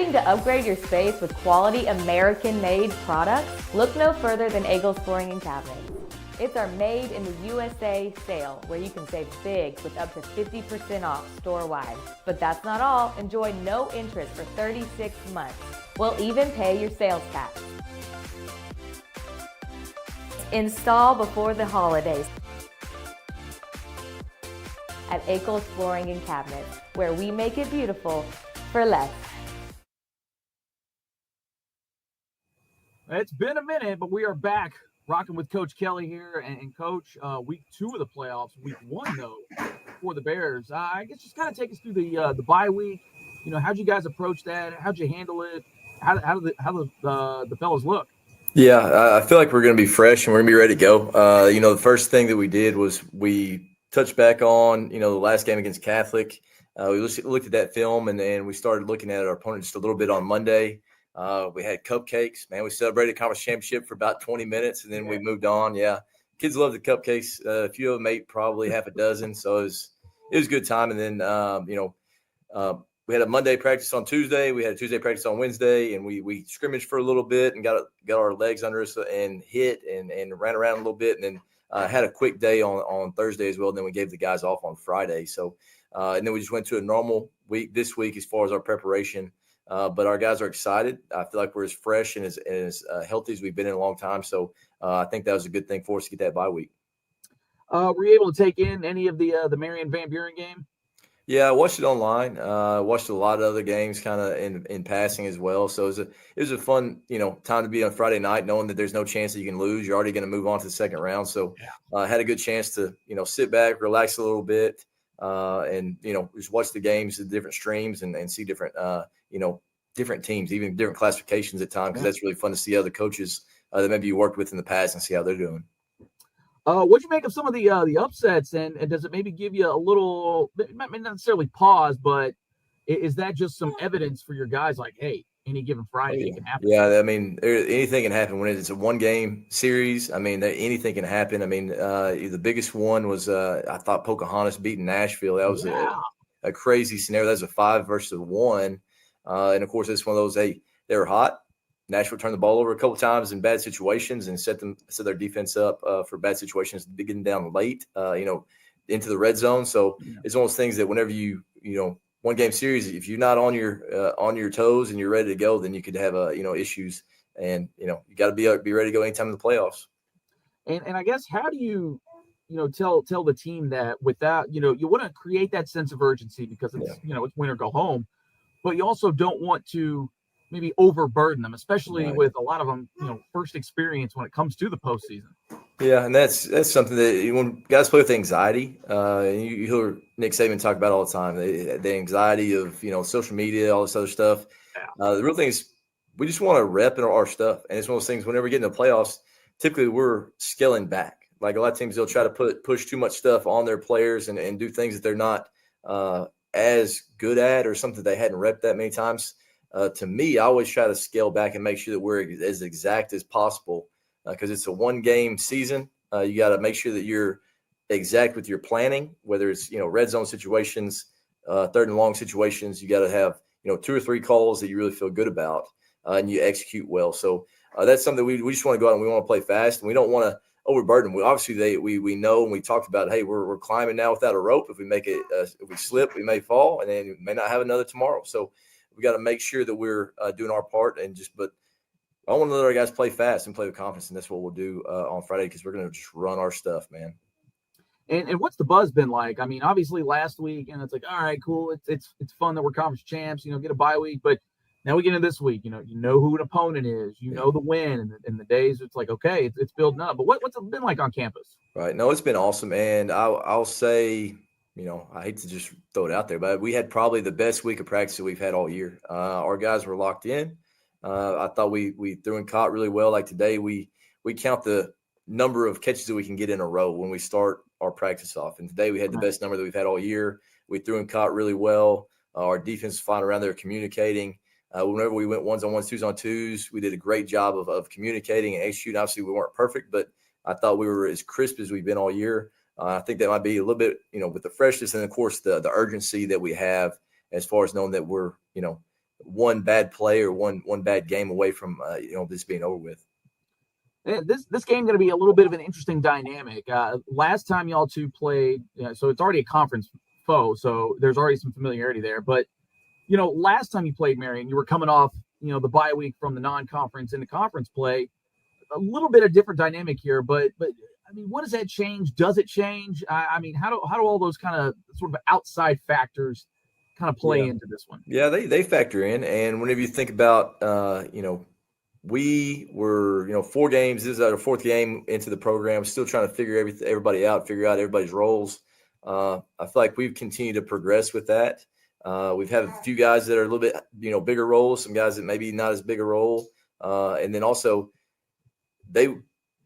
Looking to upgrade your space with quality American-made products? Look no further than Eagles Flooring and Cabinets. It's our Made in the USA sale, where you can save big with up to 50% off store-wide. But that's not all. Enjoy no interest for 36 months. We'll even pay your sales tax. Install before the holidays at Eagles Flooring and Cabinets, where we make it beautiful for less. It's been a minute, but we are back rocking with Coach Kelly here. And Coach, week 2 of the playoffs, week 1, though, for the Bears. I guess just kind of take us through the bye week. You know, how'd you guys approach that? How'd you handle it? How did the fellas look? Yeah, I feel like we're going to be fresh and we're going to be ready to go. You know, the first thing that we did was we touched back on, you know, the last game against Catholic. We looked at that film, and then we started looking at our opponent just a little bit on Monday. We had cupcakes. Man, we celebrated conference championship for about 20 minutes, and then we moved on. Yeah, kids love the cupcakes. A few of them ate probably half a dozen, so it was a good time. And then, we had a Monday practice on Tuesday. We had a Tuesday practice on Wednesday, and we scrimmaged for a little bit and got our legs under us and hit and ran around a little bit, and then had a quick day on Thursday as well. And then we gave the guys off on Friday. So, and then we just went to a normal week this week as far as our preparation. But our guys are excited. I feel like we're as fresh and as healthy as we've been in a long time. So I think that was a good thing for us to get that bye week. Were you able to take in any of the Marion Van Buren game? Yeah, I watched it online. Watched a lot of other games kind of in passing as well. So it was a fun, time to be on Friday night, knowing that there's no chance that you can lose. You're already going to move on to the second round. So I had a good chance to, sit back, relax a little bit, and, just watch the games, the different streams and see different, different teams, even different classifications at times, because that's really fun to see other coaches that maybe you worked with in the past and see how they're doing. What'd you make of some of the upsets, and does it maybe give you a little, not necessarily pause, but is that just some evidence for your guys like, hey, any given Friday it can happen? Yeah, I mean, anything can happen when it's a one-game series. I mean, anything can happen. I mean, the biggest one was I thought Pocahontas beating Nashville. That was a crazy scenario. That was a 5 versus 1. And, of course, it's one of those, they were hot. Nashville turned the ball over a couple of times in bad situations and set their defense up for bad situations, getting down late, into the red zone. So it's one of those things that whenever one game series, if you're not on your toes and you're ready to go, then you could have issues. And you got to be ready to go anytime in the playoffs. And I guess how do you tell the team that without you want to create that sense of urgency because it's it's win or go home, but you also don't want to maybe overburden them, especially with a lot of them, first experience when it comes to the postseason. Yeah, and that's something that when guys play with anxiety, you hear Nick Saban talk about all the time, the anxiety of, social media, all this other stuff. The real thing is we just want to rep our stuff. And it's one of those things, whenever we get into the playoffs, typically we're scaling back. Like a lot of teams, they'll try to push too much stuff on their players and do things that they're not as good at or something they hadn't repped that many times. To me, I always try to scale back and make sure that we're as exact as possible because it's a one-game season. You got to make sure that you're exact with your planning, whether it's, red zone situations, third and long situations. You got to have, 2 or 3 calls that you really feel good about and you execute well. So that's something we just want to go out and we want to play fast and we don't want to overburden. We know and we talked about, hey, we're climbing now without a rope. If we make it, if we slip, we may fall and then we may not have another tomorrow. So we got to make sure that we're doing our part but I want to let our guys play fast and play with confidence, and that's what we'll do on Friday because we're going to just run our stuff, man. And what's the buzz been like? I mean, obviously last week, and it's like, all right, cool. It's fun that we're conference champs, get a bye week, but now we get into this week, you know who an opponent is, know the win, and the days it's like, okay, it's building up. But what's it been like on campus? Right. No, it's been awesome, and I'll say, I hate to just throw it out there, but we had probably the best week of practice that we've had all year. Our guys were locked in. I thought we threw and caught really well. Like today, we count the number of catches that we can get in a row when we start our practice off. And today we had the best number that we've had all year. We threw and caught really well. Our defense was fine around there communicating. Whenever we went ones on ones, twos on twos, we did a great job of communicating and executing. Obviously, we weren't perfect, but I thought we were as crisp as we've been all year. I think that might be a little bit, with the freshness and, of course, the urgency that we have as far as knowing that we're, one bad play or one bad game away from this being over with. This game going to be a little bit of an interesting dynamic. Last time y'all two played, so it's already a conference foe, so there's already some familiarity there. But last time you played, Marion, you were coming off the bye week from the non-conference into conference play. A little bit of different dynamic here, but I mean, what does that change? Does it change? I mean, how do all those kind of sort of outside factors kind of play into this one? Yeah, they factor in, and whenever you think about we were 4 games. This is our 4th game into the program. Still trying to figure everybody out, figure out everybody's roles. I feel like we've continued to progress with that. We've had a few guys that are a little bit bigger roles, some guys that maybe not as big a role, and then also they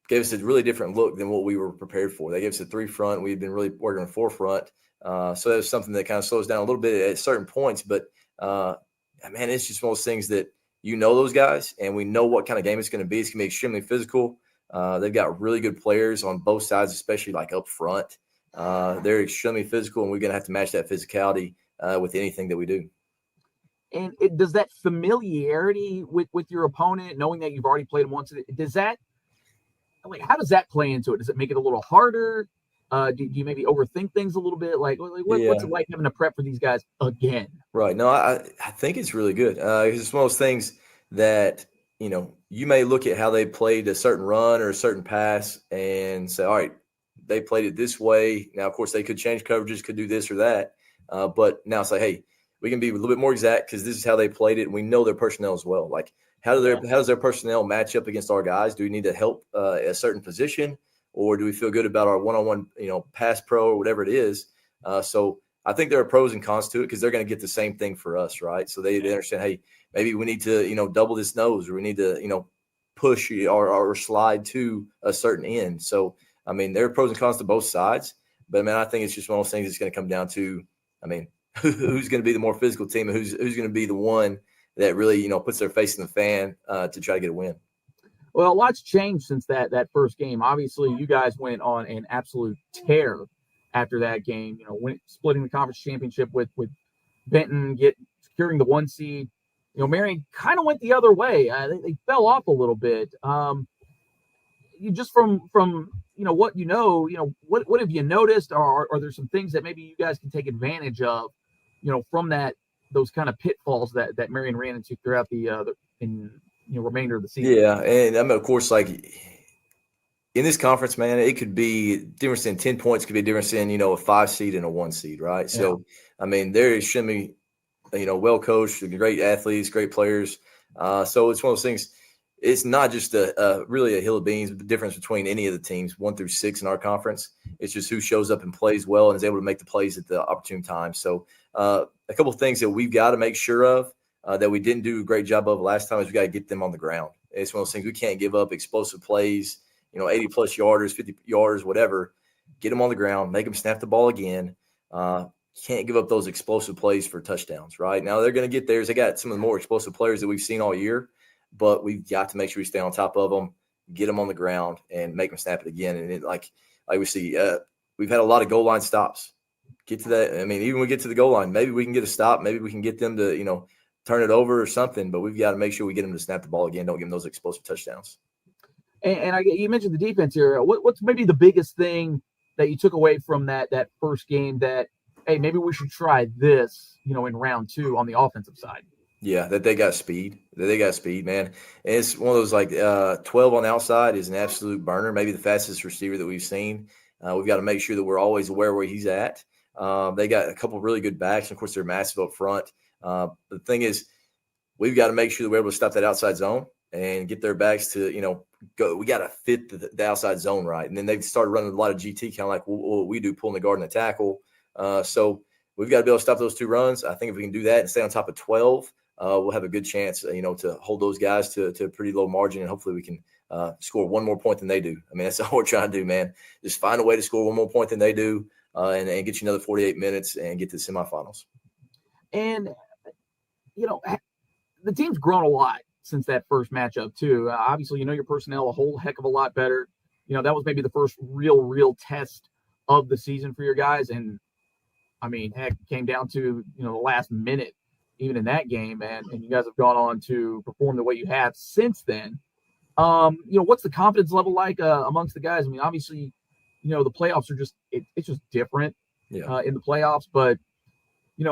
gave us a really different look than what we were prepared for. They gave us a 3 front. We've been really working on 4 front. So that was something that kind of slows down a little bit at certain points. But, man, it's just one of those things that those guys, and we know what kind of game it's going to be. It's going to be extremely physical. They've got really good players on both sides, especially like up front. They're extremely physical, and we're going to have to match that physicality with anything that we do. And does that familiarity with your opponent, knowing that you've already played them once, how does that play into it? Does it make it a little harder? Do you maybe overthink things a little bit? What's it like having to prep for these guys again? Right. No, I think it's really good. It's one of those things that, you may look at how they played a certain run or a certain pass and say, all right, they played it this way. Now, of course, they could change coverages, could do this or that. But now it's like, hey, we can be a little bit more exact because this is how they played it. And we know their personnel as well. Like, how does their personnel match up against our guys? Do we need to help a certain position? Or do we feel good about our one-on-one, pass pro or whatever it is? So I think there are pros and cons to it because they're going to get the same thing for us, right? So they understand, hey, maybe we need to, double this nose, or we need to, push or slide to a certain end. So, I mean, there are pros and cons to both sides. But, man, I think it's just one of those things that's going to come down to, I mean, who's going to be the more physical team and who's going to be the one that really, puts their face in the fan to try to get a win. Well, a lot's changed since that first game. Obviously, you guys went on an absolute tear after that game. Splitting the conference championship with Benton, securing the 1 seed. Marion kind of went the other way. They fell off a little bit. You just from what what have you noticed? Or are there some things that maybe you guys can take advantage of, from those kind of pitfalls that Marion ran into throughout the remainder of the season? Yeah, and I mean, of course, like in this conference, man, it could be difference in 10 points, could be a difference in a 5 seed and a 1 seed, right? Yeah. So, I mean, they're extremely, well coached, great athletes, great players. So it's one of those things. It's not just really a hill of beans, but the difference between any of the teams 1 through 6 in our conference. It's just who shows up and plays well and is able to make the plays at the opportune time. So a couple of things that we've got to make sure of that we didn't do a great job of last time is we got to get them on the ground. It's one of those things we can't give up explosive plays, 80-plus yarders, 50 yarders, whatever. Get them on the ground, make them snap the ball again. Can't give up those explosive plays for touchdowns, right? Now they're going to get theirs. They got some of the more explosive players that we've seen all year, but we've got to make sure we stay on top of them, get them on the ground, and make them snap it again. And like we see, we've had a lot of goal line stops. Get to that. I mean, even when we get to the goal line, maybe we can get a stop. Maybe we can get them to, turn it over or something, but we've got to make sure we get them to snap the ball again. Don't give them those explosive touchdowns. And you mentioned the defense here. What's maybe the biggest thing that you took away from that first game that, hey, maybe we should try this, in round 2 on the offensive side? Yeah, that they got speed. Man. And it's one of those 12 on the outside is an absolute burner, maybe the fastest receiver that we've seen. We've got to make sure that we're always aware where he's at. They got a couple of really good backs. And of course, they're massive up front. But the thing is, we've got to make sure that we're able to stop that outside zone and get their backs to, go. We got to fit the outside zone right. And then they started running a lot of GT, kind of like what we do, pulling the guard and the tackle. So we've got to be able to stop those 2 runs. I think if we can do that and stay on top of 12, we'll have a good chance, to hold those guys to a pretty low margin, and hopefully we can score 1 more point than they do. I mean, that's all we're trying to do, man. Just find a way to score 1 more point than they do, and get you another 48 minutes and get to the semifinals. And, the team's grown a lot since that first matchup, too. Obviously, your personnel a whole heck of a lot better. That was maybe the first real test of the season for your guys. And, I mean, heck, it came down to, the last minute, even in that game, and you guys have gone on to perform the way you have since then. What's the confidence level like amongst the guys? I mean, obviously, the playoffs are it's just different in the playoffs, but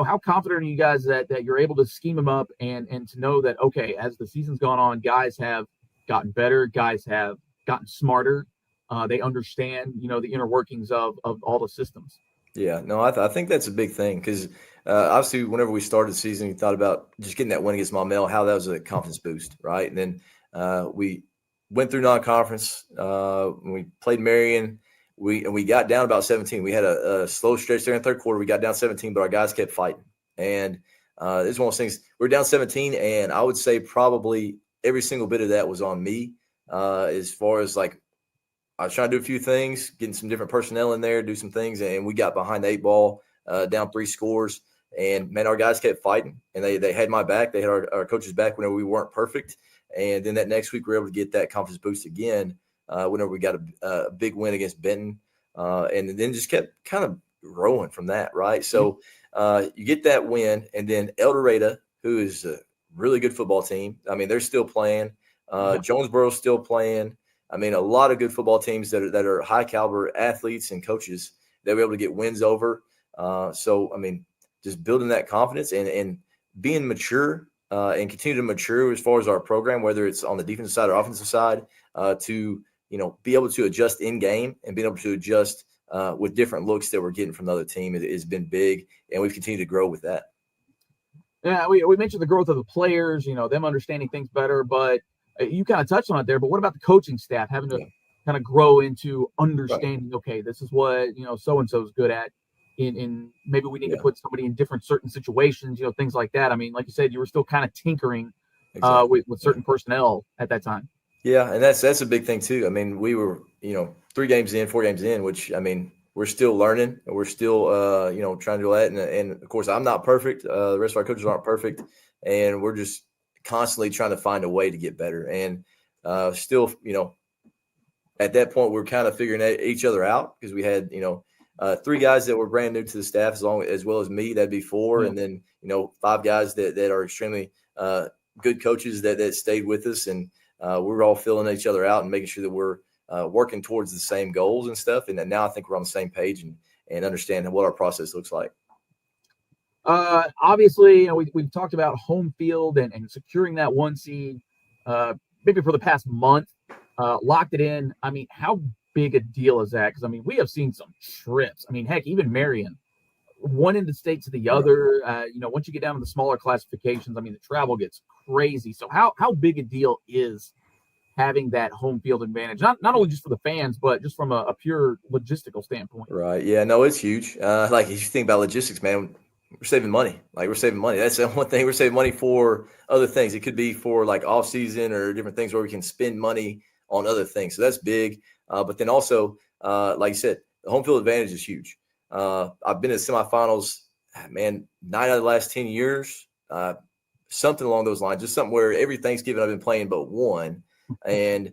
how confident are you guys that you're able to scheme them up and to know that, okay, as the season's gone on, guys have gotten better, guys have gotten smarter, they understand, the inner workings of all the systems. Yeah, no, I think that's a big thing because obviously whenever we started the season, we thought about just getting that win against Maumelle, how that was a confidence boost, right? And then we went through non-conference. When we played Marion, we got down about 17. We had a slow stretch there in the third quarter. We got down 17, but our guys kept fighting. And it's one of those things. We're down 17, and I would say probably every single bit of that was on me as far as like I was trying to do a few things, getting some different personnel in there, do some things, and we got behind the 8 ball, down 3 scores. And, man, our guys kept fighting, and they had my back. They had our coaches' back whenever we weren't perfect. And then that next week we were able to get that confidence boost again whenever we got a big win against Benton. And then just kept kind of growing from that, right? So you get that win, and then El Dorado, who is a really good football team. I mean, they're still playing. Jonesboro's still playing. I mean, a lot of good football teams that are high caliber athletes and coaches that were able to get wins over. So, I mean, just building that confidence and being mature and continue to mature as far as our program, whether it's on the defensive side or offensive side, to, be able to adjust in game and being able to adjust with different looks that we're getting from the other team has been big. And we've continued to grow with that. Yeah, we mentioned the growth of the players, them understanding things better, but you kind of touched on it there, but what about the coaching staff having to kind of grow into understanding, okay, this is what, so-and-so is good at in maybe we need to put somebody in different certain situations, things like that. I mean, like you said, you were still kind of tinkering with certain personnel at that time. Yeah. And that's a big thing too. I mean, we were, 4 games in, which, I mean, we're still learning and we're still, trying to do that. And of course I'm not perfect. The rest of our coaches aren't perfect, and we're just constantly trying to find a way to get better. And still, at that point, we're kind of figuring each other out because we had, 3 guys that were brand new to the staff as well as me. That'd be 4. And then, 5 guys that are extremely good coaches that stayed with us. And we're all filling each other out and making sure that we're working towards the same goals and stuff. And now I think we're on the same page and understand what our process looks like. Obviously, we've talked about home field and securing that 1 seed maybe for the past month, locked it in. I mean, how big a deal is that? Because, I mean, we have seen some trips. I mean, heck, even Marion, one end of the state to the other. Once you get down to the smaller classifications, I mean, the travel gets crazy. So how big a deal is having that home field advantage, not only just for the fans, but just from a pure logistical standpoint? Right. Yeah, no, it's huge. Like if you think about logistics, man, we're saving money. That's the one thing. We're saving money for other things. It could be for like off season or different things where we can spend money on other things. So that's big. But then also, like you said, the home field advantage is huge. I've been to semifinals, man, 9 out of the last 10 years, something along those lines, just something where every Thanksgiving I've been playing but one. And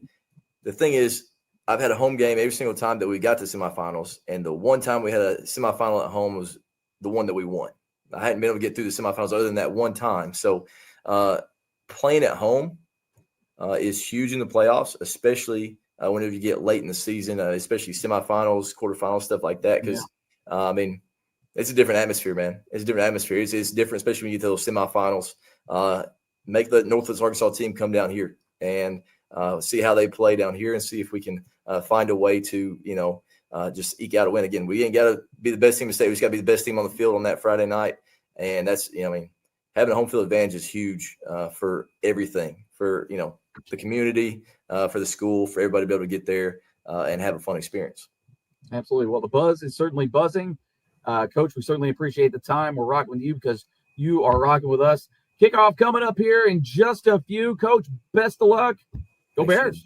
the thing is, I've had a home game every single time that we got to semifinals. And the one time we had a semifinal at home was the one that we won. I hadn't been able to get through the semifinals other than that one time. So playing at home is huge in the playoffs, especially whenever you get late in the season, especially semifinals, quarterfinals, stuff like that. Because, I mean, it's a different atmosphere, man. It's a different atmosphere. It's different, especially when you get to those semifinals. Make the Northwest Arkansas team come down here and see how they play down here and see if we can find a way to, just eke out a win. Again, we ain't got to be the best team in the state. We just got to be the best team on the field on that Friday night. And that's, having a home field advantage is huge for everything, for, the community, for the school, for everybody to be able to get there and have a fun experience. Absolutely. Well, the buzz is certainly buzzing. Coach, we certainly appreciate the time. We're rocking with you because you are rocking with us. Kickoff coming up here in just a few. Coach, best of luck. Go Thanks, Bears. man.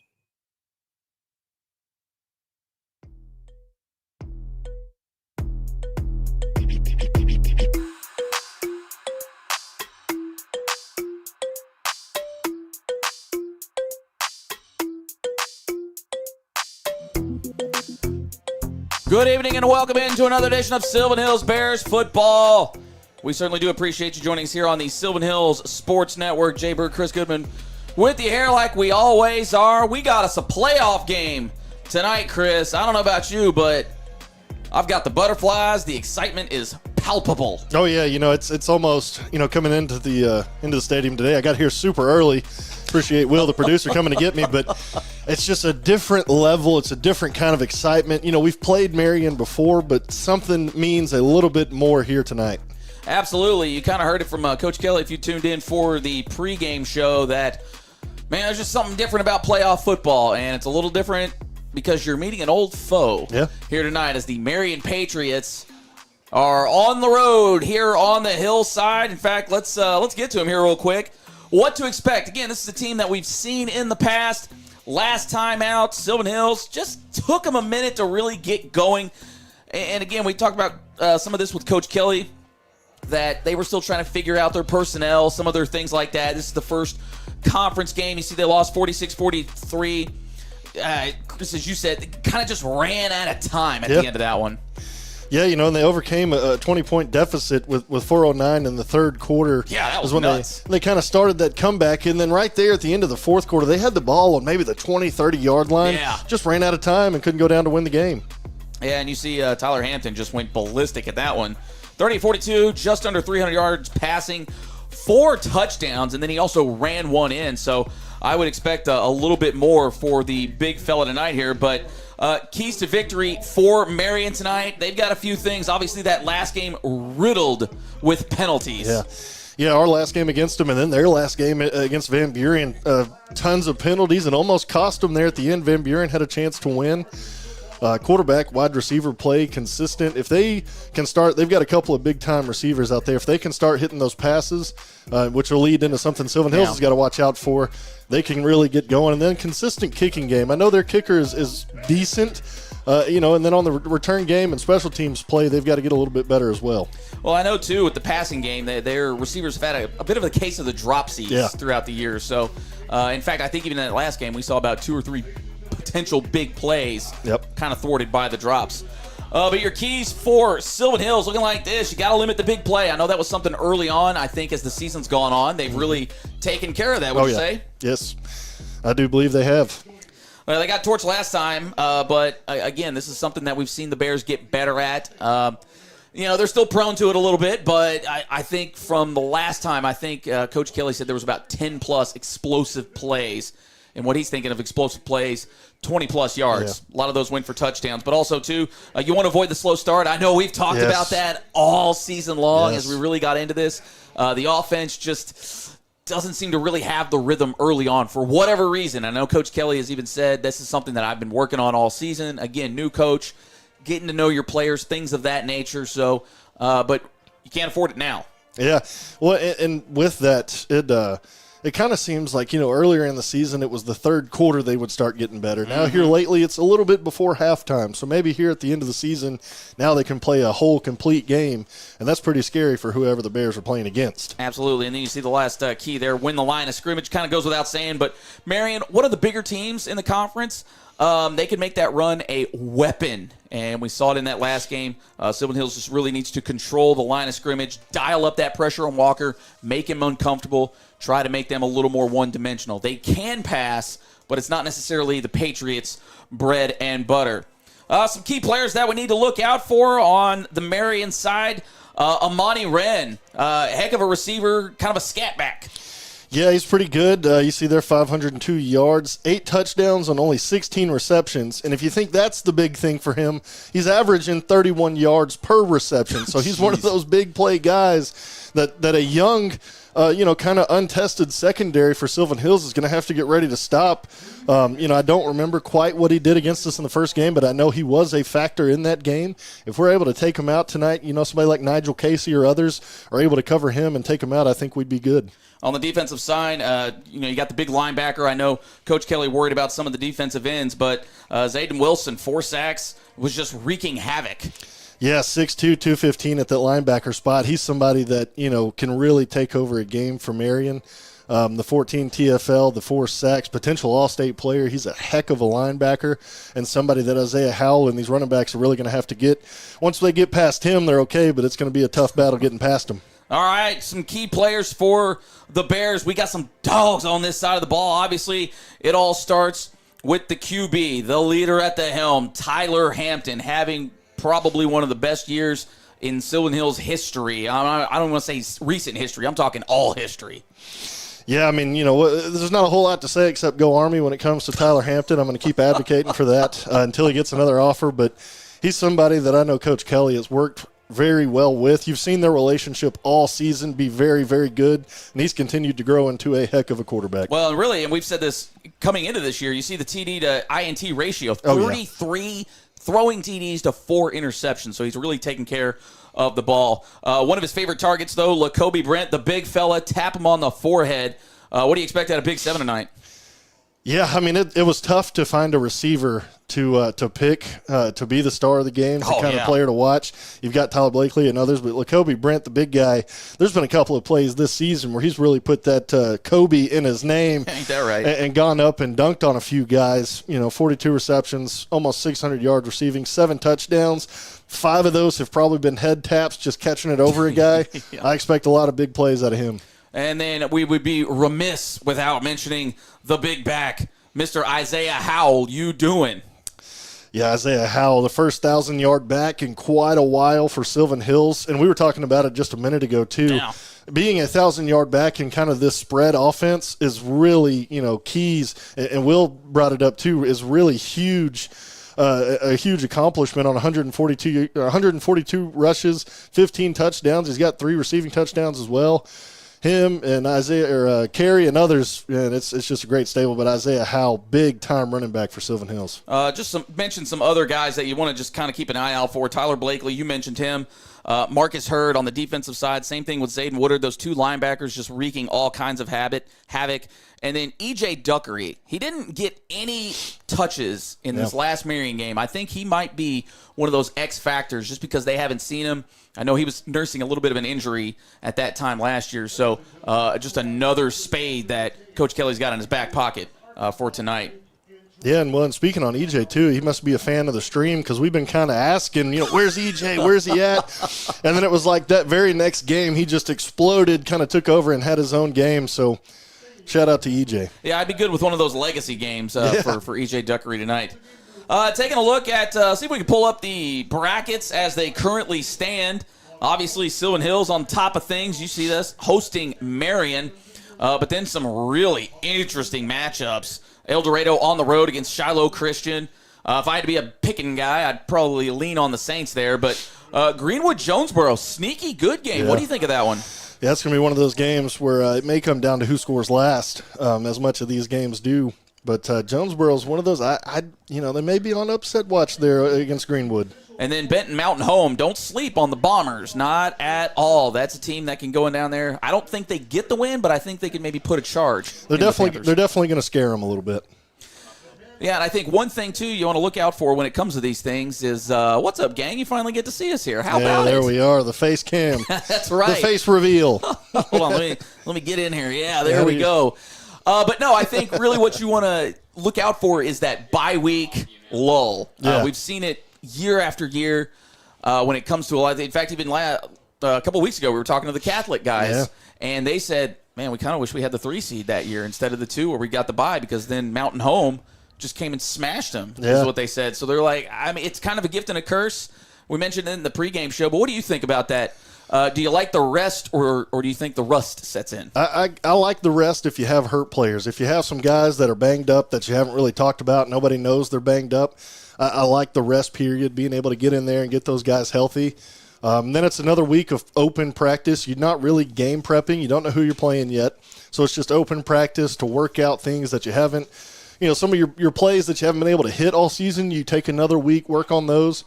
Good evening and welcome into another edition of Sylvan Hills Bears football. We certainly do appreciate you joining us here on the Sylvan Hills Sports Network. Jay Bird, Chris Goodman with you here like we always are. We got us a playoff game tonight, Chris. I don't know about you, but I've got the butterflies. The excitement is palpable. Oh yeah, it's almost coming into the stadium today. I got here super early. Appreciate Will, the producer, coming to get me, but it's just a different level. It's a different kind of excitement. We've played Marion before, but something means a little bit more here tonight. Absolutely. You kind of heard it from Coach Kelly if you tuned in for the pregame show that, man, there's just something different about playoff football, and it's a little different because you're meeting an old foe here tonight as the Marion Patriots are on the road here on the hillside. In fact, let's get to them here real quick. What to expect? Again, this is a team that we've seen in the past. Last time out, Sylvan Hills just took them a minute to really get going. And again, we talked about some of this with Coach Kelly, that they were still trying to figure out their personnel, some other things like that. This is the first conference game. You see they lost 46-43. Chris, as you said, they kind of just ran out of time at the end of that one. Yeah, and they overcame a 20-point deficit with 4:09 in the third quarter. Yeah, that was when nuts. They kind of started that comeback, and then right there at the end of the fourth quarter, they had the ball on maybe the 20, 30-yard line. Yeah. Just ran out of time and couldn't go down to win the game. Yeah, and you see Tyler Hampton just went ballistic at that one. 38-42, just under 300 yards passing, 4 touchdowns, and then he also ran one in. So I would expect a little bit more for the big fella tonight here. But keys to victory for Marion tonight, they've got a few things. Obviously, that last game riddled with penalties. Yeah, our last game against them, and then their last game against Van Buren, tons of penalties, and almost cost them there at the end. Van Buren had a chance to win. Quarterback, wide receiver play, consistent. If they can start, they've got a couple of big-time receivers out there. If they can start hitting those passes, which will lead into something Sylvan Hills has got to watch out for, they can really get going. And then consistent kicking game. I know their kicker is decent, and then on the return game and special teams play, they've got to get a little bit better as well. Well, I know, too, with the passing game, their receivers have had a bit of a case of the dropsies throughout the year. So, in fact, I think even in that last game, we saw about 2 or 3 potential big plays kind of thwarted by the drops. But your keys for Sylvan Hills looking like this. You got to limit the big play. I know that was something early on. I think as the season's gone on, they've really taken care of that, would you say? Yes, I do believe they have. Well, they got torched last time, but again, this is something that we've seen the Bears get better at. They're still prone to it a little bit, but I think from the last time, Coach Kelly said there was about 10-plus explosive plays. And what he's thinking of explosive plays, 20-plus yards. A lot of those went for touchdowns. But also, too, you want to avoid the slow start. I know we've talked about that all season long as we really got into this. The offense just doesn't seem to really have the rhythm early on for whatever reason. I know Coach Kelly has even said this is something that I've been working on all season. Again, new coach, getting to know your players, things of that nature. So, but you can't afford it now. Yeah. Well, and with that, it kind of seems like, earlier in the season, it was the third quarter they would start getting better. Now here lately, it's a little bit before halftime. So maybe here at the end of the season, now they can play a whole complete game. And that's pretty scary for whoever the Bears are playing against. Absolutely. And then you see the last key there, win the line of scrimmage. Kind of goes without saying. But, Marion, one of the bigger teams in the conference, they can make that run a weapon. And we saw it in that last game. Sylvan Hills just really needs to control the line of scrimmage, dial up that pressure on Walker, make him uncomfortable, try to make them a little more one-dimensional. They can pass, but it's not necessarily the Patriots' bread and butter. Some key players that we need to look out for on the Marion side. Amani Wren, heck of a receiver, kind of a scat back. Yeah, he's pretty good. You see there 502 yards, 8 touchdowns on only 16 receptions. And if you think that's the big thing for him, he's averaging 31 yards per reception. So he's one of those big play guys that a young, kind of untested secondary for Sylvan Hills is going to have to get ready to stop. I don't remember quite what he did against us in the first game, but I know he was a factor in that game. If we're able to take him out tonight, somebody like Nigel Casey or others are able to cover him and take him out, I think we'd be good. On the defensive side, you got the big linebacker. I know Coach Kelly worried about some of the defensive ends, but Zayden Wilson, 4 sacks, was just wreaking havoc. Yeah, 6'2", 215 at that linebacker spot. He's somebody that, can really take over a game for Marion. The 14 TFL, the 4 sacks, potential all-state player. He's a heck of a linebacker and somebody that Isaiah Howell and these running backs are really going to have to get. Once they get past him, they're okay, but it's going to be a tough battle getting past him. All right, some key players for the Bears. We got some dogs on this side of the ball. Obviously, it all starts with the QB, the leader at the helm, Tyler Hampton, having probably one of the best years in Sylvan Hills history. I don't want to say recent history. I'm talking all history. Yeah, I mean, there's not a whole lot to say except go Army when it comes to Tyler Hampton. I'm going to keep advocating for that until he gets another offer. But he's somebody that I know Coach Kelly has worked very well with. You've seen their relationship all season be very, very good, and he's continued to grow into a heck of a quarterback. Well, really, and we've said this coming into this year, you see the TD to INT ratio, 33 throwing TDs to 4 interceptions, so he's really taking care of the ball. One of his favorite targets, though, Lacoby Brent, the big fella, tap him on the forehead. What do you expect out of Big 7 tonight? Yeah, I mean, it was tough to find a receiver to pick to be the star of the game, the kind of player to watch. You've got Tyler Blakely and others, but Lacoby Brent, the big guy, there's been a couple of plays this season where he's really put that Kobe in his name. Ain't that right? And gone up and dunked on a few guys. 42 receptions, almost 600 yards receiving, 7 touchdowns. 5 of those have probably been head taps, just catching it over a guy. Yeah. I expect a lot of big plays out of him. And then we would be remiss without mentioning the big back, Mr. Isaiah Howell. You doing? Yeah, Isaiah Howell, the first 1,000-yard back in quite a while for Sylvan Hills. And we were talking about it just a minute ago, too. Yeah. Being a 1,000-yard back in kind of this spread offense is really, keys. And Will brought it up, too, is really huge. A huge accomplishment on 142 rushes, 15 touchdowns. He's got 3 receiving touchdowns as well. Him and Isaiah Carey and others, and it's just a great stable. But Isaiah Howell, big time running back for Sylvan Hills. Mention some other guys that you want to just kind of keep an eye out for. Tyler Blakely, you mentioned him. Marcus Hurd on the defensive side. Same thing with Zayden Woodard. Those 2 linebackers just wreaking all kinds of havoc. And then E.J. Duckery. He didn't get any touches in this last Marion game. I think he might be one of those X factors just because they haven't seen him. I know he was nursing a little bit of an injury at that time last year. So just another spade that Coach Kelly's got in his back pocket for tonight. Yeah, and speaking on EJ, too, he must be a fan of the stream because we've been kind of asking, where's EJ, where's he at? And then it was like that very next game, he just exploded, kind of took over and had his own game. So shout out to EJ. Yeah, I'd be good with one of those legacy games for EJ Duckery tonight. Taking a look at, see if we can pull up the brackets as they currently stand. Obviously, Sylvan Hills on top of things. You see this, hosting Marion. But then some really interesting matchups. El Dorado on the road against Shiloh Christian. If I had to be a picking guy, I'd probably lean on the Saints there. But Greenwood-Jonesboro, sneaky good game. Yeah. What do you think of that one? Yeah, it's going to be one of those games where it may come down to who scores last, as much of these games do. But Jonesboro is one of those. They may be on upset watch there against Greenwood. And then Benton Mountain Home. Don't sleep on the Bombers. Not at all. That's a team that can go in down there. I don't think they get the win, but I think they can maybe put a charge. They're definitely going to scare them a little bit. Yeah, and I think one thing, too, you want to look out for when it comes to these things is, what's up, gang? You finally get to see us here. How about it? There we are, the face cam. That's right. The face reveal. Hold on, let me get in here. Yeah, there we go. But no, I think really what you want to look out for is that bye-week lull. Yeah. We've seen it year after year when it comes to a lot. In fact, even a couple of weeks ago, we were talking to the Catholic guys, and they said, man, we kind of wish we had the 3 seed that year instead of the 2 where we got the bye because then Mountain Home just came and smashed them, is what they said. So they're like, I mean, it's kind of a gift and a curse. We mentioned it in the pregame show, but what do you think about that? Do you like the rest or do you think the rust sets in? I like the rest if you have hurt players. If you have some guys that are banged up that you haven't really talked about, nobody knows they're banged up, I like the rest period, being able to get in there and get those guys healthy. Then it's another week of open practice. You're not really game prepping. You don't know who you're playing yet. So it's just open practice to work out things that you haven't. Some of your plays that you haven't been able to hit all season, you take another week, work on those.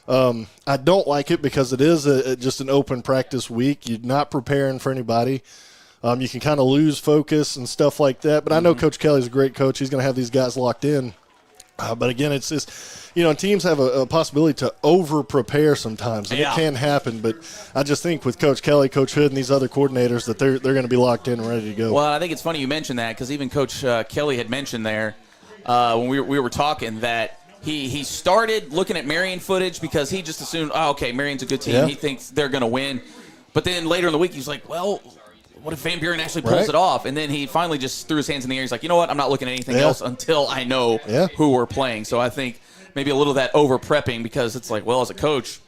I don't like it because it is just an open practice week. You're not preparing for anybody. You can kind of lose focus and stuff like that. But I know Coach Kelly's a great coach. He's going to have these guys locked in. But again, it's just, teams have a possibility to over-prepare sometimes, and it can happen. But I just think with Coach Kelly, Coach Hood, and these other coordinators that they're going to be locked in and ready to go. Well, I think it's funny you mentioned that because even Coach Kelly had mentioned there when we were talking that he started looking at Marion footage because he just assumed, Marion's a good team. Yeah. He thinks they're going to win. But then later in the week, he's like, well, what if Van Buren actually pulls it off? And then he finally just threw his hands in the air. He's like, you know what? I'm not looking at anything else until I know who we're playing. So I think maybe a little of that over-prepping, because it's like, well, as a coach,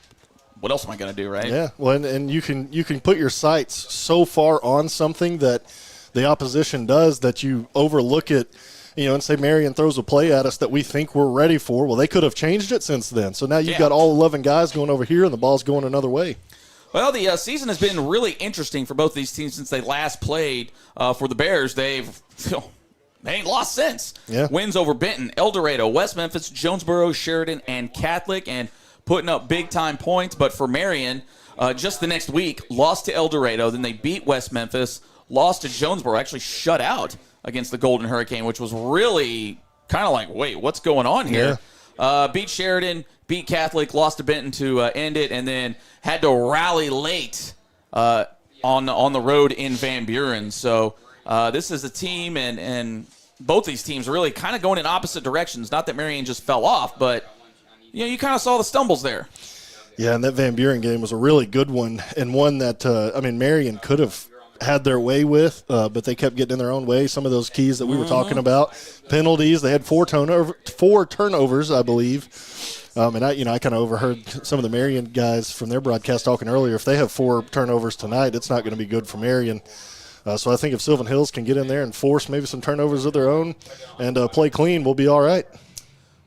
what else am I going to do, right? Yeah, well, and you can put your sights so far on something that the opposition does that you overlook it, and say Marion throws a play at us that we think we're ready for. Well, they could have changed it since then. So now you've got all 11 guys going over here, and the ball's going another way. Well, the season has been really interesting for both these teams since they last played. For the Bears, they ain't lost since. Yeah. Wins over Benton, El Dorado, West Memphis, Jonesboro, Sheridan, and Catholic, and putting up big-time points. But for Marion, just the next week, lost to El Dorado. Then they beat West Memphis, lost to Jonesboro, actually shut out against the Golden Hurricane, which was really kind of like, wait, what's going on here? Yeah. Beat Sheridan, beat Catholic, lost to Benton to end it, and then had to rally late on the road in Van Buren. So this is a team, and both these teams are really kind of going in opposite directions. Not that Marion just fell off, but you kind of saw the stumbles there. Yeah, and that Van Buren game was a really good one, and one that, Marion could have had their way with, but they kept getting in their own way. Some of those keys that we were talking about, penalties, they had four turnovers, I believe. And I kind of overheard some of the Marion guys from their broadcast talking earlier. If they have 4 turnovers tonight, it's not going to be good for Marion. So I think if Sylvan Hills can get in there and force maybe some turnovers of their own and play clean, we'll be all right.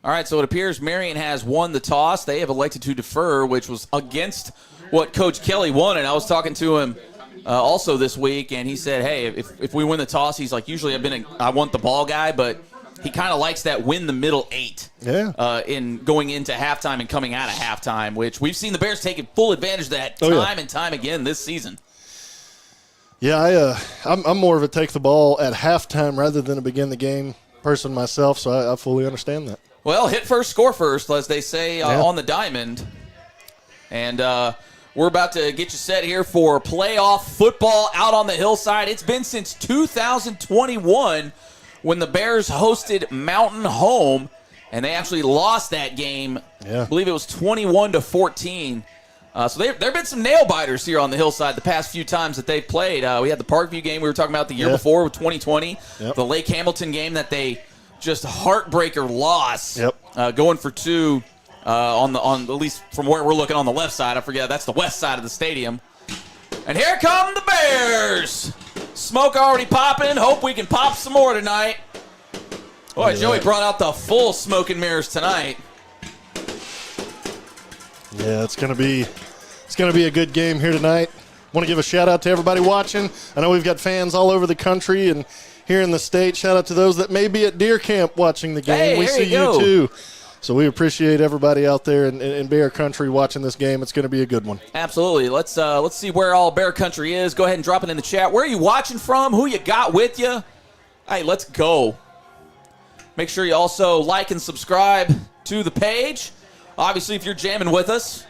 All right, so it appears Marion has won the toss. They have elected to defer, which was against what Coach Kelly wanted. I was talking to him also this week, and he said, hey, if we win the toss, he's like, usually I want the ball guy, but he kind of likes that win the middle 8 in going into halftime and coming out of halftime, which we've seen the Bears taking full advantage of that time and time again this season. Yeah, I'm more of a take the ball at halftime rather than to begin the game person myself, so I fully understand that. Well, hit first, score first, as they say on the diamond. And we're about to get you set here for playoff football out on the hillside. It's been since 2021 when the Bears hosted Mountain Home, and they actually lost that game. Yeah. I believe it was 21-14. So there have been some nail-biters here on the hillside the past few times that they've played. We had the Parkview game we were talking about the year before with 2020. Yep. The Lake Hamilton game that they just heartbreaker loss. Yep. Going for 2 on at least from where we're looking on the left side. I forget, that's the west side of the stadium. And here come the Bears. Smoke already popping. Hope we can pop some more tonight. Boy, Joey brought out the full smoke and mirrors tonight. Yeah, it's gonna be a good game here tonight. Want to give a shout out to everybody watching. I know we've got fans all over the country and here in the state. Shout out to those that may be at deer camp watching the game. Hey, we see you too. So we appreciate everybody out there in Bear Country watching this game. It's going to be a good one. Absolutely. Let's see where all Bear Country is. Go ahead and drop it in the chat. Where are you watching from? Who you got with you? Hey, let's go. Make sure you also like and subscribe to the page. Obviously, if you're jamming with us,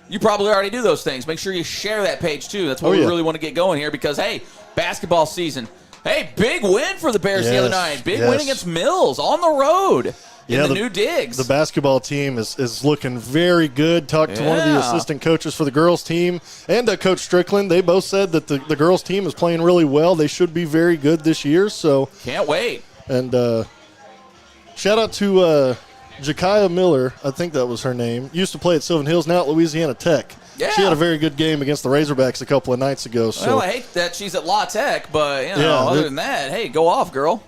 you probably already do those things. Make sure you share that page, too. That's what we really want to get going here because, hey, basketball season. Hey, big win for the Bears the other night. Big win against Mills on the road. In the new digs. The basketball team is looking very good. Talked to one of the assistant coaches for the girls team and Coach Strickland. They both said that the girls team is playing really well. They should be very good this year. So can't wait. And shout out to Jakiah Miller. I think that was her name. Used to play at Sylvan Hills, now at Louisiana Tech. Yeah. She had a very good game against the Razorbacks a couple of nights ago. So. Well, I hate that she's at La Tech, but other than that, hey, go off, girl.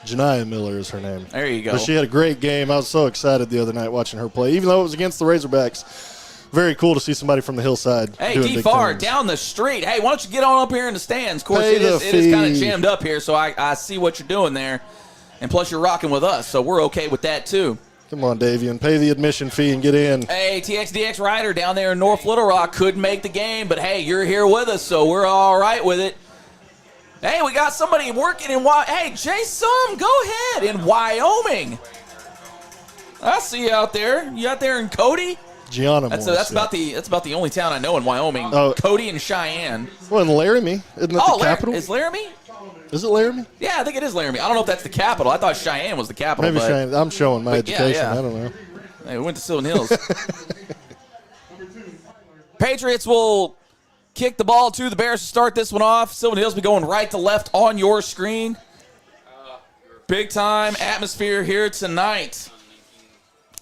Janiyah Miller is her name. There you go. But she had a great game. I was so excited the other night watching her play, even though it was against the Razorbacks. Very cool to see somebody from the hillside. Hey, doing D-Far, down the street. Hey, why don't you get on up here in the stands? Of course, it is kind of jammed up here, so I see what you're doing there. And plus, you're rocking with us, so we're okay with that, too. Come on, Davian. Pay the admission fee and get in. Hey, TXDX Rider down there in North Little Rock couldn't make the game, but, hey, you're here with us, so we're all right with it. Hey, we got somebody working in Hey, Jay Sum, go ahead, in Wyoming. I see you out there. You out there in Cody? Gianna That's Morris, about the only town I know in Wyoming. Cody and Cheyenne. Well, in Laramie. Isn't that the capital? Is Laramie? Is it Laramie? Yeah, I think it is Laramie. I don't know if that's the capital. I thought Cheyenne was the capital. Maybe Cheyenne. I'm showing my education. Yeah. I don't know. Hey, we went to Sylvan Hills. Patriots will kick the ball to the Bears to start this one off. Sylvan Hills be going right to left on your screen. Big time atmosphere here tonight.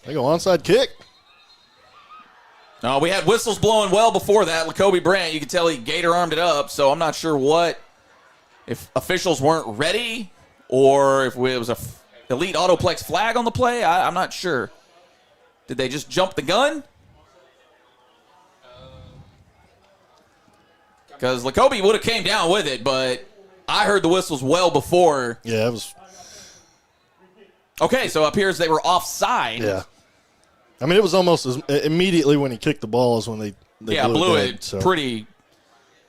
They go onside kick. No, we had whistles blowing well before that. Lacoby Brandt, you could tell he gator-armed it up, so I'm not sure if officials weren't ready or if it was a elite autoplex flag on the play. I'm not sure. Did they just jump the gun? Because Lacoby would have came down with it, but I heard the whistles well before. Yeah, it was. Okay, so it appears they were offside. Yeah. I mean, it was almost immediately when he kicked the ball is when they blew it pretty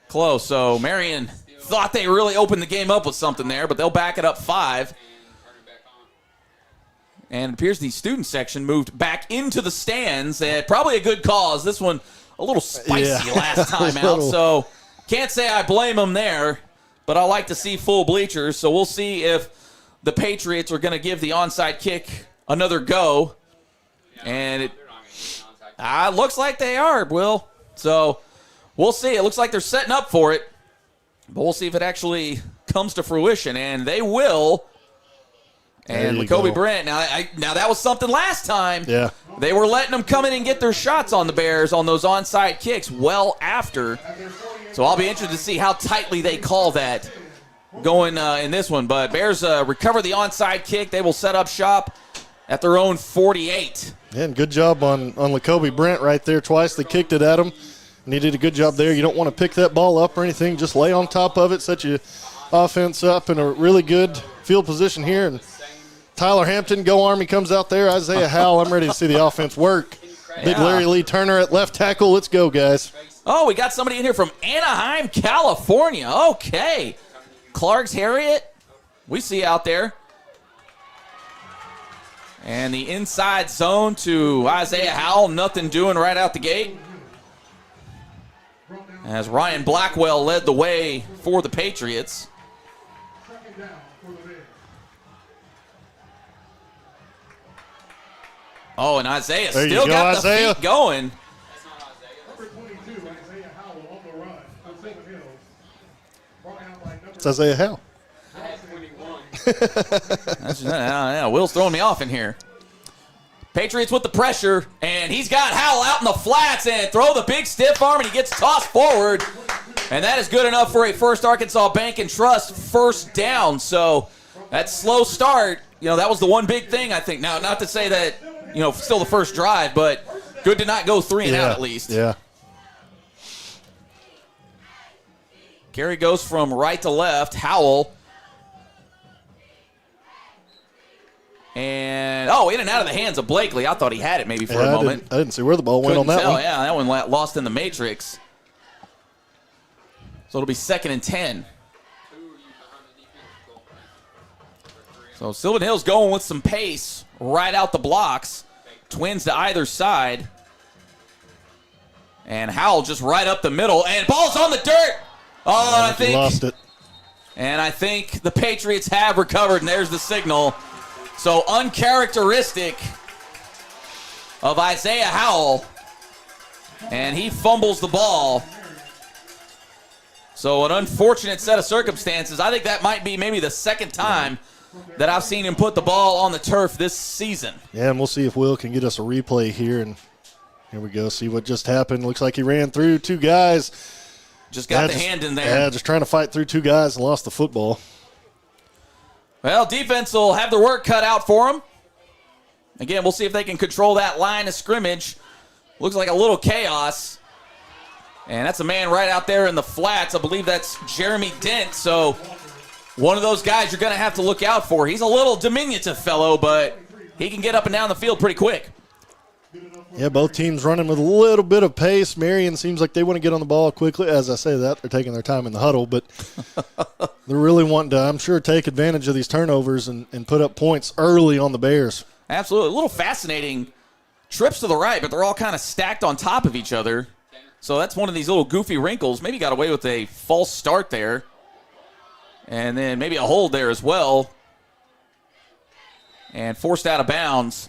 close. So Marion thought they really opened the game up with something there, but they'll back it up 5. And it appears the student section moved back into the stands. Probably a good cause. This one a little spicy last time out, so can't say I blame them there, but I like to see full bleachers. So we'll see if the Patriots are going to give the onside kick another go. And it looks like they are, Will. So we'll see. It looks like they're setting up for it. But we'll see if it actually comes to fruition. And they will. And Lacoby Brandt. Now that was something last time. Yeah. They were letting them come in and get their shots on the Bears on those onside kicks well after. So I'll be interested to see how tightly they call that going in this one. But Bears recover the onside kick. They will set up shop at their own 48. Yeah, and good job on Lacoby Brandt right there. Twice they kicked it at him, and he did a good job there. You don't want to pick that ball up or anything. Just lay on top of it, set your offense up in a really good field position here. And Tyler Hampton, go Army, comes out there. Isaiah Howell, I'm ready to see the offense work. Big Larry Lee Turner at left tackle. Let's go, guys. Oh, we got somebody in here from Anaheim, California. Okay. Clark's Harriet, we see out there. And the inside zone to Isaiah Howell, nothing doing right out the gate. As Ryan Blackwell led the way for the Patriots. Oh, and Isaiah still got the feet going. It's Isaiah Howell. Will's throwing me off in here. Patriots with the pressure, and he's got Howell out in the flats and throw the big stiff arm, and he gets tossed forward. And that is good enough for a First Arkansas Bank and Trust first down. So that slow start, that was the one big thing, I think. Now, not to say that, still the first drive, but good to not go 3 and out at least. Yeah. Carry goes from right to left. Howell. And, in and out of the hands of Blakely. I thought he had it maybe for a moment. I didn't see where the ball went on that one. Yeah, that one lost in the matrix. So it'll be 2nd and 10. So Sylvan Hills going with some pace right out the blocks. Twins to either side. And Howell just right up the middle. And ball's on the dirt. I think lost it. And I think the Patriots have recovered, and there's the signal. So uncharacteristic of Isaiah Howell, and he fumbles the ball. So an unfortunate set of circumstances. I think that might be maybe the second time that I've seen him put the ball on the turf this season. Yeah, and we'll see if Will can get us a replay here. And here we go. See what just happened. Looks like he ran through 2 guys. Just got the hand in there. Yeah, just trying to fight through 2 guys and lost the football. Well, defense will have their work cut out for them. Again, we'll see if they can control that line of scrimmage. Looks like a little chaos. And that's a man right out there in the flats. I believe that's Jeremy Dent. So one of those guys you're going to have to look out for. He's a little diminutive fellow, but he can get up and down the field pretty quick. Yeah, both teams running with a little bit of pace. Marion seems like they want to get on the ball quickly. As I say that, they're taking their time in the huddle, but they're really wanting to, I'm sure, take advantage of these turnovers and put up points early on the Bears. Absolutely. A little fascinating trips to the right, but they're all kind of stacked on top of each other. So that's one of these little goofy wrinkles. Maybe got away with a false start there. And then maybe a hold there as well. And forced out of bounds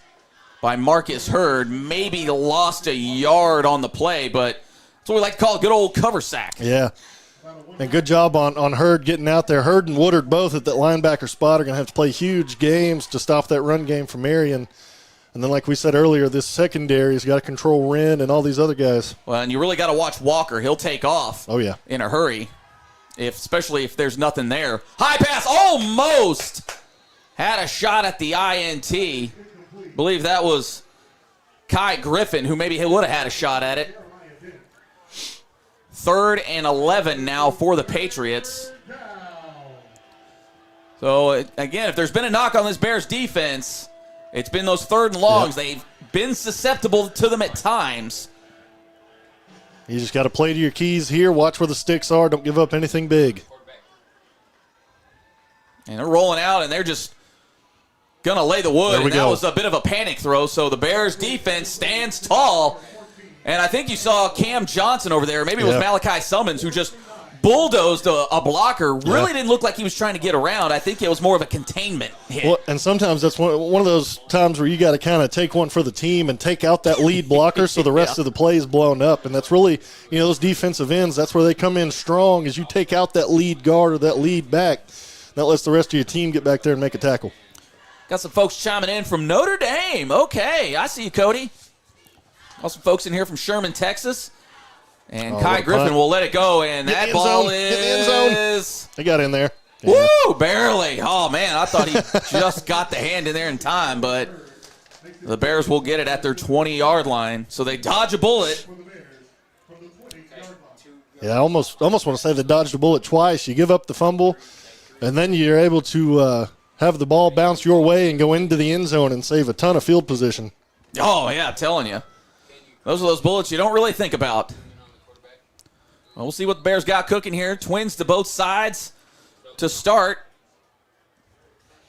by Marcus Hurd. Maybe lost a yard on the play, but That's what we like to call a good old cover sack. Yeah. And good job on Hurd getting out there. Hurd and Woodard both at that linebacker spot are going to have to play huge games to stop that run game from Marion. And then, like we said earlier, this secondary has got to control Wren and all these other guys. Well, and you really got to watch Walker. He'll take off. Oh, yeah. In a hurry, especially if there's nothing there. High pass, almost had a shot at the INT. Believe that was Kai Griffin, who maybe would have had a shot at it. 3rd and 11 now for the Patriots. So, again, if there's been a knock on this Bears defense, it's been those 3rd and longs. Yep. They've been susceptible to them at times. You just got to play to your keys here. Watch where the sticks are. Don't give up anything big. And they're rolling out, and they're just going to lay the wood. And that was a bit of a panic throw, so the Bears defense stands tall. And I think you saw Cam Johnson over there. Maybe it was Malachi Summons who just bulldozed a blocker. Really didn't look like he was trying to get around. I think it was more of a containment hit. Well, and sometimes that's one of those times where you got to kind of take one for the team and take out that lead blocker so the rest of the play is blown up. And that's really, those defensive ends, that's where they come in strong, is you take out that lead guard or that lead back. That lets the rest of your team get back there and make a tackle. Got some folks chiming in from Notre Dame. Okay, I see you, Cody. Got some folks in here from Sherman, Texas. And Kai Griffin will let it go, and that ball is... They got in there. Yeah. Woo! Barely. Oh, man, I thought he just got the hand in there in time, but the Bears will get it at their 20-yard line. So they dodge a bullet. Yeah, I almost want to say they dodged a bullet twice. You give up the fumble, and then you're able to have the ball bounce your way and go into the end zone and save a ton of field position. Oh, yeah, I'm telling you. Those are those bullets you don't really think about. Well, we'll see what the Bears got cooking here. Twins to both sides to start.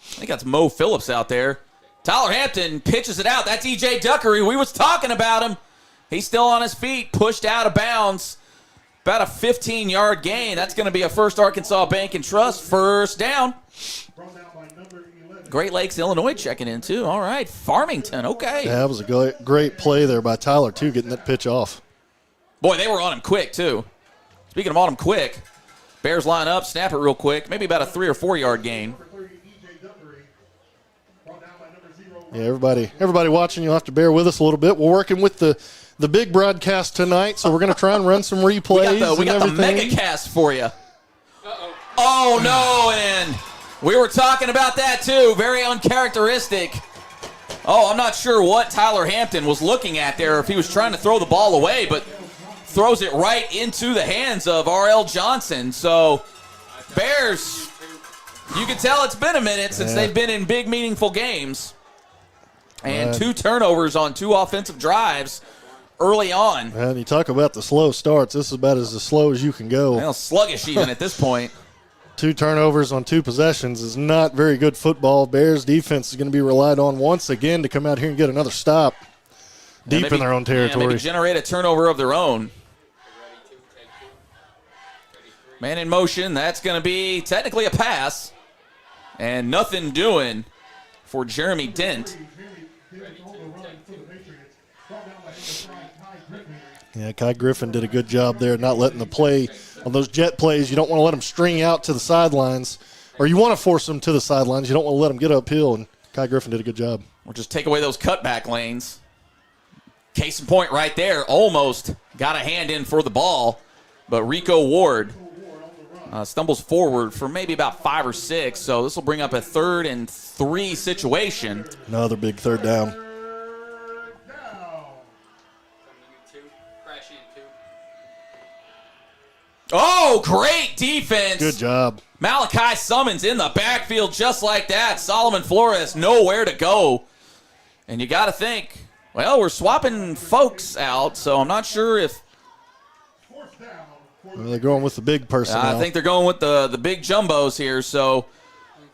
I think that's Mo Phillips out there. Tyler Hampton pitches it out. That's E.J. Duckery. We was talking about him. He's still on his feet, pushed out of bounds. About a 15-yard gain. That's going to be a First Arkansas Bank and Trust first down. Great Lakes, Illinois checking in, too. All right, Farmington, okay. Yeah, that was a great play there by Tyler, too, getting that pitch off. Boy, they were on him quick, too. Speaking of on him quick, Bears line up, snap it real quick. Maybe about a 3 or 4 yard gain. Yeah, everybody watching, you'll have to bear with us a little bit. We're working with the big broadcast tonight, so we're going to try and run some replays. We got the mega cast for you. Oh, no, and we were talking about that, too. Very uncharacteristic. Oh, I'm not sure what Tyler Hampton was looking at there, if he was trying to throw the ball away, but throws it right into the hands of R.L. Johnson. So, Bears, you can tell it's been a minute since they've been in big, meaningful games. And 2 turnovers on 2 offensive drives early on. And you talk about the slow starts. This is about as slow as you can go. Well, sluggish even at this point. 2 turnovers on 2 possessions is not very good football. Bears defense is going to be relied on once again to come out here and get another stop deep in their own territory. Maybe generate a turnover of their own. Man in motion, that's going to be technically a pass. And nothing doing for Jeremy Dent. Yeah, Kai Griffin did a good job there not letting the play on those jet plays. You don't want to let them string out to the sidelines, or you want to force them to the sidelines. You don't want to let them get uphill, and Kai Griffin did a good job. Or just take away those cutback lanes. Case in point right there, almost got a hand in for the ball, but Rico Ward stumbles forward for maybe about 5 or 6, so this will bring up a 3rd and 3 situation. Another big 3rd down. Oh, great defense. Good job. Malachi Summons in the backfield just like that. Solomon Flores nowhere to go. And you got to think, well, we're swapping folks out, so I'm not sure if. Well, they're going with the big person. I think they're going with the big jumbos here. So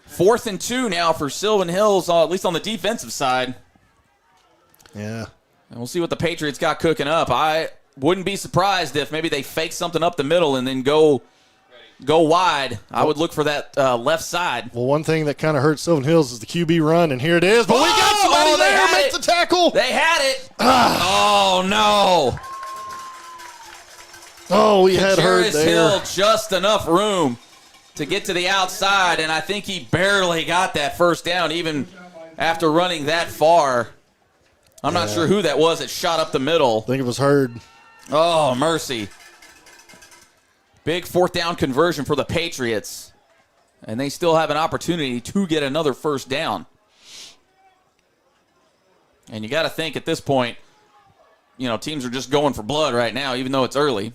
4th and 2 now for Sylvan Hills, at least on the defensive side. Yeah. And we'll see what the Patriots got cooking up. I wouldn't be surprised if maybe they fake something up the middle and then go wide. I would look for that left side. Well, one thing that kind of hurts Sylvan Hills is the QB run, and here it is. But we got somebody there. Make the tackle. They had it. Oh, no. Oh, he had her Patriots there. Hill just enough room to get to the outside, and I think he barely got that first down even after running that far. I'm not sure who that was that shot up the middle. I think it was Hurd. Oh, mercy. Big fourth down conversion for the Patriots, and they still have an opportunity to get another first down. And you got to think at this point, teams are just going for blood right now, even though it's early.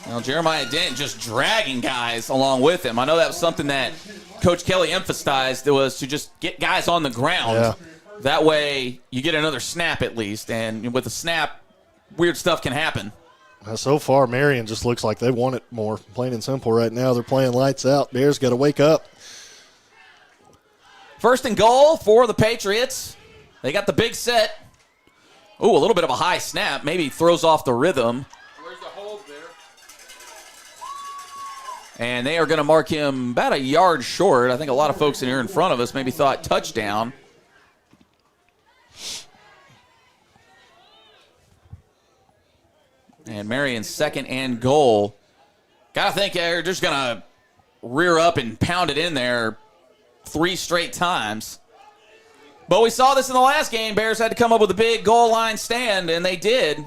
Now, Jeremiah Dent just dragging guys along with him. I know that was something that Coach Kelly emphasized, was to just get guys on the ground. Yeah. That way you get another snap at least. And with a snap, weird stuff can happen. So far, Marion just looks like they want it more. Plain and simple right now. They're playing lights out. Bears got to wake up. First and goal for the Patriots. They got the big set. Ooh, a little bit of a high snap. Maybe throws off the rhythm. Where's the hold there? And they are going to mark him about a yard short. I think a lot of folks in here in front of us maybe thought touchdown. And Marion's second and goal. Got to think they're just going to rear up and pound it in there 3 straight times. But we saw this in the last game. Bears had to come up with a big goal line stand, and they did.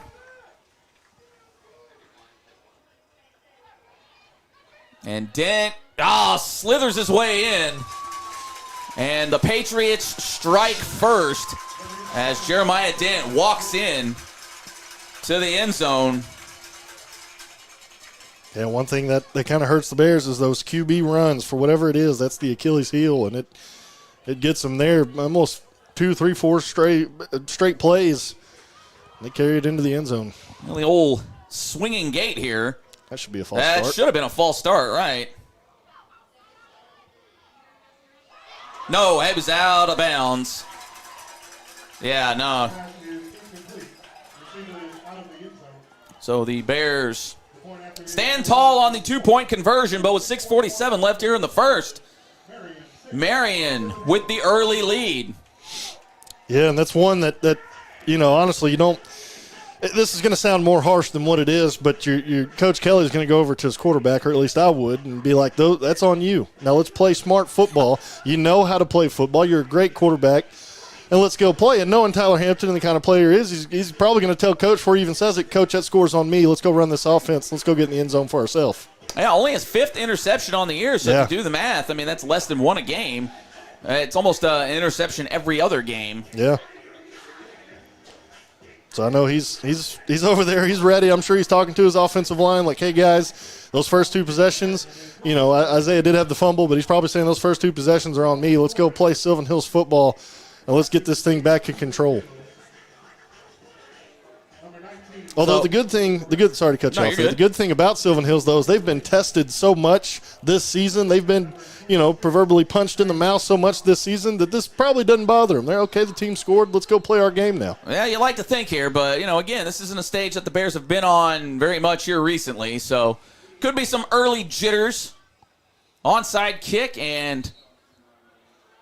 And Dent, slithers his way in. And the Patriots strike first as Jeremiah Dent walks in to the end zone. Yeah, one thing that kind of hurts the Bears is those QB runs. For whatever it is, that's the Achilles heel, and it gets them there almost 2, 3, 4 straight plays. They carry it into the end zone. Well, the old swinging gate here. That should be a false start. That should have been a false start, right? No, it was out of bounds. Yeah, no. So the Bears stand tall on the 2-point conversion, but with 6:47 left here in the first, Marion with the early lead. Yeah, and that's one that honestly, you don't. This is going to sound more harsh than what it is, but your Coach Kelly is going to go over to his quarterback, or at least I would, and be like, that's on you. Now let's play smart football. You know how to play football. You're a great quarterback, and let's go play. And knowing Tyler Hampton and the kind of player he is, he's probably going to tell Coach before he even says it, Coach, that score's on me. Let's go run this offense. Let's go get in the end zone for ourselves. Yeah, only his 5th interception on the year, so if you do the math, I mean, that's less than 1 a game. It's almost an interception every other game. Yeah. So I know he's over there. He's ready. I'm sure he's talking to his offensive line like, hey, guys, those first 2 possessions, Isaiah did have the fumble, but he's probably saying those first 2 possessions are on me. Let's go play Sylvan Hills football, and let's get this thing back in control. Although sorry to cut you off there. The good thing about Sylvan Hills, though, is they've been tested so much this season. They've been, proverbially punched in the mouth so much this season that this probably doesn't bother them. They're okay, the team scored. Let's go play our game now. Yeah, you like to think here, but, again, this isn't a stage that the Bears have been on very much here recently, so could be some early jitters. Onside kick and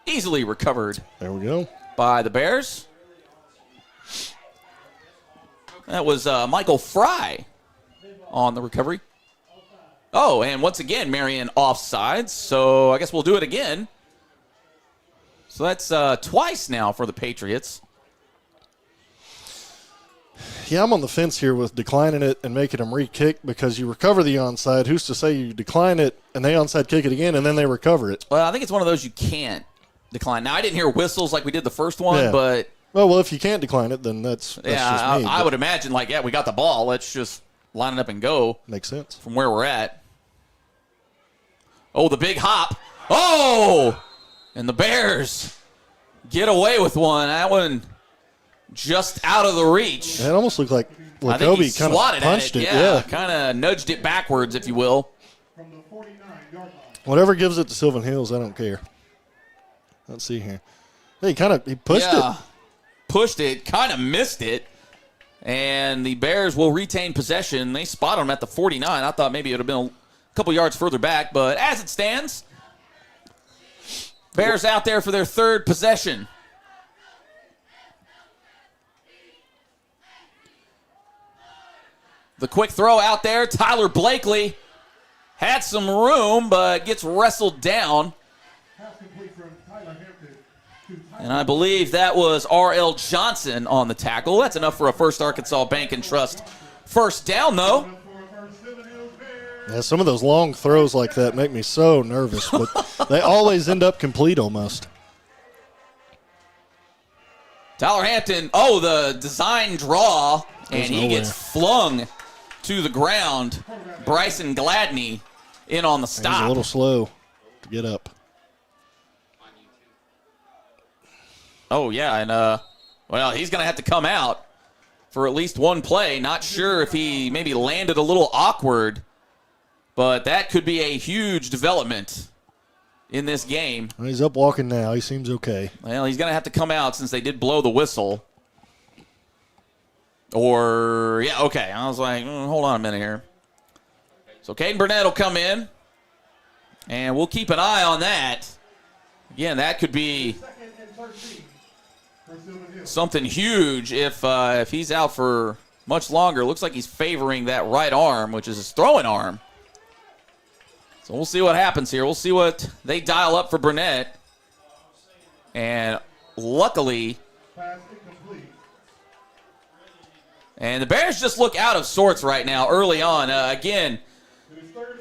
easily recovered. There we go. By the Bears. That was Michael Fry on the recovery. Oh, and once again, Marion offsides, so I guess we'll do it again. So that's twice now for the Patriots. Yeah, I'm on the fence here with declining it and making them re-kick because you recover the onside. Who's to say you decline it and they onside kick it again and then they recover it? Well, I think it's one of those you can't decline. Now, I didn't hear whistles like we did the first one, but... Well, if you can't decline it, then that's just me. I would imagine, we got the ball. Let's just line it up and go. Makes sense. From where we're at. Oh, the big hop. Oh! And the Bears get away with one. That one just out of the reach. It almost looked like Lacobe kind of punched it. Yeah, kind of nudged it backwards, if you will. Whatever gives it to Sylvan Hills, I don't care. Let's see here. He pushed it. Pushed it, kind of missed it, and the Bears will retain possession. They spot him at the 49. I thought maybe it would have been a couple yards further back, but as it stands, Bears out there for their third possession. The quick throw out there. Tyler Blakely had some room, but gets wrestled down. And I believe that was R.L. Johnson on the tackle. That's enough for a First Arkansas Bank and Trust first down, though. Yeah, some of those long throws like that make me so nervous, but they always end up complete almost. Tyler Hampton, the design draw, and he gets flung to the ground. Bryson Gladney in on the stop. He's a little slow to get up. Oh, yeah, and, he's going to have to come out for at least one play. Not sure if he maybe landed a little awkward, but that could be a huge development in this game. He's up walking now. He seems okay. Well, he's going to have to come out since they did blow the whistle. Okay. I was like, hold on a minute here. So Caden Burnett will come in, and we'll keep an eye on that. Again, that could be something huge if he's out for much longer. Looks like he's favoring that right arm, which is his throwing arm. So we'll see what happens here. We'll see what they dial up for Burnett. And luckily, and the Bears just look out of sorts right now early on. Again,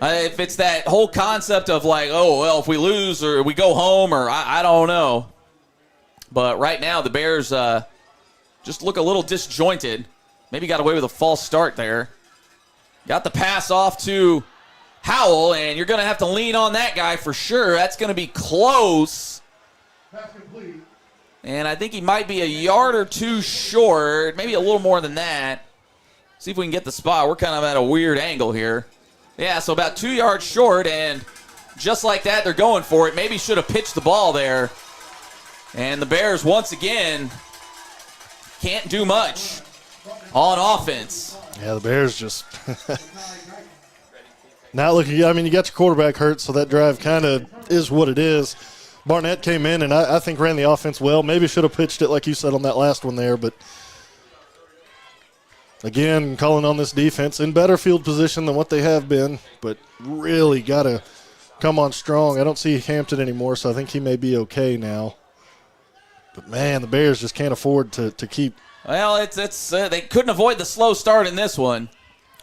if it's that whole concept of like, if we lose or we go home or I don't know. But right now the Bears just look a little disjointed. Maybe got away with a false start there. Got the pass off to Howell, and you're going to have to lean on that guy for sure. That's going to be close. And I think he might be a yard or two short, maybe a little more than that. See if we can get the spot. We're kind of at a weird angle here. Yeah, so about 2 yards short, and just like that, they're going for it. Maybe should have pitched the ball there. And the Bears, once again, can't do much on offense. Yeah, the Bears just not looking. I mean, you got your quarterback hurt, so that drive kind of is what it is. Barnett came in and I think ran the offense well. Maybe should have pitched it like you said on that last one there, but again, calling on this defense in better field position than what they have been, but really got to come on strong. I don't see Hampton anymore, so I think he may be okay now. But, man, the Bears just can't afford to keep. Well, it's they couldn't avoid the slow start in this one.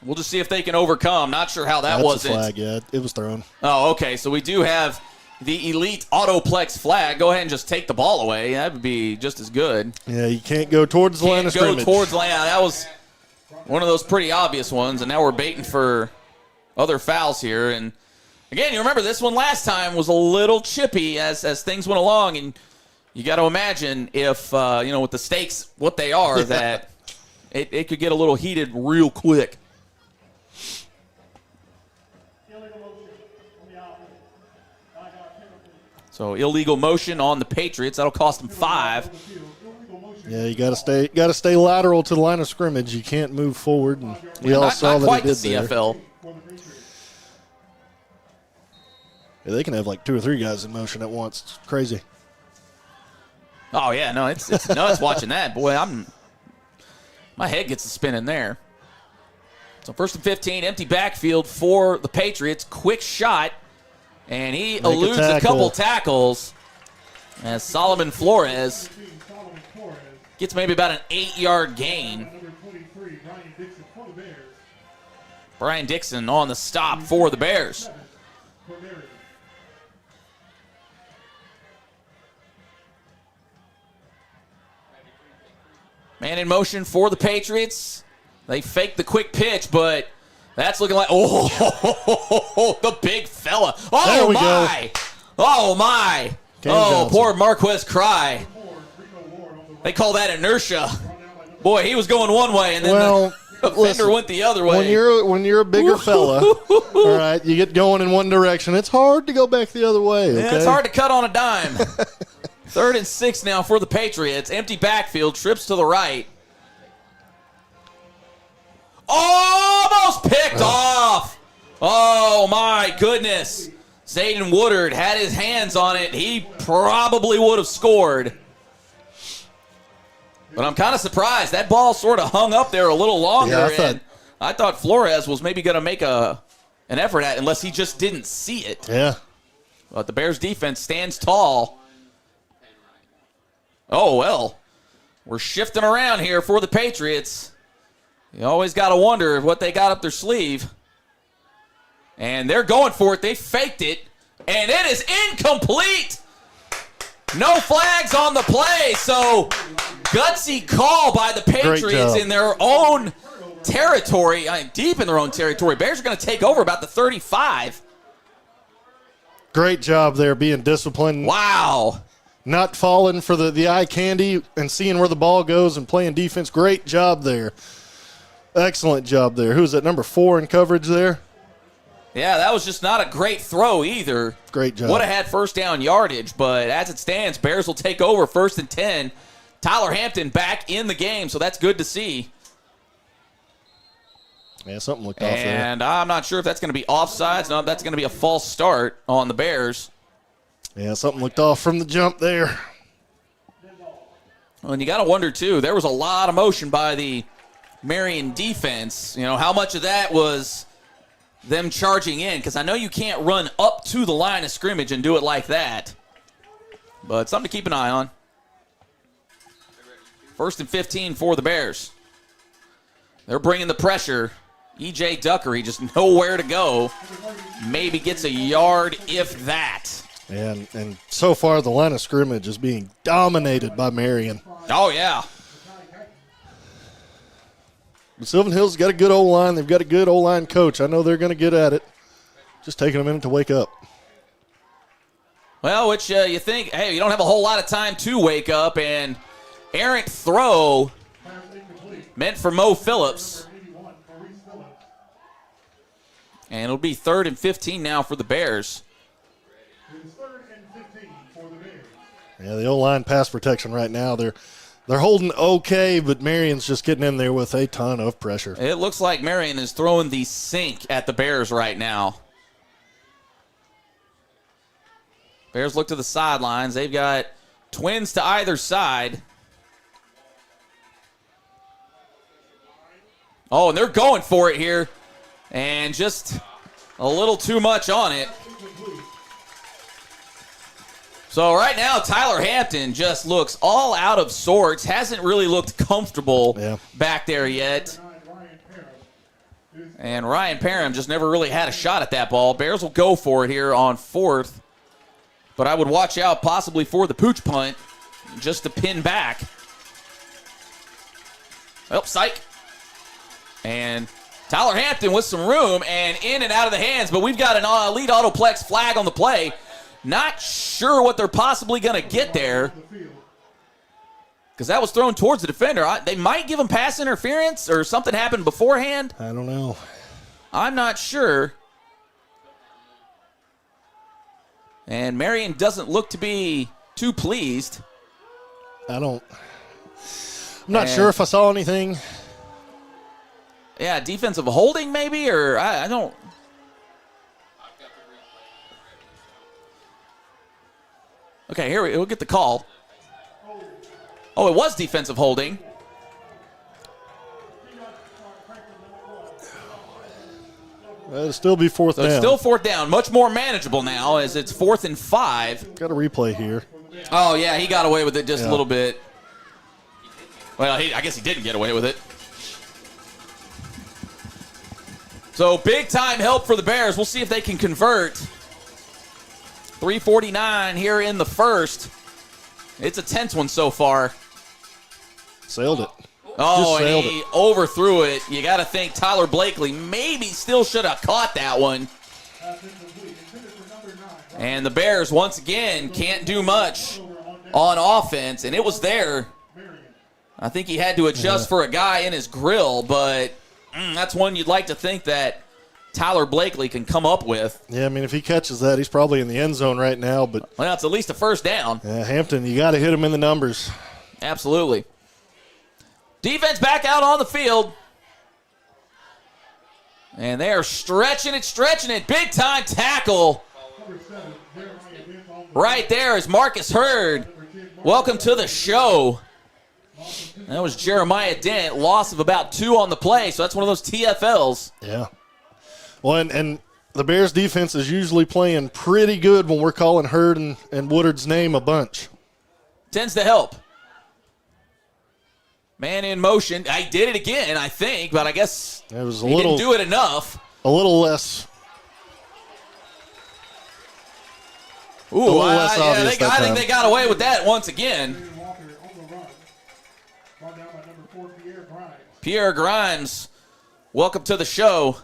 We'll just see if they can overcome. Not sure how that wasn't. That's a flag, yeah. It was thrown. Oh, okay. So we do have the elite autoplex flag. Go ahead and just take the ball away. That would be just as good. Yeah, you can't go towards the line of scrimmage. Can't go towards the line. That was one of those pretty obvious ones, and now we're baiting for other fouls here. And, again, you remember this one last time was a little chippy as things went along, and you got to imagine if, with the stakes what they are, that it could get a little heated real quick. So illegal motion on the Patriots. That'll cost them 5. Yeah, you got to stay lateral to the line of scrimmage. You can't move forward. And we all saw that quite he did the CFL. there. Yeah, they can have like 2 or 3 guys in motion at once. It's crazy. Oh yeah, no, it's nuts watching that. Boy, my head gets a spin in there. So 1st and 15, empty backfield for the Patriots. Quick shot. And he eludes a couple tackles as Solomon Flores gets maybe about an 8-yard gain. Brian Dixon on the stop for the Bears. Man in motion for the Patriots. They fake the quick pitch, but that's looking like, the big fella. There we my. Go. Oh, my. Johnson. Poor Marquez Cry. They call that inertia. Boy, he was going one way, and then the offender went the other way. When you're a bigger fella, all right, you get going in one direction. It's hard to go back the other way. Okay? Yeah, it's hard to cut on a dime. 3rd and 6 now for the Patriots. Empty backfield, trips to the right. Almost picked off. Oh, my goodness. Zayden Woodard had his hands on it. He probably would have scored. But I'm kind of surprised. That ball sort of hung up there a little longer. Yeah, I thought Flores was maybe going to make an effort at it, unless he just didn't see it. Yeah. But the Bears defense stands tall. Oh, well. We're shifting around here for the Patriots. You always got to wonder what they got up their sleeve. And they're going for it. They faked it. And it is incomplete. No flags on the play. So, gutsy call by the Patriots in their own territory. Deep in their own territory. Bears are going to take over about the 35. Great job there being disciplined. Wow. Not falling for the eye candy and seeing where the ball goes and playing defense. Great job there. Excellent job there. Who's that, number 4 in coverage there? Yeah, that was just not a great throw either. Great job. Would have had first down yardage, but as it stands, Bears will take over 1st and 10. Tyler Hampton back in the game, so that's good to see. Yeah, something looked off there. And I'm not sure if that's going to be offsides. No, that's going to be a false start on the Bears. Yeah, something looked off from the jump there. Well, and you got to wonder, too, there was a lot of motion by the Marion defense. You know, how much of that was them charging in? Because I know you can't run up to the line of scrimmage and do it like that. But something to keep an eye on. 1st and 15 for the Bears. They're bringing the pressure. E.J. Duckery just nowhere to go. Maybe gets a yard, if that. And so far, the line of scrimmage is being dominated by Marion. Oh, yeah. But Sylvan Hill's got a good O-line. They've got a good O-line coach. I know they're going to get at it. Just taking a minute to wake up. Well, which you think, hey, you don't have a whole lot of time to wake up, and errant throw meant for Mo Phillips. And it'll be 3rd and 15 now for the Bears. Yeah, the O-line pass protection right now, they're holding okay, but Marion's just getting in there with a ton of pressure. It looks like Marion is throwing the sink at the Bears right now. Bears look to the sidelines. They've got twins to either side. Oh, and they're going for it here. And just a little too much on it. So right now, Tyler Hampton just looks all out of sorts. Hasn't really looked comfortable back there yet. And Ryan Parham just never really had a shot at that ball. Bears will go for it here on 4th. But I would watch out possibly for the pooch punt just to pin back. Oh, psych. And Tyler Hampton with some room and in and out of the hands. But we've got an elite autoplex flag on the play. Not sure what they're possibly going to get there. Because that was thrown towards the defender. They might give him pass interference or something happened beforehand. I don't know. I'm not sure. And Marion doesn't look to be too pleased. I'm not sure if I saw anything. Yeah, defensive holding maybe, or I don't. Okay, here we'll get the call. Oh, it was defensive holding. It'll still be 4th down. It's still 4th down. Much more manageable now as it's 4th and 5. Got a replay here. Oh, yeah, he got away with it just a little bit. Well, I guess he didn't get away with it. So big-time help for the Bears. We'll see if they can convert. 3:49 here in the first. It's a tense one so far. Sailed it. Oh, and he overthrew it. You got to think Tyler Blakely maybe still should have caught that one. And the Bears, once again, can't do much on offense. And it was there. I think he had to adjust for a guy in his grill, but that's one you'd like to think that Tyler Blakely can come up with. Yeah, I mean, if he catches that, he's probably in the end zone right now. But well, it's at least a first down. Yeah, Hampton, you got to hit him in the numbers. Absolutely. Defense back out on the field. And they are stretching it. Big time tackle Right there is Marcus Hurd. Welcome to the show. That was Jeremiah Dent. Loss of about 2 on the play, so that's one of those TFLs. Yeah. Well, and the Bears defense is usually playing pretty good when we're calling Hurd and Woodard's name a bunch. Tends to help. Man in motion. I did it again, I think, but I guess it was he didn't do it enough. A little less. Ooh, I think they got away with that once again. Pierre Grimes, welcome to the show.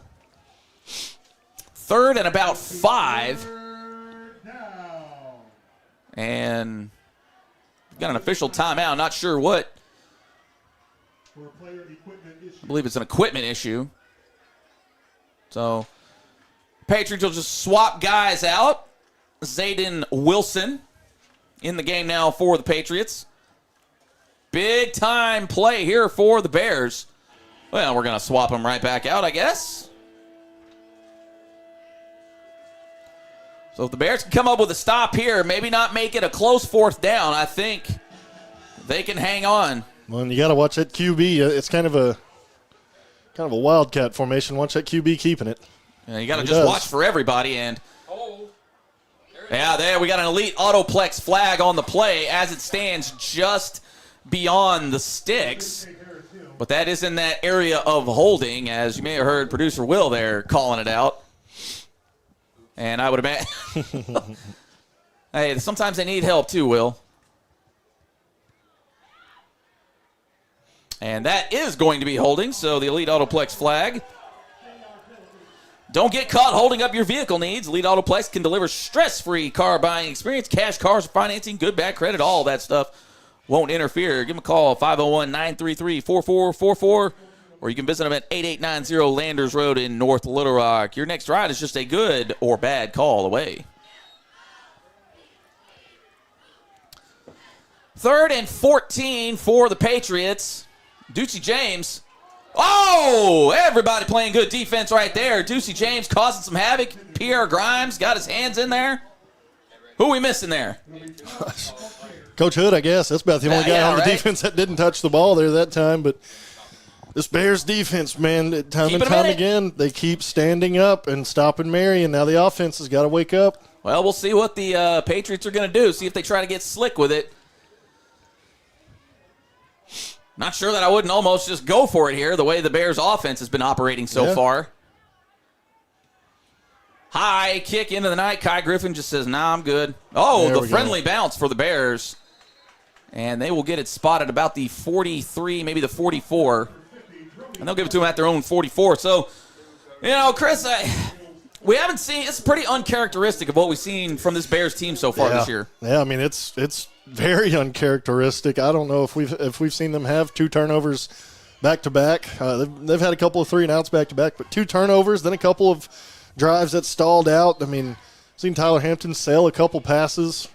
3rd and about 5. And we've got an official timeout. Not sure what. I believe it's an equipment issue. So, Patriots will just swap guys out. Zayden Wilson in the game now for the Patriots. Big time play here for the Bears. Well, we're going to swap him right back out, I guess. So if the Bears can come up with a stop here, maybe not make it a close 4th down, I think they can hang on. Well, you got to watch that QB. It's kind of a wildcat formation. Watch that QB keeping it. Yeah, you got to just watch for everybody. And there we got an elite Autoplex flag on the play as it stands just beyond the sticks. But that is in that area of holding, as you may have heard producer Will there calling it out. And I would imagine. Hey, sometimes they need help too, Will. And that is going to be holding, so the Elite Autoplex flag. Don't get caught holding up your vehicle needs. Elite Autoplex can deliver stress-free car buying experience, cash, cars, financing, good, bad credit, all that stuff won't interfere. Give them a call, 501-933-4444, or you can visit them at 8890 Landers Road in North Little Rock. Your next ride is just a good or bad call away. 3rd and 14 for the Patriots. Ducey James. Oh, everybody playing good defense right there. Ducey James causing some havoc. Pierre Grimes got his hands in there. Who are we missing there? Coach Hood, I guess. That's about the only guy on the defense that didn't touch the ball there that time. But this Bears defense, man, time and time again, they keep standing up and stopping Marion. Now the offense has got to wake up. Well, we'll see what the Patriots are going to do. See if they try to get slick with it. Not sure that I wouldn't almost just go for it here, the way the Bears' offense has been operating so far. High kick into the night. Kai Griffin just says, nah, I'm good. Oh, the friendly bounce for the Bears. And they will get it spotted about the 43, maybe the 44. And they'll give it to them at their own 44. So, you know, Chris, we haven't seen – it's pretty uncharacteristic of what we've seen from this Bears team so far this year. Yeah, I mean, it's very uncharacteristic. I don't know if we've seen them have 2 turnovers back-to-back. They've had a couple of 3-and-outs back-to-back, but 2 turnovers, then a couple of drives that stalled out. I mean, seen Tyler Hampton sail a couple passes.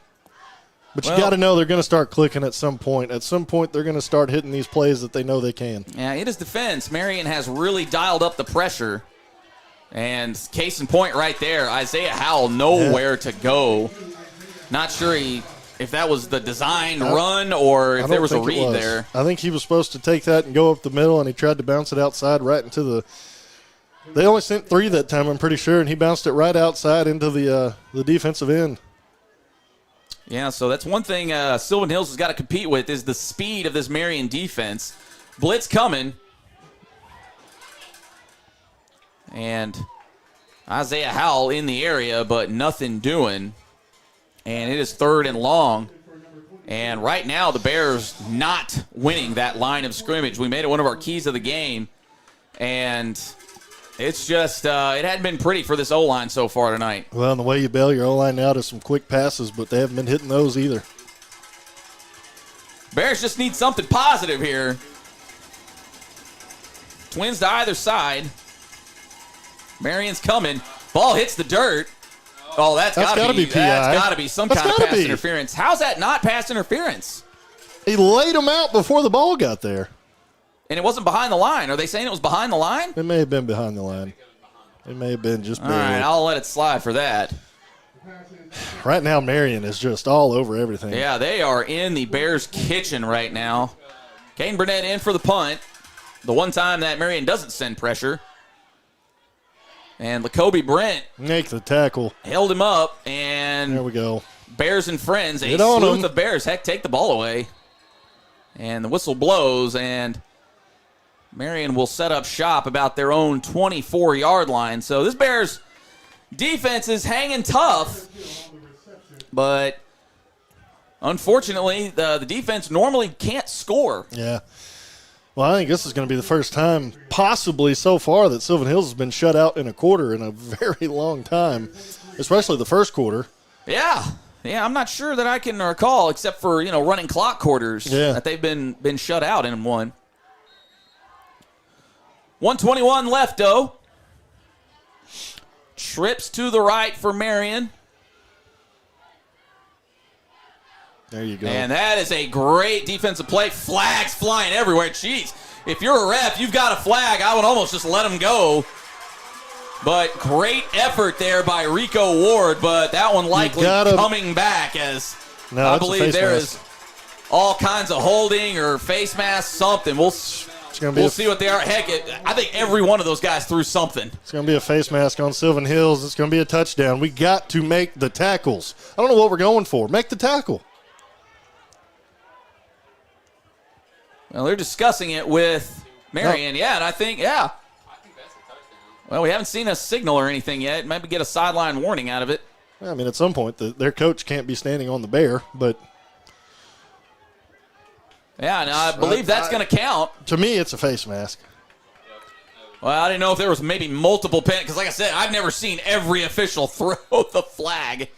But you got to know they're going to start clicking at some point. At some point, they're going to start hitting these plays that they know they can. Yeah, in his defense, Marion has really dialed up the pressure. And case in point right there, Isaiah Howell nowhere to go. Not sure if that was the designed run or if there was a read there. I think he was supposed to take that and go up the middle, and he tried to bounce it outside right into the – they only sent 3 that time, I'm pretty sure, and he bounced it right outside into the defensive end. Yeah, so that's one thing Sylvan Hills has got to compete with is the speed of this Marion defense. Blitz coming. And Isaiah Howell in the area, but nothing doing. And it is 3rd and long. And right now the Bears not winning that line of scrimmage. We made it one of our keys of the game. And it's just, it hadn't been pretty for this O-line so far tonight. Well, and the way you bail your O-line out is some quick passes, but they haven't been hitting those either. Bears just need something positive here. Twins to either side. Marion's coming. Ball hits the dirt. Oh, that's got to be PI. That's got to be some kind of pass interference. How's that not pass interference? He laid him out before the ball got there. And it wasn't behind the line. Are they saying it was behind the line? It may have been behind the line. It may have been just barely. All right, I'll let it slide for that. Right now, Marion is just all over everything. Yeah, they are in the Bears' kitchen right now. Kane Burnett in for the punt. The one time that Marion doesn't send pressure. And Lacoby Brent make the tackle. Held him up, and there we go. Bears and friends, a on sleuth him. of Bears. Heck, take the ball away. And the whistle blows, and Marion will set up shop about their own 24-yard line. So this Bears defense is hanging tough, but unfortunately, the defense normally can't score. Yeah. Well, I think this is going to be the first time, possibly so far, that Sylvan Hills has been shut out in a quarter in a very long time, especially the first quarter. Yeah, I'm not sure that I can recall, except for running clock quarters, that they've been shut out in one. 1:21 left, though. Trips to the right for Marion. There you go. And that is a great defensive play. Flags flying everywhere. Jeez, if you're a ref, you've got a flag. I would almost just let him go. But great effort there by Rico Ward, but that one likely coming back as I believe there is all kinds of holding or face mask, something. We'll see what they are. Heck, I think every one of those guys threw something. It's going to be a face mask on Sylvan Hills. It's going to be a touchdown. We got to make the tackles. I don't know what we're going for. Make the tackle. Well, they're discussing it with Marion. Yeah, and I think, well, we haven't seen a signal or anything yet. Maybe get a sideline warning out of it. I mean, at some point, their coach can't be standing on the bear, but. Yeah, and I believe that's going to count. To me, it's a face mask. Well, I didn't know if there was maybe multiple penalties, because like I said, I've never seen every official throw the flag.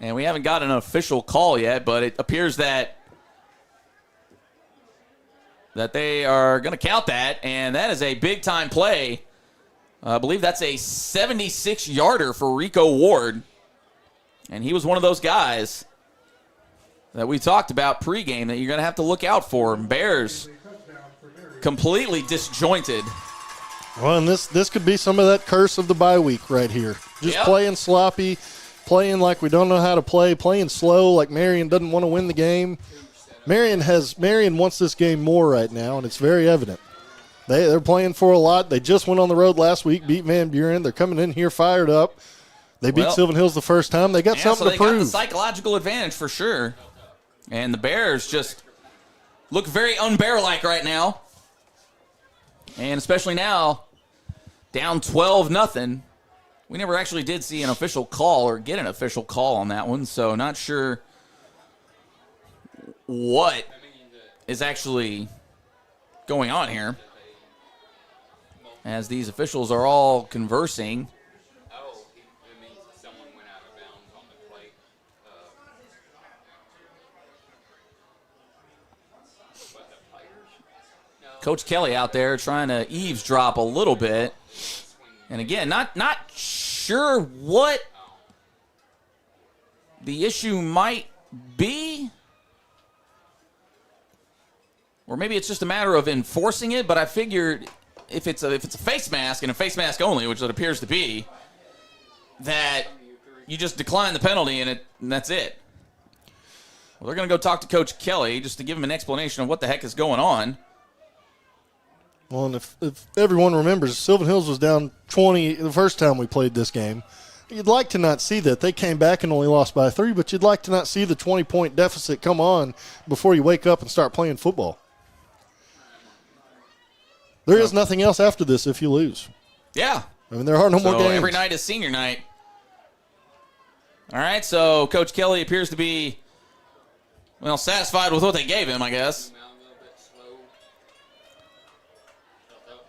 And we haven't got an official call yet, but it appears that they are going to count that, and that is a big-time play. I believe that's a 76-yarder for Rico Ward, and he was one of those guys that we talked about pregame that you're going to have to look out for. Bears completely disjointed. Well, and this could be some of that curse of the bye week right here. Just playing sloppy, playing like we don't know how to play, playing slow like Marion doesn't want to win the game. Marion wants this game more right now, and it's very evident. They're playing for a lot. They just went on the road last week, beat Van Buren. They're coming in here fired up. They beat Sylvan Hills the first time. They got something to prove. They got the psychological advantage for sure. And the Bears just look very unbear-like right now. And especially now, down 12-0. We never actually did see an official call or get an official call on that one, so not sure what is actually going on here as these officials are all conversing. It means someone went out of bounds on the plate. Coach Kelly out there trying to eavesdrop a little bit. And again, not sure what the issue might be. Or maybe it's just a matter of enforcing it, but I figured if it's a face mask and a face mask only, which it appears to be, that you just decline the penalty and that's it. Well, they're going to go talk to Coach Kelly just to give him an explanation of what the heck is going on. Well, and if everyone remembers, Sylvan Hills was down 20 the first time we played this game. You'd like to not see that. They came back and only lost by 3, but you'd like to not see the 20-point deficit come on before you wake up and start playing football. There is nothing else after this if you lose. Yeah. I mean, there are no more games. Every night is senior night. All right, so Coach Kelly appears to be, satisfied with what they gave him, I guess.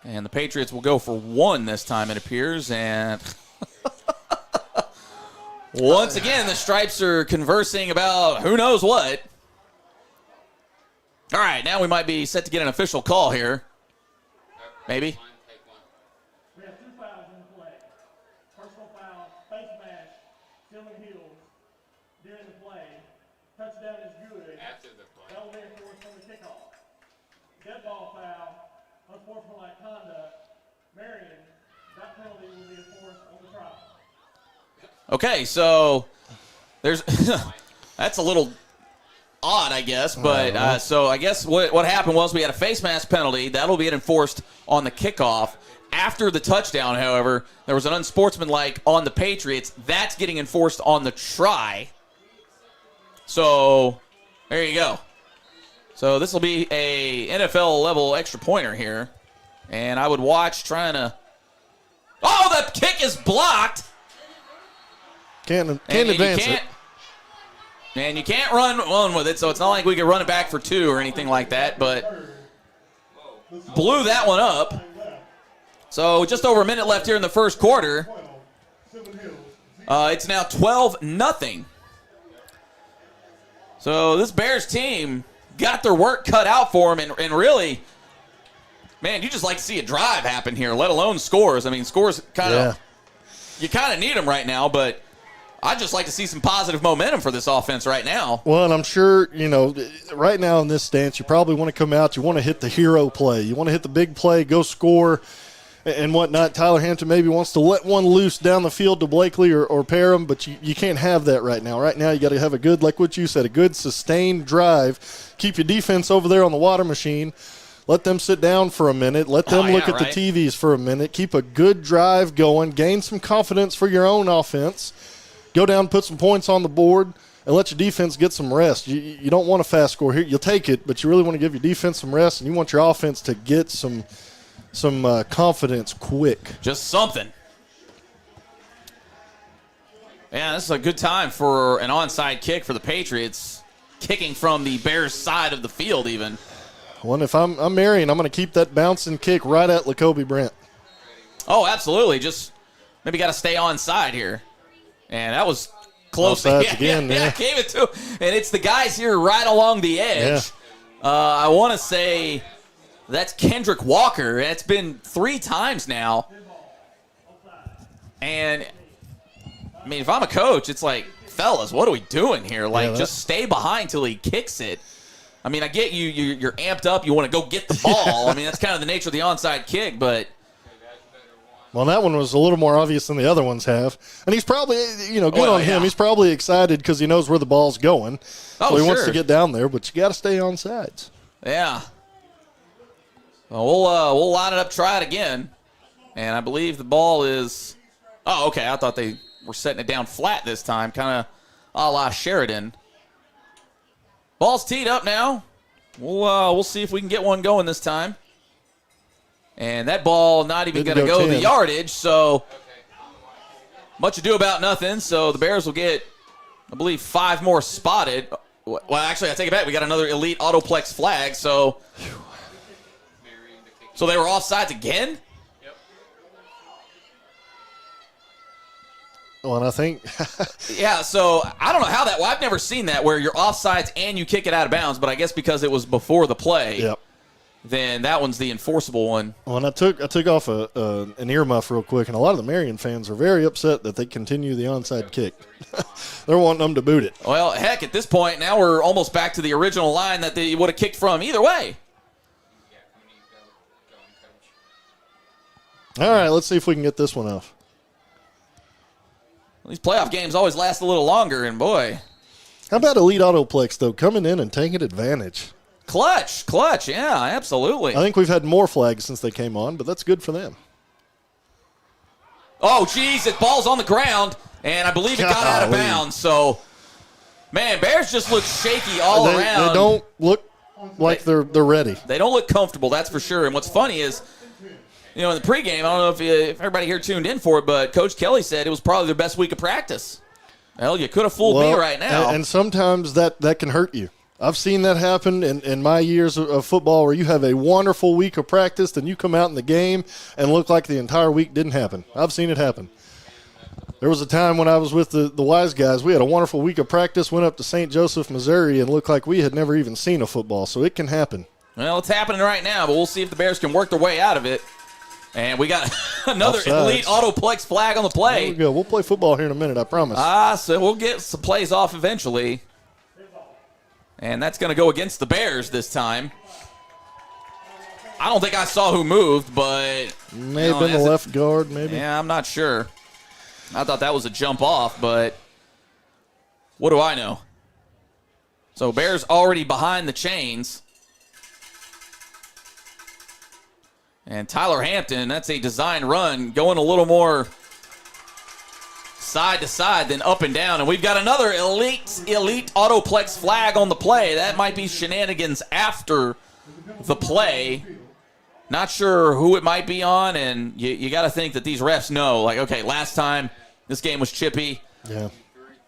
And the Patriots will go for 1 this time, it appears. And once again, the Stripes are conversing about who knows what. All right, now we might be set to get an official call here. Maybe. We have 2 fouls in play. Personal foul, face mask, Sylvan Hills during the play. Touchdown is good. After the play. That will be enforced from the kickoff. Dead ball foul, unsportsmanlike conduct. Marion, that penalty will be enforced on the trial. Okay, so there's that's a little odd, I guess. But so I guess what happened was we had a face mask penalty. That'll be enforced on the kickoff. After the touchdown, however, there was an unsportsmanlike on the Patriots. That's getting enforced on the try. So there you go. So this will be a NFL level extra pointer here. And I would watch trying to. Oh, the kick is blocked. Can't advance it. And you can't run with it, so it's not like we could run it back for 2 or anything like that, but blew that one up. So just over a minute left here in the first quarter. It's now 12-0. So this Bears team got their work cut out for them, and really, man, you just like to see a drive happen here, let alone scores. I mean, scores you kind of need them right now, but I'd just like to see some positive momentum for this offense right now. Well, and I'm sure, right now in this stance, you probably want to come out, you want to hit the hero play. You want to hit the big play, go score, and whatnot. Tyler Hampton maybe wants to let one loose down the field to Blakely or Parham, but you can't have that right now. Right now you got to have a good, like what you said, a good sustained drive. Keep your defense over there on the water machine. Let them sit down for a minute. Let them look at the TVs for a minute. Keep a good drive going. Gain some confidence for your own offense. Go down, put some points on the board, and let your defense get some rest. You don't want a fast score here. You'll take it, but you really want to give your defense some rest, and you want your offense to get some confidence quick. Just something. Yeah, this is a good time for an onside kick for the Patriots, kicking from the Bears' side of the field even. Well, if I'm Marion, I'm going to keep that bouncing kick right at Lacoby Brent. Oh, absolutely. Just maybe got to stay onside here. And that was close. Again, gave it to him. And it's the guys here right along the edge. Yeah. I want to say that's Kendrick Walker. It's been 3 times now. And, I mean, if I'm a coach, it's like, fellas, what are we doing here? Like, just stay behind till he kicks it. I mean, I get you're amped up. You want to go get the ball. I mean, that's kind of the nature of the onside kick, but. Well, that one was a little more obvious than the other ones have. And he's probably, good on him. He's probably excited because he knows where the ball's going. So he wants to get down there, but you got to stay on sides. Yeah. Well, we'll line it up, try it again. And I believe the ball is – oh, okay. I thought they were setting it down flat this time, kind of a la Sheridan. Ball's teed up now. We'll see if we can get one going this time. And that ball not even going to go the yardage, so much ado about nothing. So the Bears will get, I believe, 5 more spotted. Well, actually, I take it back. We got another elite Autoplex flag, so they were offsides again? Yep. Well, and I think yeah, so I don't know how that – well, I've never seen that where you're offsides and you kick it out of bounds, but I guess because it was before the play. Yep. Then that one's the enforceable one. Well, and I took off an earmuff real quick, and a lot of the Marion fans are very upset that they continue the onside kick. They're wanting them to boot it. Well, heck, at this point, now we're almost back to the original line that they would have kicked from either way. All right, let's see if we can get this one off. These playoff games always last a little longer, and boy. How about Elite Autoplex, though, coming in and taking advantage? Clutch, yeah, absolutely. I think we've had more flags since they came on, but that's good for them. Oh, geez, the ball's on the ground, and I believe it got out of bounds. So, man, Bears just look shaky all around. They don't look like they're ready. They don't look comfortable, that's for sure. And what's funny is, in the pregame, I don't know if everybody here tuned in for it, but Coach Kelly said it was probably their best week of practice. Well, you could have fooled me right now. And sometimes that can hurt you. I've seen that happen in my years of football where you have a wonderful week of practice, then you come out in the game and look like the entire week didn't happen. I've seen it happen. There was a time when I was with the Wise Guys. We had a wonderful week of practice, went up to St. Joseph, Missouri, and looked like we had never even seen a football, so it can happen. Well, it's happening right now, but we'll see if the Bears can work their way out of it. And we got another elite Autoplex flag on the play. There we go. We'll play football here in a minute, I promise. So we'll get some plays off eventually. And that's going to go against the Bears this time. I don't think I saw who moved, but... May have been the left guard, maybe. Yeah, I'm not sure. I thought that was a jump off, but what do I know? So Bears already behind the chains. And Tyler Hampton, that's a design run, going a little more side to side than up and down. And we've got another elite Autoplex flag on the play. That might be shenanigans after the play. Not sure who it might be on, and you got to think that these refs know, like, okay, last time this game was chippy. Yeah.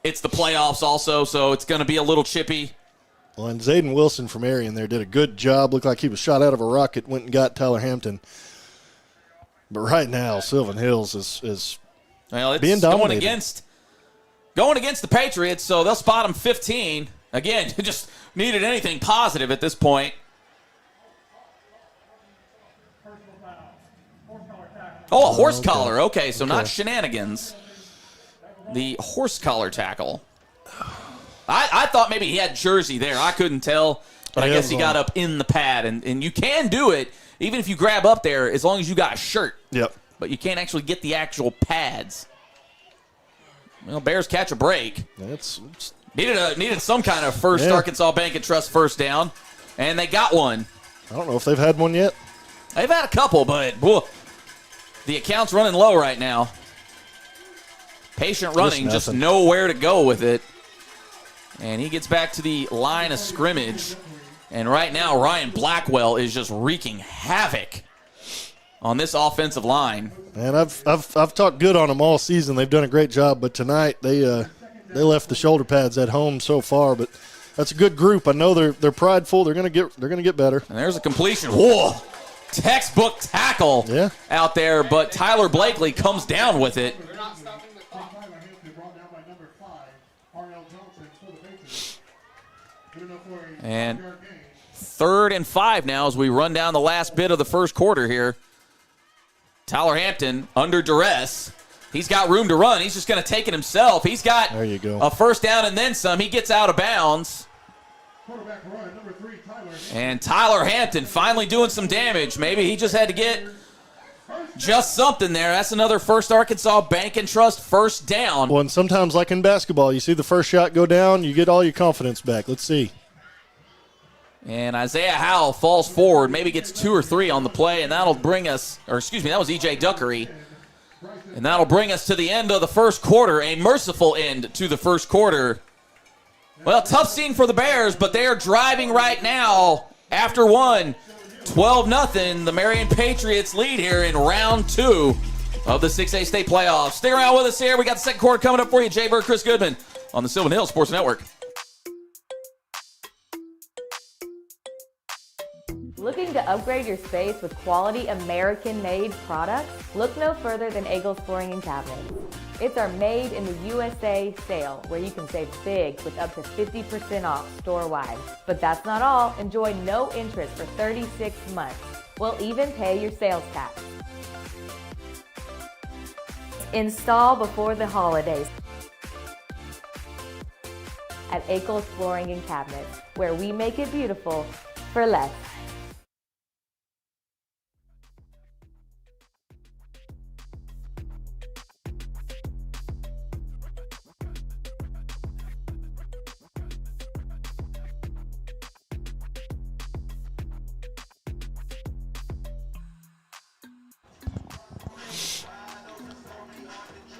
It's the playoffs also, so it's going to be a little chippy. Well, and Zayden Wilson from Marion there did a good job. Looked like he was shot out of a rocket, went and got Tyler Hampton. But right now, Sylvan Hills is well, it's being dominated. Going against the Patriots, so they'll spot them 15. Again, just needed anything positive at this point. Oh, a horse collar. Okay, so not shenanigans. The horse collar tackle. I thought maybe he had jersey there. I couldn't tell, but I guess he got up in the pad. And you can do it, even if you grab up there, as long as you got a shirt. Yep. But you can't actually get the actual pads. Well, Bears catch a break. It's Needed some kind of first Arkansas Bank and Trust first down, and they got one. I don't know if they've had one yet. They've had a couple, but the account's running low right now. Patient running, just nowhere to go with it. And he gets back to the line of scrimmage. And right now, Ryan Blackwell is just wreaking havoc on this offensive line. And I've talked good on them all season. They've done a great job, but tonight they left the shoulder pads at home so far. But that's a good group. I know they're prideful. They're gonna get better. And there's a completion. Whoa, textbook tackle out there, but Tyler Blakely comes down with it. And 3rd and 5 now as we run down the last bit of the first quarter here. Tyler Hampton under duress. He's got room to run. He's just going to take it himself. He's got there you go. A first down and then some. He gets out of bounds. And Tyler Hampton finally doing some damage. Maybe he just had to get just something there. That's another First Arkansas Bank and Trust first down. Well, and sometimes, like in basketball, you see the first shot go down, you get all your confidence back. Let's see. And Isaiah Howell falls forward, maybe gets 2 or 3 on the play, and that'll bring us, that was E.J. Duckery. And that'll bring us to the end of the first quarter, a merciful end to the first quarter. Well, tough scene for the Bears, but they are driving right now after one. 12-0, the Marion Patriots lead here in round 2 of the 6A state playoffs. Stay around with us here. We got the second quarter coming up for you. Jay Bird, Chris Goodman on the Sylvan Hills Sports Network. Looking to upgrade your space with quality American-made products? Look no further than Eagles Flooring and Cabinets. It's our Made in the USA sale, where you can save big with up to 50% off store-wide. But that's not all. Enjoy no interest for 36 months. We'll even pay your sales tax. Install before the holidays at Eagles Flooring and Cabinets, where we make it beautiful for less.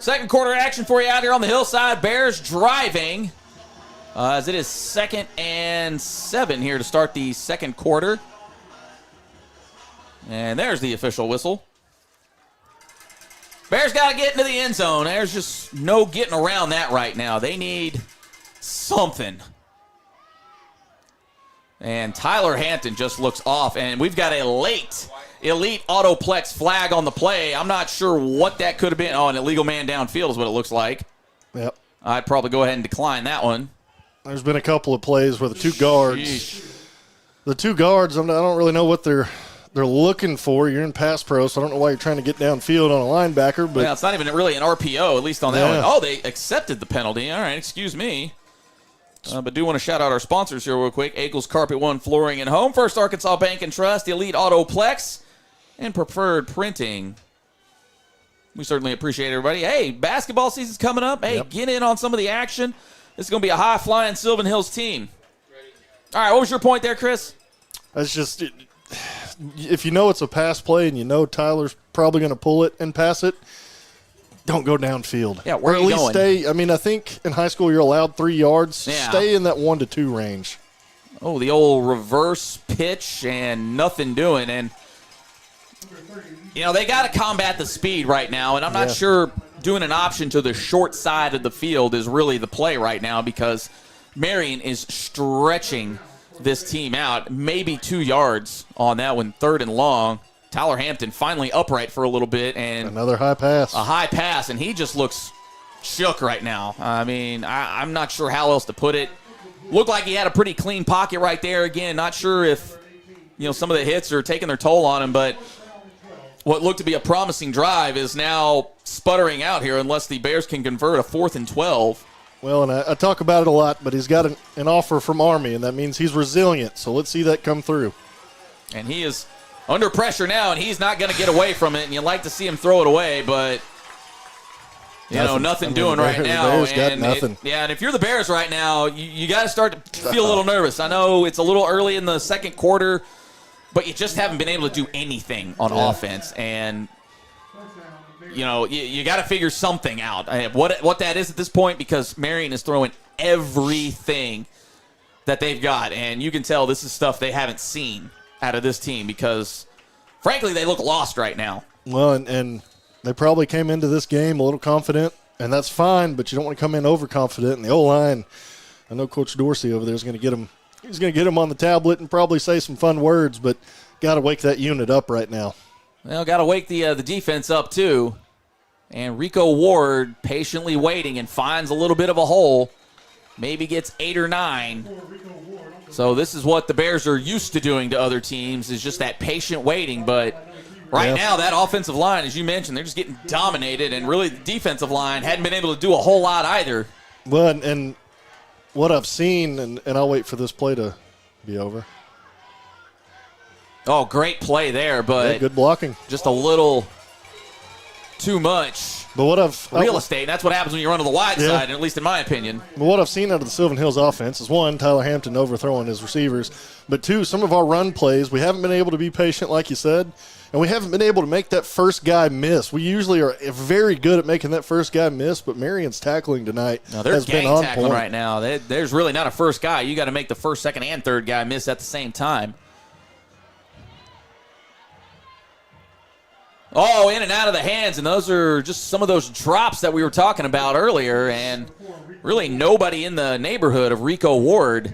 Second quarter action for you out here on the hillside. Bears driving as it is 2nd and 7 here to start the second quarter. And there's the official whistle. Bears got to get into the end zone. There's just no getting around that right now. They need something. And Tyler Hampton just looks off. And we've got a late elite Autoplex flag on the play. I'm not sure what that could have been. Oh, an illegal man downfield is what it looks like. Yep. I'd probably go ahead and decline that one. There's been a couple of plays where the two guards, I don't really know what they're looking for. You're in pass pro, so I don't know why you're trying to get downfield on a linebacker. But yeah, it's not even really an RPO, at least on that one. Oh, they accepted the penalty. All right, excuse me. But do want to shout out our sponsors here real quick. Eagles Carpet One Flooring and Home, First Arkansas Bank and Trust, Elite Autoplex, and Preferred Printing. We certainly appreciate everybody. Hey, basketball season's coming up. Hey, get in on some of the action. This is going to be a high-flying Sylvan Hills team. All right, what was your point there, Chris? It's just, if you know it's a pass play and you know Tyler's probably going to pull it and pass it, don't go downfield. Yeah, where or are at you least going? stay. I mean, I think in high school you're allowed 3 yards. Yeah. Stay in that 1 to 2 range. Oh, the old reverse pitch and nothing doing. And, you know, they got to combat the speed right now. And I'm not sure doing an option to the short side of the field is really the play right now because Marion is stretching this team out. Maybe 2 yards on that one, 3rd and long. Tyler Hampton finally upright for a little bit. And another high pass. A high pass, and he just looks shook right now. I mean, I'm not sure how else to put it. Looked like he had a pretty clean pocket right there. Again, not sure if, you know, some of the hits are taking their toll on him, but what looked to be a promising drive is now sputtering out here unless the Bears can convert a 4th and 12. Well, and I talk about it a lot, but he's got an offer from Army, and that means he's resilient. So let's see that come through. And he is under pressure now, and he's not going to get away from it, and you'd like to see him throw it away, but nothing doing right now. The Bears got nothing. And if you're the Bears right now, you got to start to feel a little nervous. I know it's a little early in the second quarter, but you just haven't been able to do anything on offense. And, you know, you got to figure something out. What that is at this point, because Marion is throwing everything that they've got. And you can tell this is stuff they haven't seen out of this team because, frankly, they look lost right now. Well, and they probably came into this game a little confident, and that's fine, but you don't want to come in overconfident. And the O-line, I know Coach Dorsey over there is going to get him. He's going to get him on the tablet and probably say some fun words, but got to wake that unit up right now. Well, got to wake the defense up too. And Rico Ward patiently waiting and finds a little bit of a hole. Maybe gets 8 or 9. So this is what the Bears are used to doing to other teams, is just that patient waiting. But right now, that offensive line, as you mentioned, they're just getting dominated. And really, the defensive line hadn't been able to do a whole lot either. Well, and what I've seen, and I'll wait for this play to be over. Oh, great play there, but good blocking. Just a little too much real estate. That's what happens when you run to the wide side, at least in my opinion. But what I've seen out of the Sylvan Hills offense is, 1, Tyler Hampton overthrowing his receivers, but 2, some of our run plays, we haven't been able to be patient, like you said, and we haven't been able to make that first guy miss. We usually are very good at making that first guy miss, but Marion's tackling tonight has been on tackling point. right now. There's really not a first guy. You got to make the first, second, and third guy miss at the same time. Oh, in and out of the hands, and those are just some of those drops that we were talking about earlier, and really nobody in the neighborhood of Rico Ward,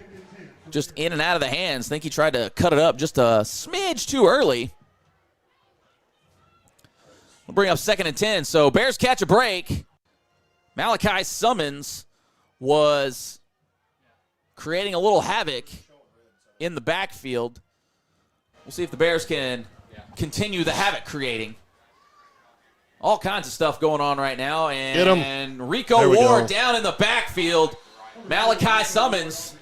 just in and out of the hands. I think he tried to cut it up just a smidge too early. We'll bring up 2nd and 10, so Bears catch a break. Malachi Summons was creating a little havoc in the backfield. We'll see if the Bears can continue the havoc creating. All kinds of stuff going on right now. And Rico Ward down in the backfield. Malachi Summons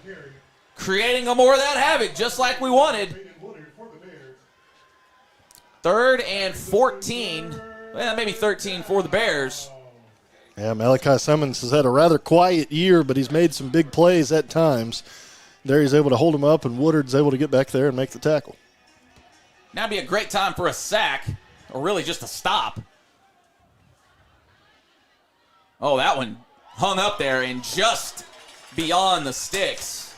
creating more of that havoc, just like we wanted. 3rd and 14. Well, maybe 13 for the Bears. Yeah, Malachi Summons has had a rather quiet year, but he's made some big plays at times. There he's able to hold him up, and Woodard's able to get back there and make the tackle. Now would be a great time for a sack, or really just a stop. Oh, that one hung up there and just beyond the sticks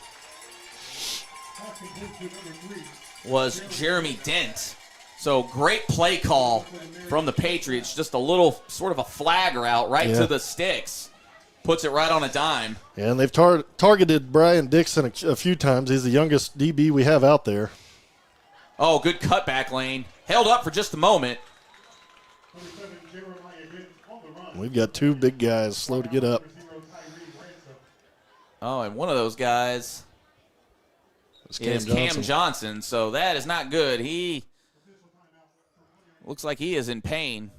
was Jeremy Dent. So great play call from the Patriots. Just a little sort of a flag route right to the sticks. Puts it right on a dime. Yeah, and they've targeted Brian Dixon a few times. He's the youngest DB we have out there. Oh, good cutback lane. Held up for just a moment. We've got 2 big guys slow to get up. Oh, and one of those guys is Cam Johnson. So that is not good. He looks like he is in pain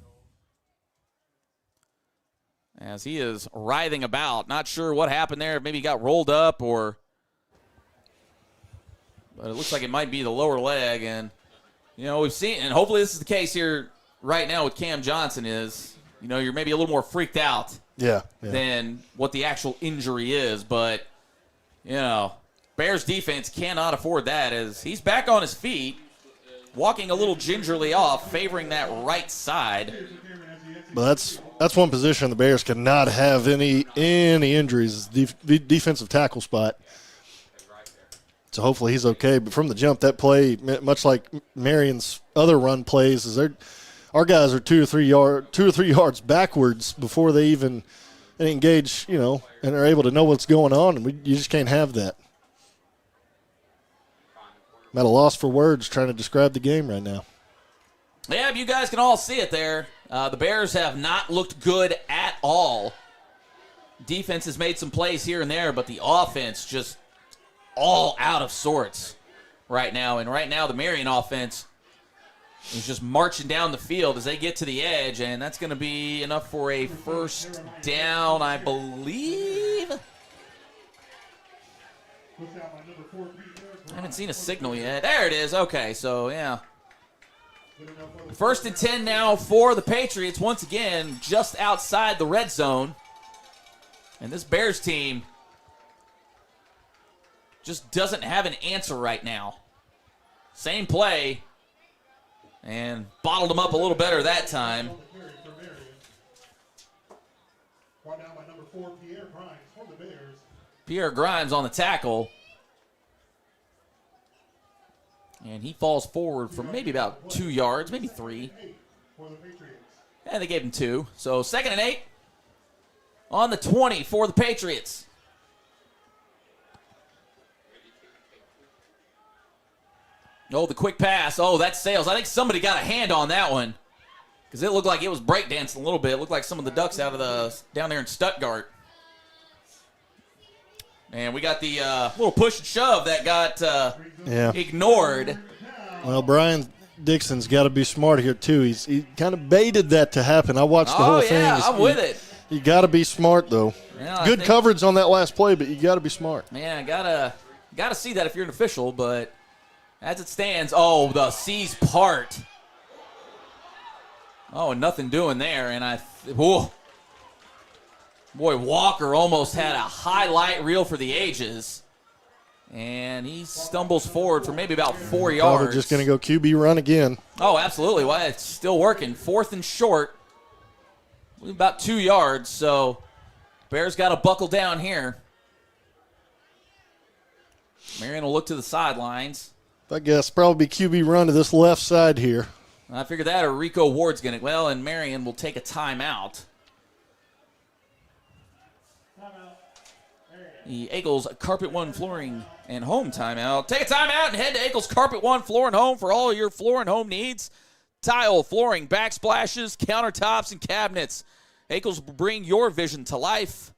as he is writhing about. Not sure what happened there. Maybe he got rolled up but it looks like it might be the lower leg. And, we've seen, and hopefully this is the case here right now with Cam Johnson, is you're maybe a little more freaked out Yeah. than what the actual injury is. But, Bears defense cannot afford that as he's back on his feet, walking a little gingerly off, favoring that right side. But that's one position the Bears cannot have any injuries, defensive tackle spot. So hopefully he's okay. But from the jump, that play, much like Marion's other run plays, is our guys are 2 or 3 yards backwards before they even engage, and are able to know what's going on, and you just can't have that. I'm at a loss for words trying to describe the game right now. Yeah, you guys can all see it there. The Bears have not looked good at all. Defense has made some plays here and there, but the offense just all out of sorts right now. And right now the Marion offense is just marching down the field as they get to the edge, and that's going to be enough for a first down, I believe. I haven't seen a signal yet. There it is. Okay, so yeah. 1st and 10 now for the Patriots. Once again, just outside the red zone. And this Bears team just doesn't have an answer right now. Same play. And bottled them up a little better that time. Pierre Grimes on the tackle. And he falls forward for maybe about 2 yards, maybe 3. And they gave him 2. So 2nd and 8 on the 20 for the Patriots. Oh, the quick pass. Oh, that's Sales. I think somebody got a hand on that one because it looked like it was breakdancing a little bit. It looked like some of the ducks down there in Stuttgart. And we got the little push and shove that got ignored. Well, Brian Dixon's got to be smart here, too. He kind of baited that to happen. I watched the whole thing. I'm with it. You got to be smart, though. Yeah, good coverage on that last play, but you got to be smart. Yeah, gotta see that if you're an official, but as it stands, the C's part. Oh, nothing doing there, and boy, Walker almost had a highlight reel for the ages. And he stumbles forward for maybe about 4 yards. Probably just going to go QB run again. Oh, absolutely. Well, it's still working. 4th and short. About 2 yards, so Bears got to buckle down here. Marion will look to the sidelines. I guess probably QB run to this left side here. I figured that, or Rico Ward's going to. Well, and Marion will take a timeout. The Eagles Carpet One Flooring and Home timeout. Take a timeout and head to Eagles Carpet One Floor and Home for all your floor and home needs. Tile, flooring, backsplashes, countertops, and cabinets. Eagles will bring your vision to life.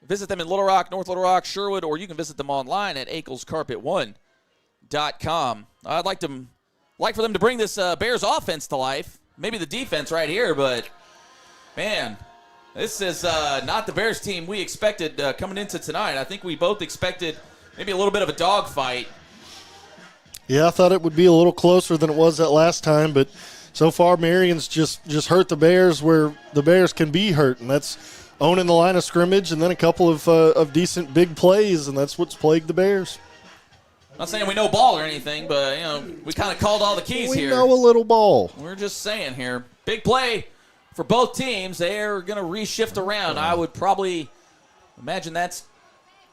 Visit them in Little Rock, North Little Rock, Sherwood, or you can visit them online at AiglesCarpet1.com. I'd like for them to bring this Bears offense to life. Maybe the defense right here, but, man, this is not the Bears team we expected coming into tonight. I think we both expected maybe a little bit of a dogfight. Yeah, I thought it would be a little closer than it was that last time, but so far Marion's just hurt the Bears where the Bears can be hurt, and that's owning the line of scrimmage and then a couple of decent big plays, and that's what's plagued the Bears. Not saying we know ball or anything, but we kind of called all the keys here. We know a little ball. We're just saying here. Big play for both teams. They're going to reshift around. I would probably imagine that's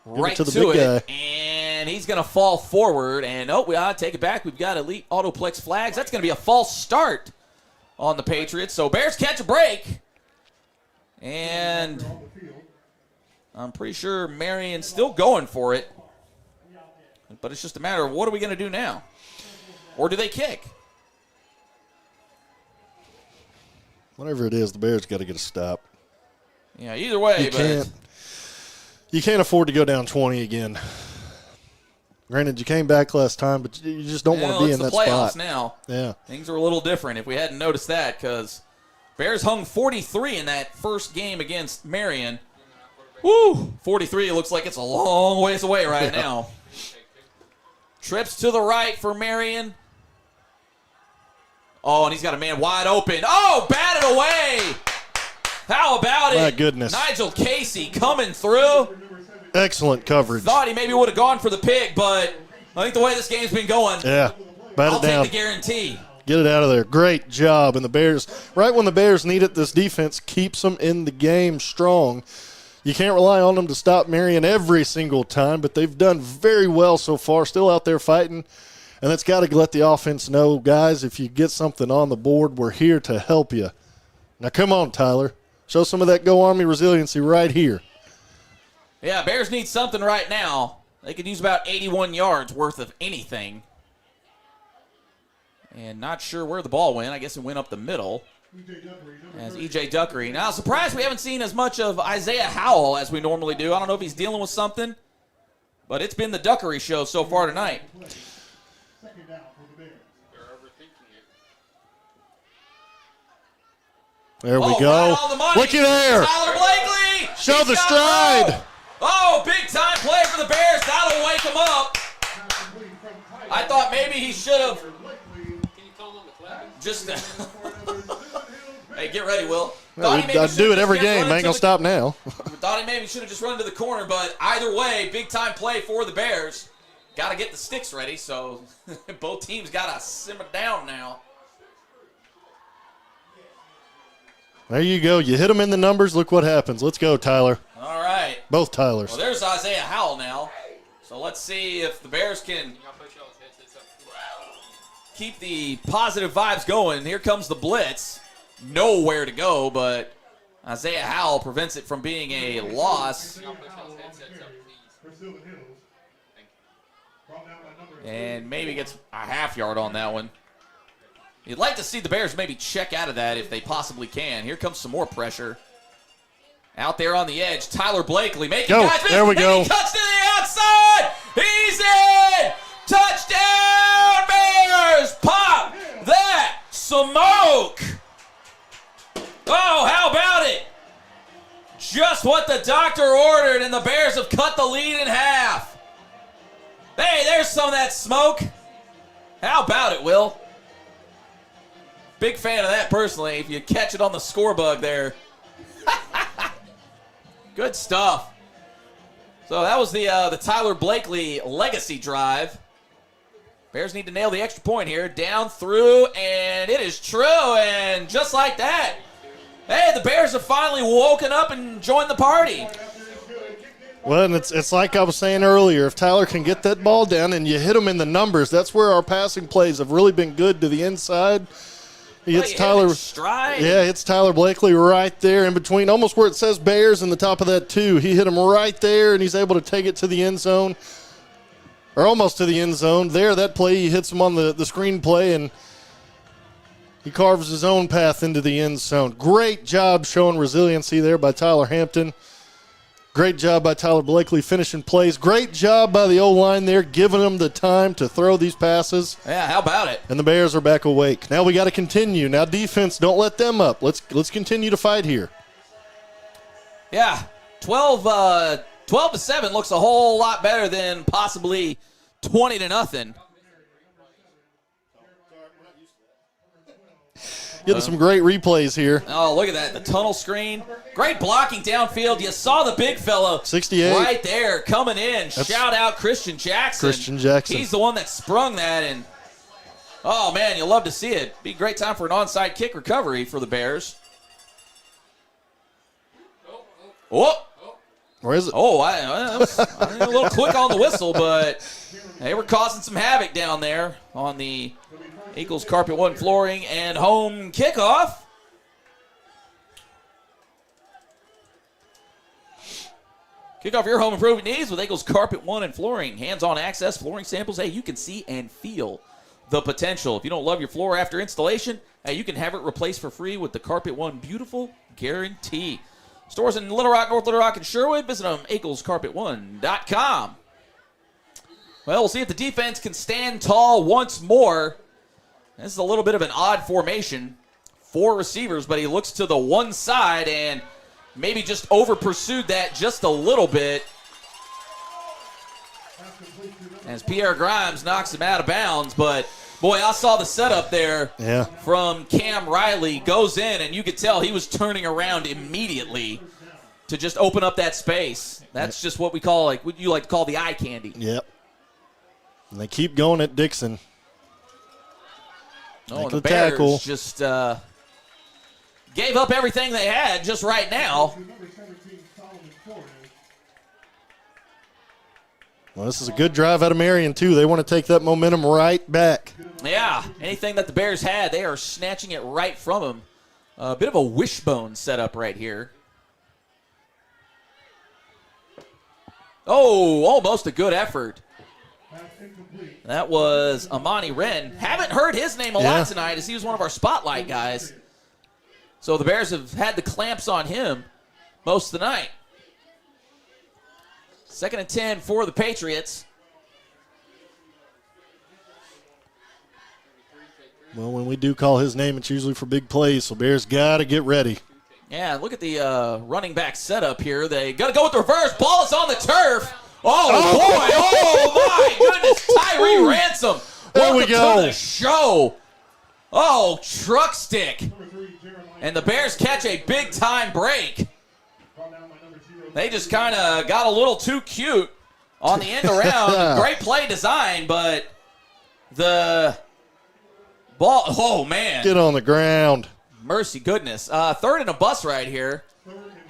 right to it. And he's going to fall forward. And, we ought to take it back. We've got elite autoplex flags. That's going to be a false start on the Patriots. So Bears catch a break. And I'm pretty sure Marion's still going for it. But it's just a matter of what are we going to do now? Or do they kick? Whatever it is, the Bears got to get a stop. Yeah, either way. You can't afford to go down 20 again. Granted, you came back last time, but you just don't want to be in that spot. It's the playoffs now. Yeah. Things are a little different if we hadn't noticed that, because Bears hung 43 in that first game against Marion. Woo! 43, it looks like it's a long ways away right now. Trips to the right for Marion. Oh, and he's got a man wide open. Oh, batted away How about it? My goodness. Nigel Casey coming through. Excellent coverage. Thought he maybe would have gone for the pick, but I think the way this game's been going, Yeah. Bat I'll it down. take the guarantee. Get it out of there. Great job. And the Bears, right when the Bears need it, this defense keeps them in the game strong. You can't rely on them to stop Marion every single time, but they've done very well so far, still out there fighting. And that's got to let the offense know, guys, if you get something on the board, we're here to help you. Now, come on, Tyler. Show some of that Go Army resiliency right here. Yeah, Bears need something right now. They could use about 81 yards worth of anything. And not sure where the ball went. I guess it went up the middle. As E.J. Duckery. Now, surprised we haven't seen as much of Isaiah Howell as we normally do. I don't know if he's dealing with something, but it's been the Duckery show so far tonight. Second down for the Bears. They're overthinking it. There we Oh, go. right on the money. Looky there. Tyler Blakely. Show He's the got stride. room. Oh, big time play for the Bears. That'll wake him up. I thought maybe he should have Can you call them the clapping? just. Hey, get ready, Will. I do it every game. I ain't going to stop now. Thought he maybe should have just run to the corner, but either way, big time play for the Bears. Got to get the sticks ready, so both teams got to simmer down now. There you go. You hit them in the numbers. Look what happens. Let's go, Tyler. All right. Both Tylers. Well, there's Isaiah Howell now. So let's see if the Bears can Y'all put y'all's headsets up. keep the positive vibes going. Here comes the blitz. Nowhere to go, but Isaiah Howell prevents it from being a loss. Y'all put y'all's headsets up, please. For Sylvan Hills. Thank you. Brought down by number And maybe gets a half yard on that one. You'd like to see the Bears maybe check out of that if they possibly can. Here comes some more pressure. Out there on the edge, Tyler Blakely making Go. guys miss. There we Maybe go. cuts to the outside. He's in. Touchdown, Bears. Pop that smoke. Oh, how about it? Just what the doctor ordered, and the Bears have cut the lead in half. Hey, there's some of that smoke. How about it, Will? Big fan of that personally, if you catch it on the score bug there. Good stuff. So that was the Tyler Blakely legacy drive. Bears need to nail the extra point here. Down through, and it is true. And just like that, hey, the Bears have finally woken up and joined the party. Well, and it's like I was saying earlier. If Tyler can get that ball down and you hit him in the numbers, that's where our passing plays have really been good to the inside. It's Tyler. Stride. Yeah, it's Tyler Blakely right there in between, almost where it says Bears in the top of that two. He hit him right there, and he's able to take it to the end zone, or almost to the end zone. There, that play, he hits him on the screen play, and he carves his own path into the end zone. Great job showing resiliency there by Tyler Hampton. Great job by Tyler Blakely finishing plays. Great job by the O-line there, giving them the time to throw these passes. Yeah, how about it? And the Bears are back awake. Now we got to continue. Now defense, don't let them up. Let's continue to fight here. Yeah, 12-7 looks a whole lot better than possibly 20-0. Getting some great replays here. Oh, look at that. The tunnel screen. Great blocking downfield. You saw the big fellow 68. right there coming in. Shout out Christian Jackson. Christian Jackson. He's the one that sprung that. And oh, man, you'll love to see it. Be a great time for an onside kick recovery for the Bears. Oh, Where is it? oh, I was a little quick on the whistle, but they were causing some havoc down there on the Eagles Carpet One flooring and home kickoff. Kick off your home improvement needs with Eagles Carpet One and flooring. Hands-on access, flooring samples. Hey, you can see and feel the potential. If you don't love your floor after installation, hey, you can have it replaced for free with the Carpet One Beautiful Guarantee. Stores in Little Rock, North Little Rock, and Sherwood. Visit them, EaglesCarpet1.com. Well, we'll see if the defense can stand tall once more. This is a little bit of an odd formation. 4 receivers, but he looks to the one side and maybe just over-pursued that just a little bit. as Pierre Grimes knocks him out of bounds. But, boy, I saw the setup there from Cam Riley. Goes in, and you could tell he was turning around immediately to just open up that space. That's just what we call, like, what you like to call the eye candy. Yep. And they keep going at Dixon. Oh, the Bears just gave up everything they had just right now. Well, this is a good drive out of Marion, too. They want to take that momentum right back. Yeah, anything that the Bears had, they are snatching it right from them. A bit of a wishbone setup right here. Oh, almost a good effort. That was Amani Wren. Haven't heard his name a lot tonight, as he was one of our spotlight guys. So the Bears have had the clamps on him most of the night. 2nd and 10 for the Patriots. Well, when we do call his name, it's usually for big plays, so Bears got to get ready. Yeah, look at the running back setup here. They got to go with the reverse. Ball is on the turf. Oh, boy. Oh, my goodness. Tyree Ransom. There we go. To the show. Oh, truck stick. And the Bears catch a big-time break. They just kind of got a little too cute on the end around. Great play design, but the ball, oh, man. Get on the ground. Mercy goodness. 3rd and a bus right here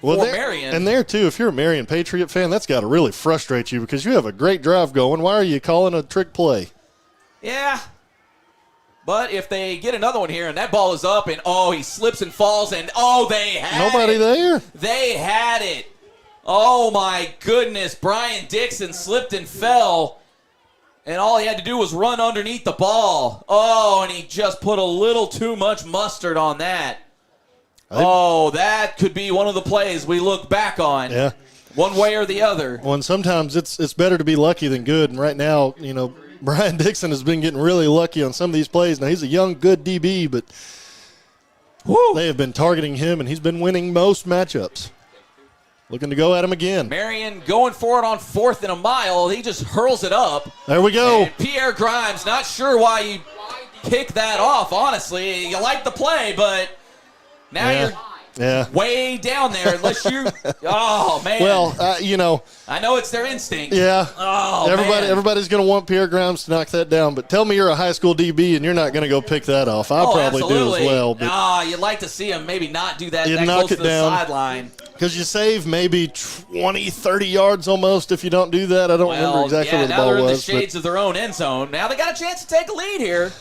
for Marion. And there, too, if you're a Marion Patriot fan, that's got to really frustrate you because you have a great drive going. Why are you calling a trick play? Yeah. But if they get another one here and that ball is up and, he slips and falls and, they had Nobody there. They had it. Oh, my goodness. Brian Dixon slipped and fell, and all he had to do was run underneath the ball. Oh, and he just put a little too much mustard on that. That could be one of the plays we look back on. Yeah. One way or the other. Well, and sometimes it's better to be lucky than good, and right now, Brian Dixon has been getting really lucky on some of these plays. Now, he's a young, good DB, but they have been targeting him, and he's been winning most matchups. Looking to go at him again. Marion going for it on 4th and a mile. He just hurls it up. There we go. And Pierre Grimes, not sure why you kicked that off, honestly. You like the play, but now you're way down there unless you – oh, man. Well, I know it's their instinct. Yeah. Oh, everybody's going to want Pierre Grimes to knock that down, but tell me you're a high school DB and you're not going to go pick that off. I probably absolutely. do as well. But you'd like to see him maybe not do that knock close it to the down. sideline. Because you save maybe 20, 30 yards almost if you don't do that. I don't remember exactly where the ball was. Now they're in the shades of their own end zone. Now they got a chance to take a lead here.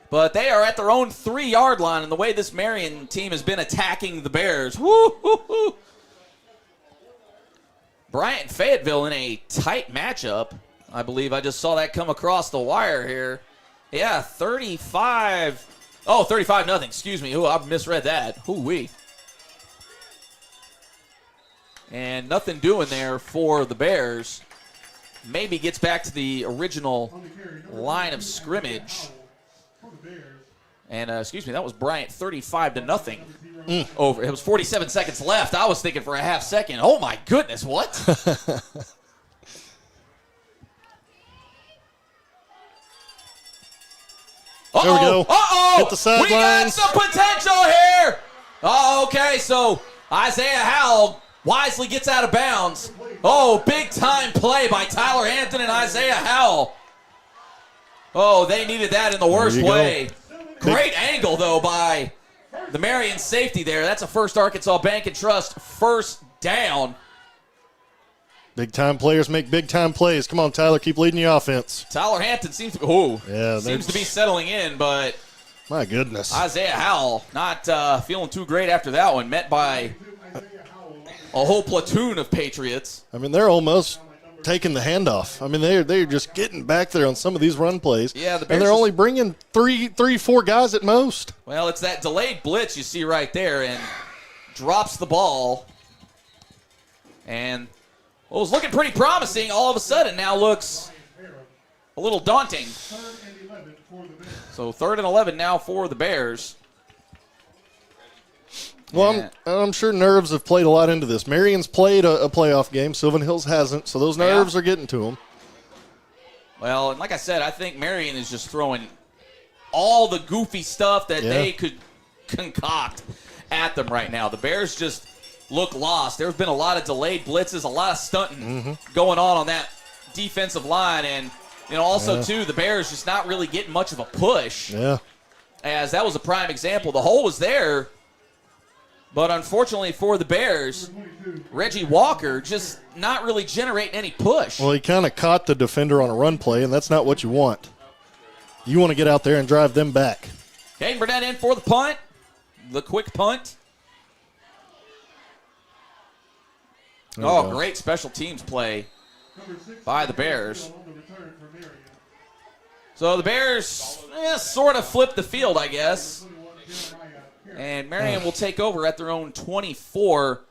But they are at their own 3-yard line, and the way this Marion team has been attacking the Bears. Woo-hoo-hoo. Bryant Fayetteville in a tight matchup. I believe I just saw that come across the wire here. Yeah, 35. Oh, 35-0. Excuse me. I misread that. Hoo-wee. And nothing doing there for the Bears. Maybe gets back to the original line of scrimmage. And, that was Bryant 35-0 over. It was 47 seconds left. I was thinking for a half second. Oh, my goodness, what? There we go. Hit the sidelines. We got some potential here. Okay, so Isaiah Howell wisely gets out of bounds. Big-time play by Tyler Hampton and Isaiah Howell. They needed that in the worst way. Great angle, though, by the Marion safety there. That's a First Arkansas Bank and Trust first down. Big-time players make big-time plays. Come on, Tyler, keep leading the offense. Tyler Hampton seems to be settling in, but my goodness. Isaiah Howell not feeling too great after that one, met by a whole platoon of Patriots. I mean, they're almost taking the handoff. I mean, they're just getting back there on some of these run plays. Yeah, and they're only bringing three, 4 guys at most. Well, it's that delayed blitz you see right there, and drops the ball. And it was looking pretty promising. All of a sudden, now looks a little daunting. So 3rd and 11 now for the Bears. Well, I'm sure nerves have played a lot into this. Marion's played a playoff game. Sylvan Hills hasn't, so those nerves are getting to them. Well, and like I said, I think Marion is just throwing all the goofy stuff that they could concoct at them right now. The Bears just look lost. There's been a lot of delayed blitzes, a lot of stunting going on that defensive line. And, also, too, the Bears just not really getting much of a push. Yeah. As that was a prime example. The hole was there, but unfortunately for the Bears, Reggie Walker just not really generating any push. Well, he kind of caught the defender on a run play, and that's not what you want. You want to get out there and drive them back. Caden Burnett in for the punt. The quick punt. Great special teams play by the Bears. So the Bears sort of flipped the field, I guess. And Marion will take over at their own 24,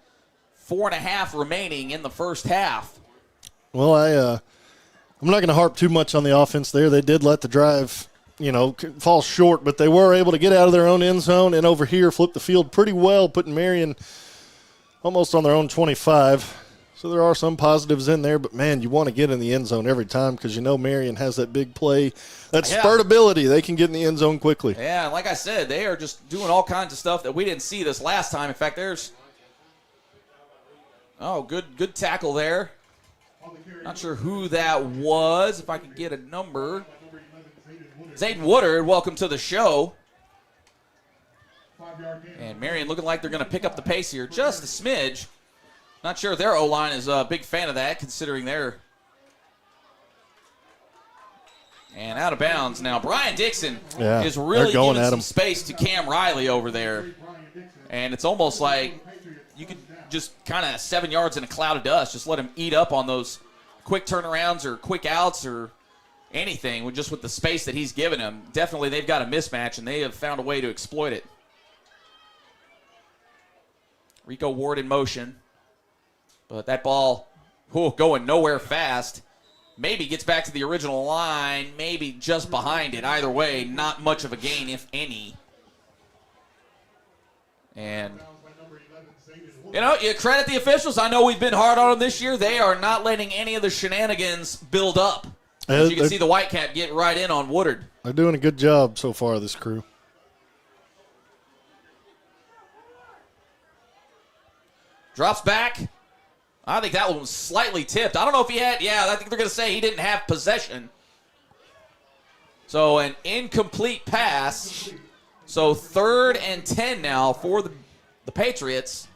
4.5 remaining in the first half. Well, I'm not going to harp too much on the offense there. They did let the drive, fall short, but they were able to get out of their own end zone and over here flip the field pretty well, putting Marion almost on their own 25. So there are some positives in there, but, man, you want to get in the end zone every time because Marion has that big play, that spurt ability. They can get in the end zone quickly. Yeah, and like I said, they are just doing all kinds of stuff that we didn't see this last time. In fact, there's good tackle there. Not sure who that was. If I can get a number. Zayden Woodard, welcome to the show. And Marion looking like they're going to pick up the pace here just a smidge. Not sure their O-line is a big fan of that, considering they're and out of bounds now. Brian Dixon is really giving some space to Cam Riley over there. And it's almost like you could just kind of 7 yards in a cloud of dust, just let him eat up on those quick turnarounds or quick outs or anything with the space that he's given him. Definitely they've got a mismatch, and they have found a way to exploit it. Rico Ward in motion. But that ball going nowhere fast. Maybe gets back to the original line, maybe just behind it. Either way, not much of a gain, if any. And, you credit the officials. I know we've been hard on them this year. They are not letting any of the shenanigans build up. As you can see the Whitecap get right in on Woodard. They're doing a good job so far, this crew. Drops back. I think that one was slightly tipped. I don't know if he had. Yeah, I think they're going to say he didn't have possession. So an incomplete pass. So 3rd and 10 now for the Patriots.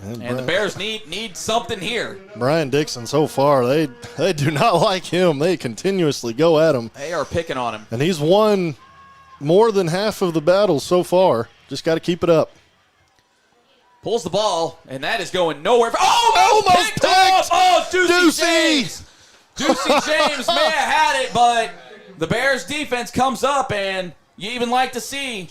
And the Bears need something here. Brian Dixon, so far, they do not like him. They continuously go at him. They are picking on him. And he's won more than half of the battles so far. Just got to keep it up. Pulls the ball, and that is going nowhere. Almost picked off! Oh, Ducey James! Ducey James may have had it, but the Bears defense comes up, and you even like to see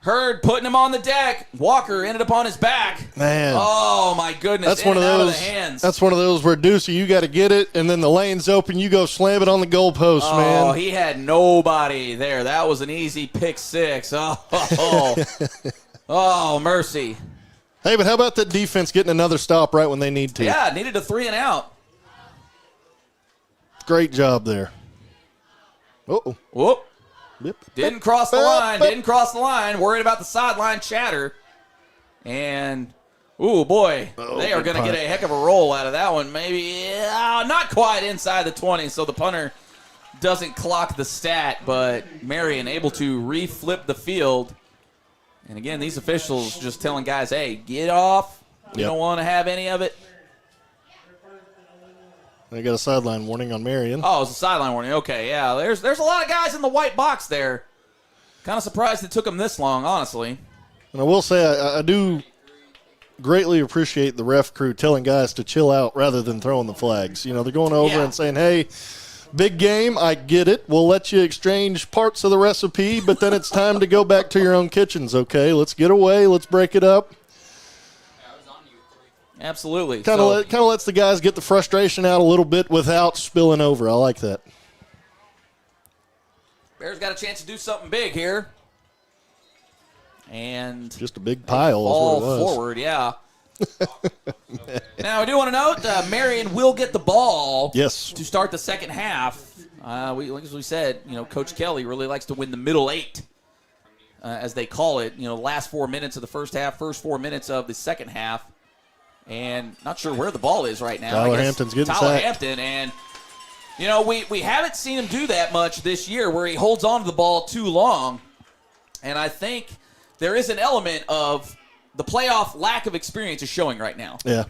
Hurd putting him on the deck. Walker ended up on his back. Man. Oh, my goodness. That's one of those. Out of the hands. That's one of those where Ducey, you got to get it, and then the lane's open. You go slam it on the goalpost, man. Oh, he had nobody there. That was an easy pick six. Oh, mercy. Hey, but how about that defense getting another stop right when they need to? Yeah, needed a 3 and out. Great job there. Uh-oh. Whoop. Yep. Didn't cross the line. Didn't cross the line. Worried about the sideline chatter. And, ooh, boy, they are going to get a heck of a roll out of that one. Maybe not quite inside the 20, so the punter doesn't clock the stat, but Marion able to re-flip the field. And, again, these officials just telling guys, hey, get off. You don't want to have any of it. They got a sideline warning on Marion. Oh, it's a sideline warning. Okay, yeah. There's a lot of guys in the white box there. Kind of surprised it took them this long, honestly. And I will say I do greatly appreciate the ref crew telling guys to chill out rather than throwing the flags. They're going over and saying, hey, big game, I get it. We'll let you exchange parts of the recipe, but then it's time to go back to your own kitchens, okay? Let's get away. Let's break it up. Absolutely. Kind of lets the guys get the frustration out a little bit without spilling over. I like that. Bears got a chance to do something big here. And just a big pile is what it was. Forward, yeah. Now, I do want to note, Marion will get the ball to start the second half. As we said, Coach Kelly really likes to win the middle 8, as they call it. Last 4 minutes of the first half, first 4 minutes of the second half. And not sure where the ball is right now. Tyler Hampton's getting Tyler sacked. Hampton, and we haven't seen him do that much this year where he holds on to the ball too long. And I think there is an element of the playoff lack of experience is showing right now. Yeah.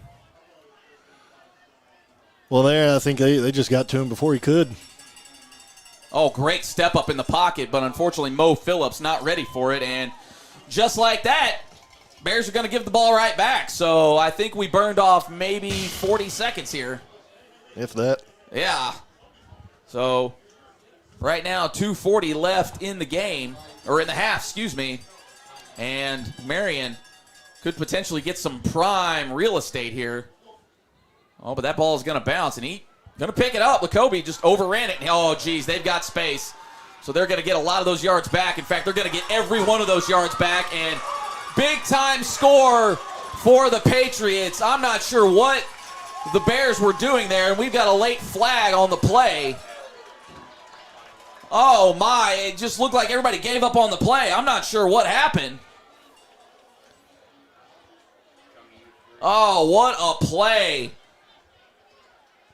Well, I think they just got to him before he could. Oh, great step up in the pocket, but unfortunately Mo Phillips not ready for it. And just like that, Bears are going to give the ball right back. So I think we burned off maybe 40 seconds here. If that. Yeah. So right now, 2:40 left in the game, or in the half, excuse me. And Marion could potentially get some prime real estate here. Oh, but that ball is going to bounce, and he going to pick it up. Lacobe just overran it. Oh, geez, they've got space. So they're going to get a lot of those yards back. In fact, they're going to get every one of those yards back, and big-time score for the Patriots. I'm not sure what the Bears were doing there, and we've got a late flag on the play. Oh, my. It just looked like everybody gave up on the play. I'm not sure what happened. Oh, what a play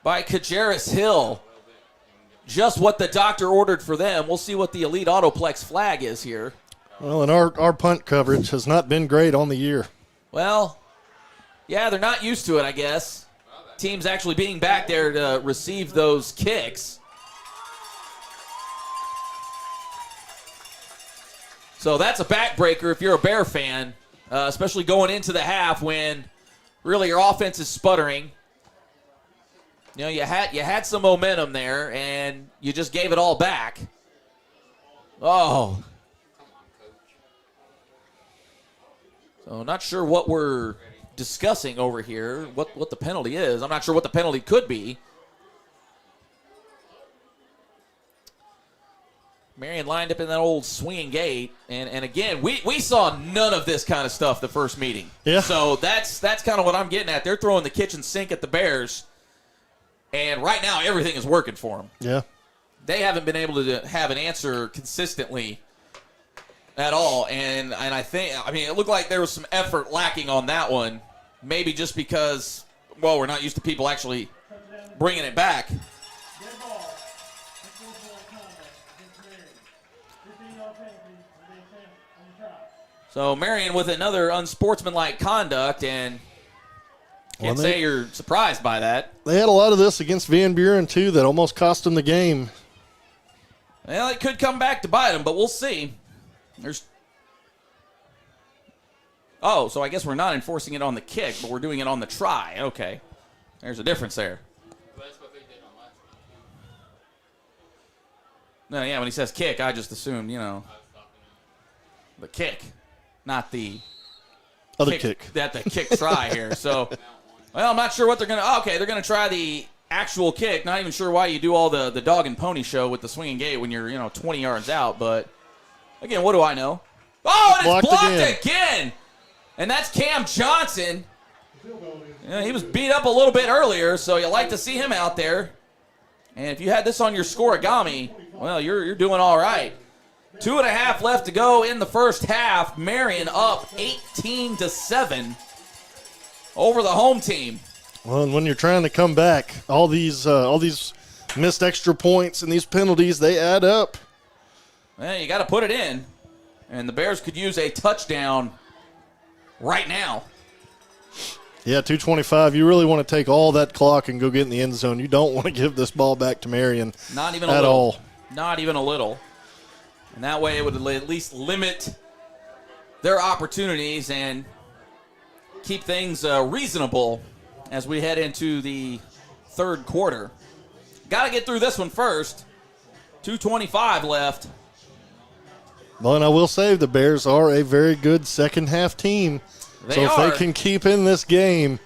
by Kajeris Hill. Just what the doctor ordered for them. We'll see what the Elite Autoplex flag is here. Well, and our punt coverage has not been great on the year. Well, yeah, they're not used to it, I guess. Teams actually being back there to receive those kicks. So that's a backbreaker if you're a Bear fan, especially going into the half when really your offense is sputtering. You had some momentum there, and you just gave it all back. Oh. So not sure what we're discussing over here, what the penalty is. I'm not sure what the penalty could be. Marion lined up in that old swinging gate, and again, we saw none of this kind of stuff the first meeting. Yeah. So that's kind of what I'm getting at. They're throwing the kitchen sink at the Bears, and right now everything is working for them. Yeah. They haven't been able to have an answer consistently at all, and I think, it looked like there was some effort lacking on that one, maybe just because, well, we're not used to people actually bringing it back. Dead ball. Unfortunate conduct against Marion. 15-yard penalty for the attempt on the try. So Marion with another unsportsmanlike conduct, and can't say you're surprised by that. They had a lot of this against Van Buren, too, that almost cost them the game. Well, it could come back to bite them, but we'll see. So I guess we're not enforcing it on the kick, but we're doing it on the try. Okay. There's a difference there. But that's what they did on last week. No, yeah, when he says kick, I just assumed, I was stopping the kick, not the Other kick. That the kick try here. So, well, I'm not sure what they're going to. Okay, they're going to try the actual kick. Not even sure why you do all the dog and pony show with the swinging gate when you're 20 yards out. But again, what do I know? Oh, and it's blocked again. And that's Cam Johnson. He was beat up a little bit earlier, so you like to see him out there. And if you had this on your scoregami, well, you're doing all right. 2.5 left to go in the first half. Marion up 18-7 over the home team. Well, and when you're trying to come back, all these missed extra points and these penalties, they add up. Well, you got to put it in. And the Bears could use a touchdown right now. Yeah, 2:25. You really want to take all that clock and go get in the end zone. You don't want to give this ball back to Marion. Not even a at little. all. Not even a little. And that way it would at least limit their opportunities and keep things reasonable as we head into the third quarter. Got to get through this one first. 2:25 left. Well, and I will say the Bears are a very good second-half team. They if are. they can keep in this game,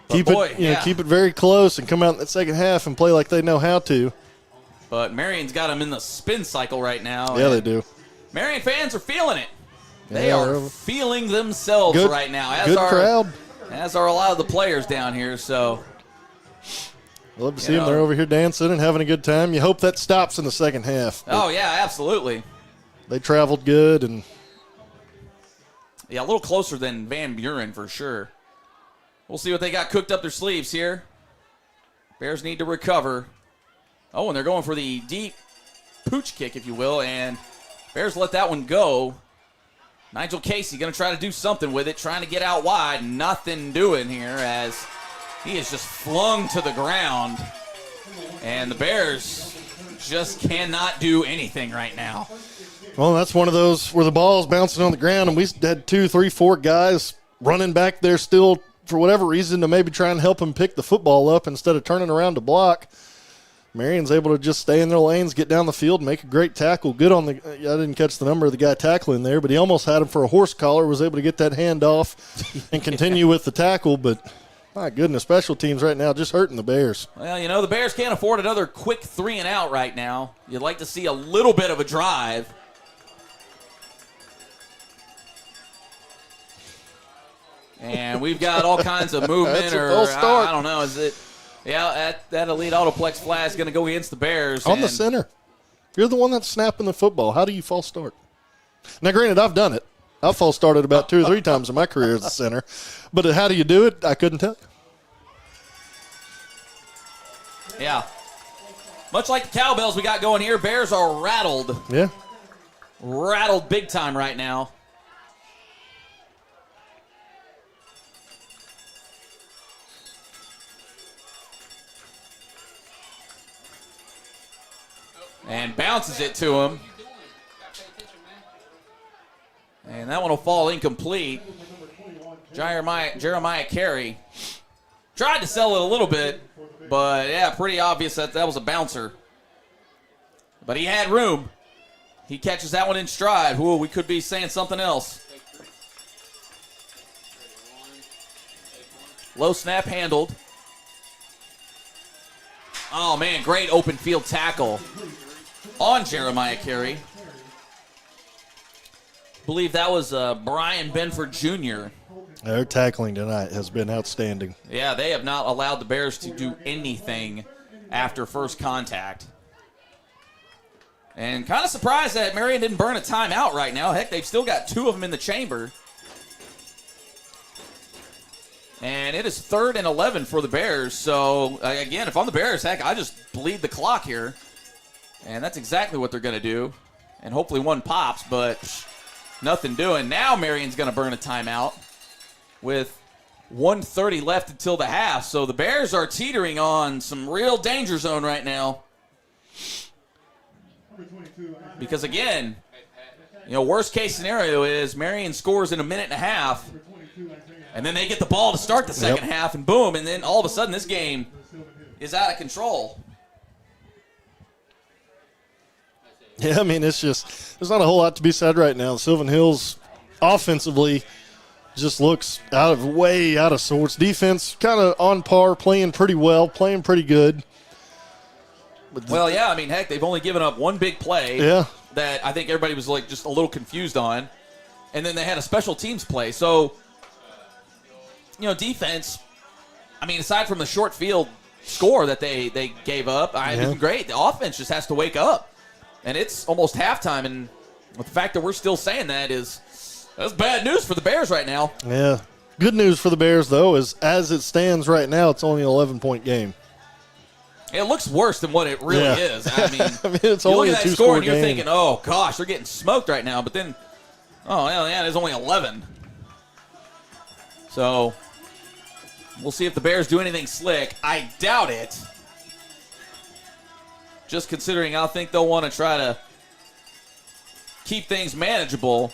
keep it very close and come out in the second half and play like they know how to. But Marion's got them in the spin cycle right now. Yeah, they do. Marion fans are feeling it. They Yeah, are they're- feeling themselves right now. Good crowd. As are a lot of the players down here. So Love to see them. They're over here dancing and having a good time. You hope that stops in the second half. Oh, yeah, absolutely. They traveled good. And yeah, a little closer than Van Buren for sure. We'll see what they got cooked up their sleeves here. Bears need to recover. Oh, and they're going for the deep pooch kick, if you will, and Bears let that one go. Nigel Casey going to try to do something with it, trying to get out wide. Nothing doing here as he is just flung to the ground. And the Bears just cannot do anything right now. Well, that's one of those where the ball's bouncing on the ground, and we had 2, 3, 4 guys running back there still for whatever reason to maybe try and help him pick the football up instead of turning around to block. Marion's able to just stay in their lanes, get down the field, make a great tackle. Good on the – I didn't catch the number of the guy tackling there, but he almost had him for a horse collar, was able to get that hand off and continue with the tackle. But, my goodness, special teams right now just hurting the Bears. Well, the Bears can't afford another quick 3-and-out right now. You'd like to see a little bit of a drive. And we've got all kinds of movement, or I don't know. Is it? Yeah, that elite autoplex flag is going to go against the Bears on the center. You're the one that's snapping the football. How do you false start? Now, granted, I've done it. I've false started about 2 or 3 times in my career as a center, but how do you do it? I couldn't tell you. Yeah, much like the cowbells we got going here, Bears are rattled. Yeah, rattled big time right now. And bounces it to him. And that one will fall incomplete. Jeremiah Carey tried to sell it a little bit, but yeah, pretty obvious that was a bouncer. But he had room. He catches that one in stride. Ooh, we could be saying something else. Low snap handled. Oh, man, great open field tackle on Jeremiah Carey. Believe that was Brian Benford Jr. Their tackling tonight has been outstanding. Yeah, they have not allowed the Bears to do anything after first contact. And kind of surprised that Marion didn't burn a timeout right now. Heck, they've still got 2 of them in the chamber. And it is 3rd and 11 for the Bears. So, again, if I'm the Bears, heck, I just bleed the clock here. And that's exactly what they're going to do. And hopefully one pops, but nothing doing. Now Marion's going to burn a timeout with 1:30 left until the half. So the Bears are teetering on some real danger zone right now. Because, again, worst case scenario is Marion scores in a minute and a half. And then they get the ball to start the second half, and boom, and then all of a sudden this game is out of control. Yeah, I mean, it's just, there's not a whole lot to be said right now. Sylvan Hills offensively just looks way out of sorts. Defense kind of on par, playing pretty well, playing pretty good. Well, yeah, I mean, heck, they've only given up one big play that I think everybody was just a little confused on. And then they had a special teams play. So, defense, I mean, aside from the short field score that they gave up, it's been great. The offense just has to wake up. And it's almost halftime, and the fact that we're still saying that's bad news for the Bears right now. Yeah. Good news for the Bears, though, is as it stands right now, it's only an 11-point game. It looks worse than what it really is. I mean, it's only a 2-score score and you're game. thinking, oh, gosh, they're getting smoked right now. But then, there's only 11. So we'll see if the Bears do anything slick. I doubt it. Just considering I think they'll want to try to keep things manageable.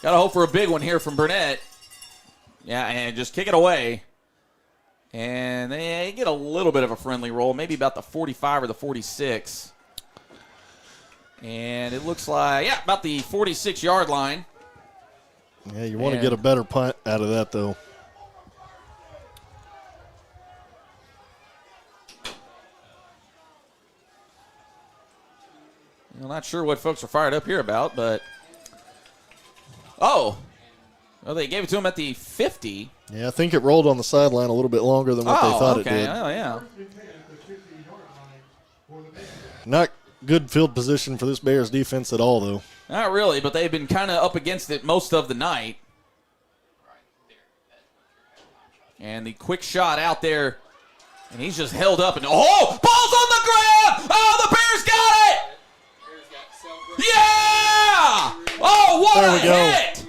Got to hope for a big one here from Burnett. Yeah, and just kick it away. And they get a little bit of a friendly roll, maybe about the 45 or the 46. And it looks like, about the 46-yard line. Yeah, you want to get a better punt out of that, though. I'm not sure what folks are fired up here about, but... Oh! Well, they gave it to him at the 50. Yeah, I think it rolled on the sideline a little bit longer than what they thought it did. Oh, yeah. Not good field position for this Bears defense at all, though. Not really, but they've been kind of up against it most of the night. And the quick shot out there, and he's just held up. And ball's on the ground! Oh, the Bears got it! Yeah! Oh, what a hit!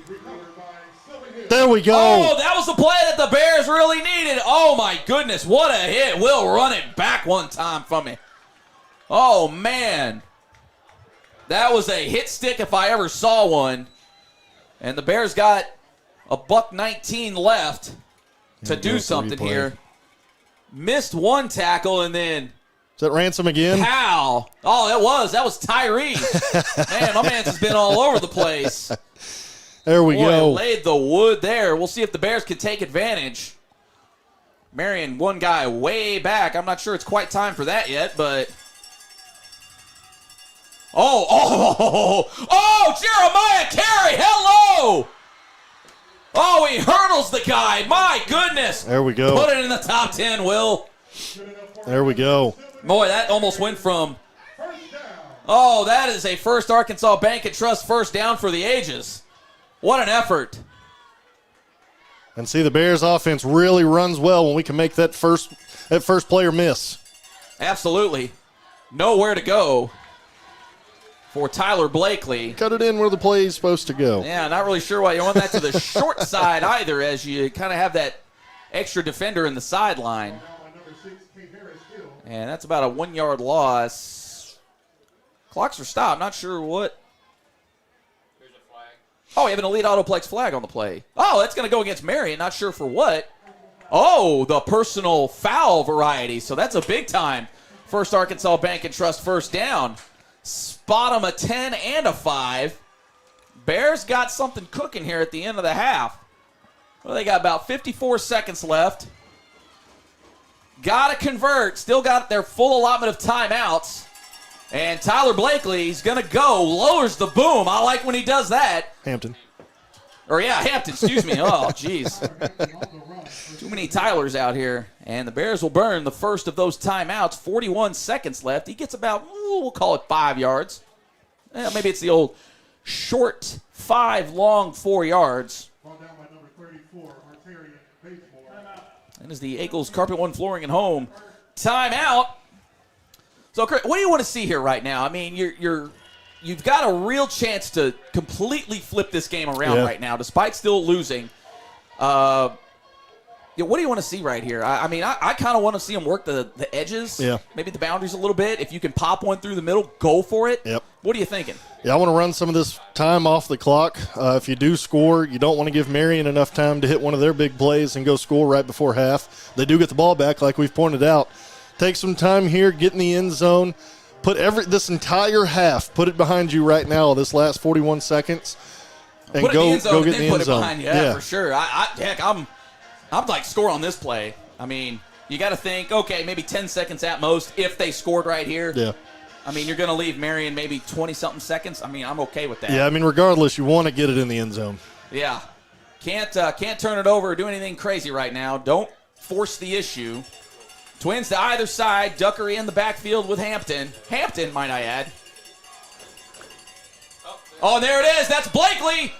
There we go. Oh, that was the play that the Bears really needed. Oh, my goodness, what a hit. We'll run it back one time from me. Oh, man. That was a hit stick if I ever saw one. And the Bears got a $1.19 left to do something here. Missed one tackle and then... Is that Ransom again? How? Oh, that was Tyree. Man, my man's just been all over the place. There we go. Laid the wood there. We'll see if the Bears can take advantage. Marion, one guy way back. I'm not sure it's quite time for that yet, but... Oh, Jeremiah Carey, hello! Oh, he hurdles the guy. My goodness. There we go. Put it in the top 10, Will. There we go. Boy, that almost went from... Oh, that is a First Arkansas Bank and Trust first down for the ages. What an effort. And see, the Bears offense really runs well when we can make that first player miss. Absolutely. Nowhere to go for Tyler Blakely. Cut it in where the play is supposed to go. Yeah, not really sure why you want that to the short side either, as you kind of have that extra defender in the sideline. And that's about a 1 yard loss. Clocks are stopped. Not sure what. Oh, we have an elite autoplex flag on the play. Oh, that's going to go against Marion. Not sure for what. Oh, the personal foul variety. So that's a big time First Arkansas Bank and Trust first down. Spot them a 10 and a 5. Bears got something cooking here at the end of the half. Well, they got about 54 seconds left. Got to convert. Still got their full allotment of timeouts. And Tyler Blakely's going to go. Lowers the boom. I like when he does that. Hampton. Hampton, excuse me. Oh, jeez. Too many Tylers out here. And the Bears will burn the first of those timeouts. 41 seconds left. He gets about, we'll call it 5 yards. Maybe it's the old short 5, long 4 yards. And as the Eagles carpet one flooring and home. Timeout. So, Chris, what do you want to see here right now? I mean, you've got a real chance to completely flip this game around right now, despite still losing. What do you want to see right here? I mean, I kind of want to see them work the edges, maybe the boundaries a little bit. If you can pop one through the middle, go for it. Yep. What are you thinking? Yeah, I want to run some of this time off the clock. If you do score, you don't want to give Marion enough time to hit one of their big plays and go score right before half. They do get the ball back, like we've pointed out. Take some time here, get in the end zone. Put this entire half, put it behind you right now, this last 41 seconds, and go get in the end zone. Behind you. Yeah, for sure. I'm like, score on this play. I mean, you got to think, okay, maybe 10 seconds at most if they scored right here. Yeah. I mean, you're going to leave Marion maybe 20-something seconds. I mean, I'm okay with that. Yeah, I mean, regardless, you want to get it in the end zone. Yeah. Can't turn it over or do anything crazy right now. Don't force the issue. Twins to either side. Duckery in the backfield with Hampton. Hampton, might I add. Oh, there it is. That's Blakely.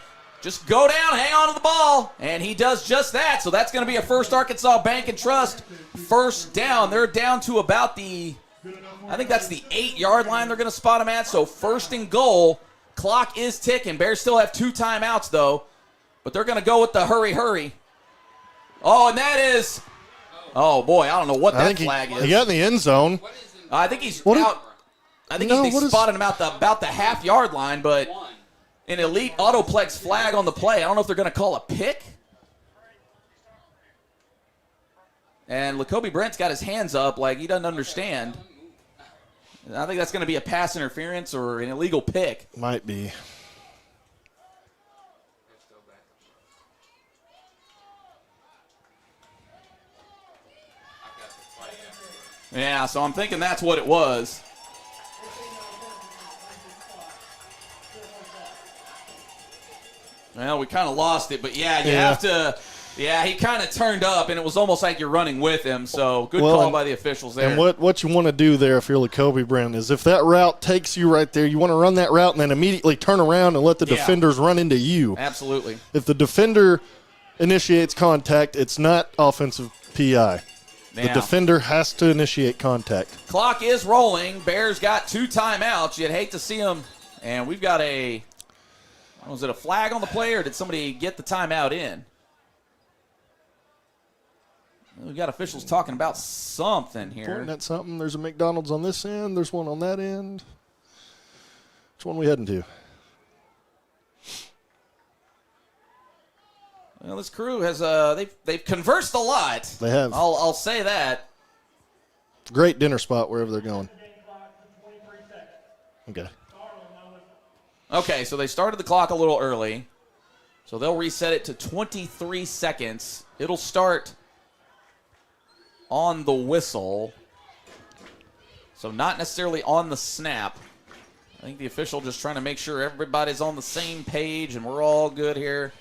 Just go down, hang on to the ball. And he does just that. So that's going to be a First Arkansas Bank and Trust first down. They're down to about I think that's the 8-yard line they're going to spot him at. So first and goal. Clock is ticking. Bears still have 2 timeouts, though. But they're going to go with the hurry. Oh, and that is... Oh, boy, I don't know what that flag is. He got in the end zone. I think he's out. I think they spotted him about the half-yard line, but an elite autoplex flag on the play. I don't know if they're going to call a pick. And Lacoby Brent's got his hands up like he doesn't understand. I think that's going to be a pass interference or an illegal pick. Might be. Yeah, so I'm thinking that's what it was. Well, we kind of lost it, but you have to. Yeah, he kind of turned up, and it was almost like you're running with him. So good call by the officials there. And what you want to do there if you're Lacobe, Brent, is if that route takes you right there, you want to run that route and then immediately turn around and let the defenders run into you. Absolutely. If the defender initiates contact, it's not offensive PI. The defender has to initiate contact. Clock is rolling. Bears got 2 timeouts. You'd hate to see them. And we've got was it a flag on the play, or did somebody get the timeout in? We got officials talking about something here. Pointing at something. There's a McDonald's on this end. There's one on that end. Which one are we heading to? Well, this crew has they've conversed a lot. They have. I'll say that. Great dinner spot wherever they're going. Okay. Okay, so they started the clock a little early. So they'll reset it to 23 seconds. It'll start on the whistle. So not necessarily on the snap. I think the official just trying to make sure everybody's on the same page and we're all good here.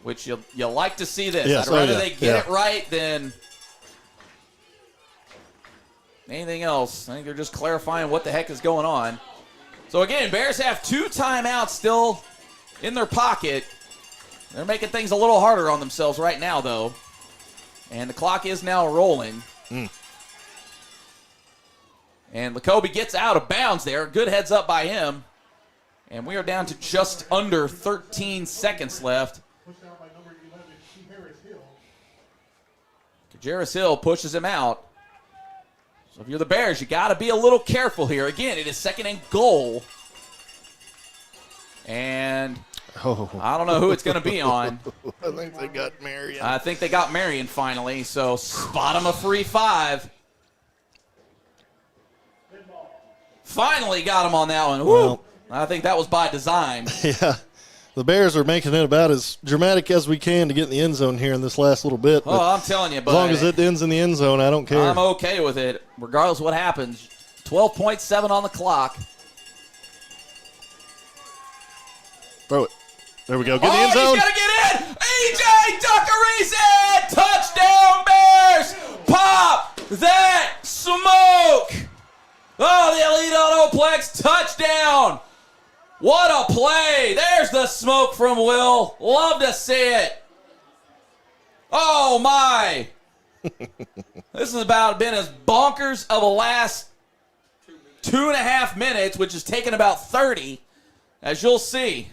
Which you like to see this. Yes, I'd rather they get it right than anything else. I think they're just clarifying what the heck is going on. So again, Bears have 2 timeouts still in their pocket. They're making things a little harder on themselves right now, though. And the clock is now rolling. And Lacobe gets out of bounds there. Good heads up by him. And we are down to just under 13 seconds left. Kajaris Hill pushes him out. So if you're the Bears, you got to be a little careful here. Again, it is 2nd and goal. And I don't know who it's going to be on. I think they got Marion. I think they got Marion finally. So spot him a free 5. Finally got him on that one. Woo! Well, I think that was by design. Yeah. The Bears are making it about as dramatic as we can to get in the end zone here in this last little bit. Oh, I'm telling you, but as long as it ends in the end zone, I don't care. I'm okay with it, regardless of what happens. 12.7 on the clock. Throw it. There we go. Get in the end zone. He's going to get in. A.J. Duckerizzi. Touchdown, Bears. Pop that smoke. Oh, the Elite Autoplex touchdown. What a play. There's the smoke from Will. Love to see it. Oh, my. This has about been as bonkers of a last 2.5 minutes, which has taken about 30, as you'll see.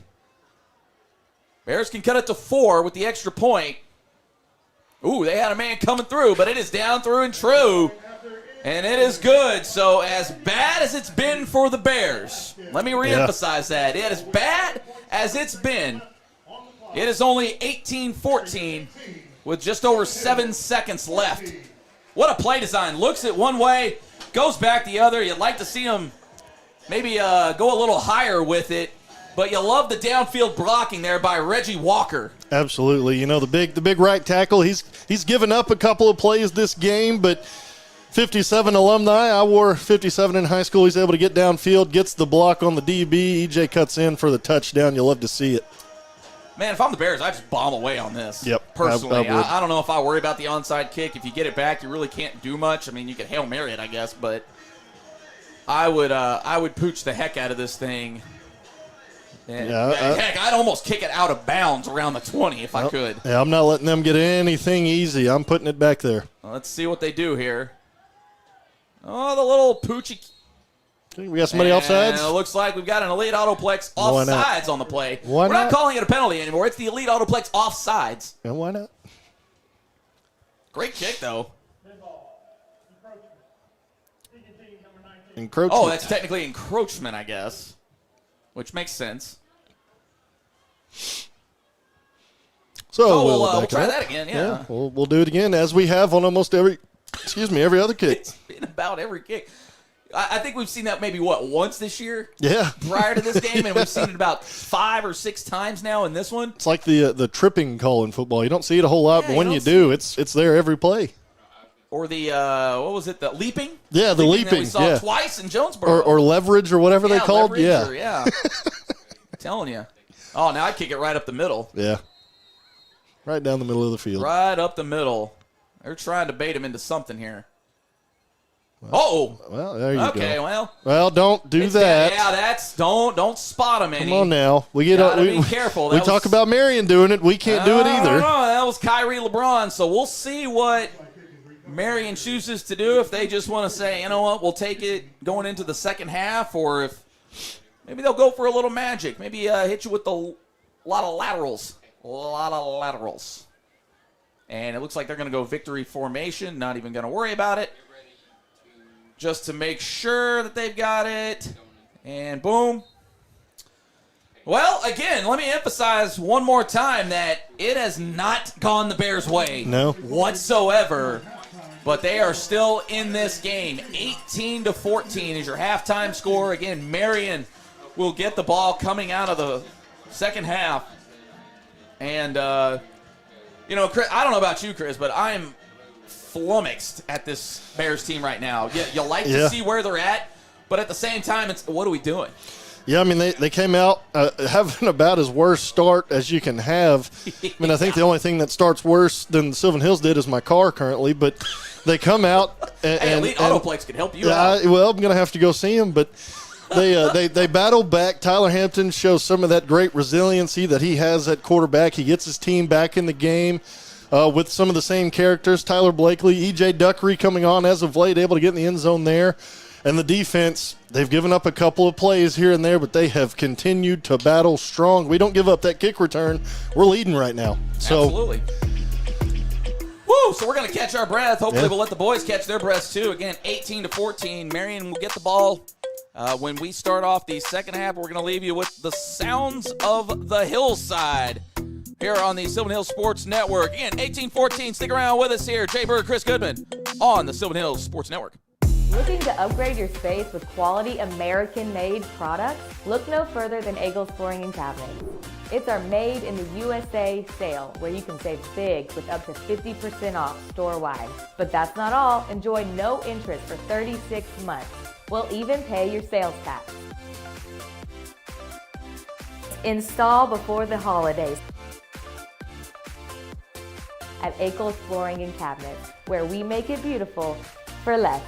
Bears can cut it to 4 with the extra point. Ooh, they had a man coming through, but it is down through and true. And it is good. So as bad as it's been for the Bears, let me reemphasize that. It is bad as it's been. It is only 18-14 with just over 7 seconds left. What a play design. Looks it one way, goes back the other. You'd like to see him maybe go a little higher with it. But you love the downfield blocking there by Reggie Walker. Absolutely. You know, the big right tackle, he's given up a couple of plays this game, but 57 alumni. I wore 57 in high school. He's able to get downfield, gets the block on the DB. EJ cuts in for the touchdown. You'll love to see it. Man, if I'm the Bears, I just bomb away on this. Yep. Personally, I don't know if I worry about the onside kick. If you get it back, you really can't do much. I mean, you could Hail Mary it, I guess, but I would pooch the heck out of this thing. Heck, I'd almost kick it out of bounds around the 20 if I could. Yeah, I'm not letting them get anything easy. I'm putting it back there. Well, let's see what they do here. Oh, the little poochy. We got somebody offsides? It looks like we've got an Elite Autoplex offsides on the play. We're not calling it a penalty anymore. It's the Elite Autoplex offsides. And why not? Great kick, though. Encroachment. Oh, that's technically encroachment, I guess, which makes sense. So we'll try that again, yeah. We'll do it again, as we have on almost every other kick. It's been about every kick. I think we've seen that maybe, once this year? Yeah. Prior to this game, and we've seen it about 5 or 6 times now in this one. It's like the tripping call in football. You don't see it a whole lot, but when you do, it's there every play. Or the, what was it, the leaping? Yeah, the leaping. That we saw twice in Jonesboro. Or leverage or whatever they called. Yeah. I'm telling you. Oh, now I kick it right up the middle. Yeah. Right down the middle of the field. Right up the middle. They're trying to bait him into something here. Well, there you go. Okay, well, don't do that. Yeah, that's don't spot him any. Come on now. We be careful. We talk about Marion doing it. We can't do it either. That was Kyrie LeBron. So we'll see what Marion chooses to do. If they just want to say, you know what, we'll take it going into the second half, or if maybe they'll go for a little magic. Maybe hit you with a lot of laterals. And it looks like they're going to go victory formation. Not even going to worry about it. Just to make sure that they've got it. And boom. Well, again, let me emphasize one more time that it has not gone the Bears' way whatsoever. But they are still in this game. 18-14 is your halftime score. Again, Marion will get the ball coming out of the second half. And, Chris, I don't know about you, Chris, but I'm flummoxed at this Bears team right now. You like to see where they're at, but at the same time, it's what are we doing? Yeah, I mean, they came out having about as worst start as you can have. I mean, I think the only thing that starts worse than Sylvan Hills did is my car currently, but they come out and Elite Autoplex can help you out. Well, I'm going to have to go see them, but they battle back. Tyler Hampton shows some of that great resiliency that he has at quarterback. He gets his team back in the game. With some of the same characters, Tyler Blakely, E.J. Duckery coming on as of late, able to get in the end zone there. And the defense, they've given up a couple of plays here and there, but they have continued to battle strong. We don't give up that kick return. We're leading right now. Absolutely. Woo! So we're going to catch our breath. Hopefully we'll let the boys catch their breaths too. Again, 18-14. Marion will get the ball. When we start off the second half, we're going to leave you with the sounds of the hillside here on the Sylvan Hills Sports Network. Again, 18-14. Stick around with us here. Jay Bird, Chris Goodman on the Sylvan Hills Sports Network. Looking to upgrade your space with quality American-made products? Look no further than Eagles Flooring and Cabinets. It's our Made in the USA sale where you can save big with up to 50% off store-wide. But that's not all. Enjoy no interest for 36 months. We'll even pay your sales tax. Install before the holidays at Eagles Flooring and Cabinets, where we make it beautiful for less.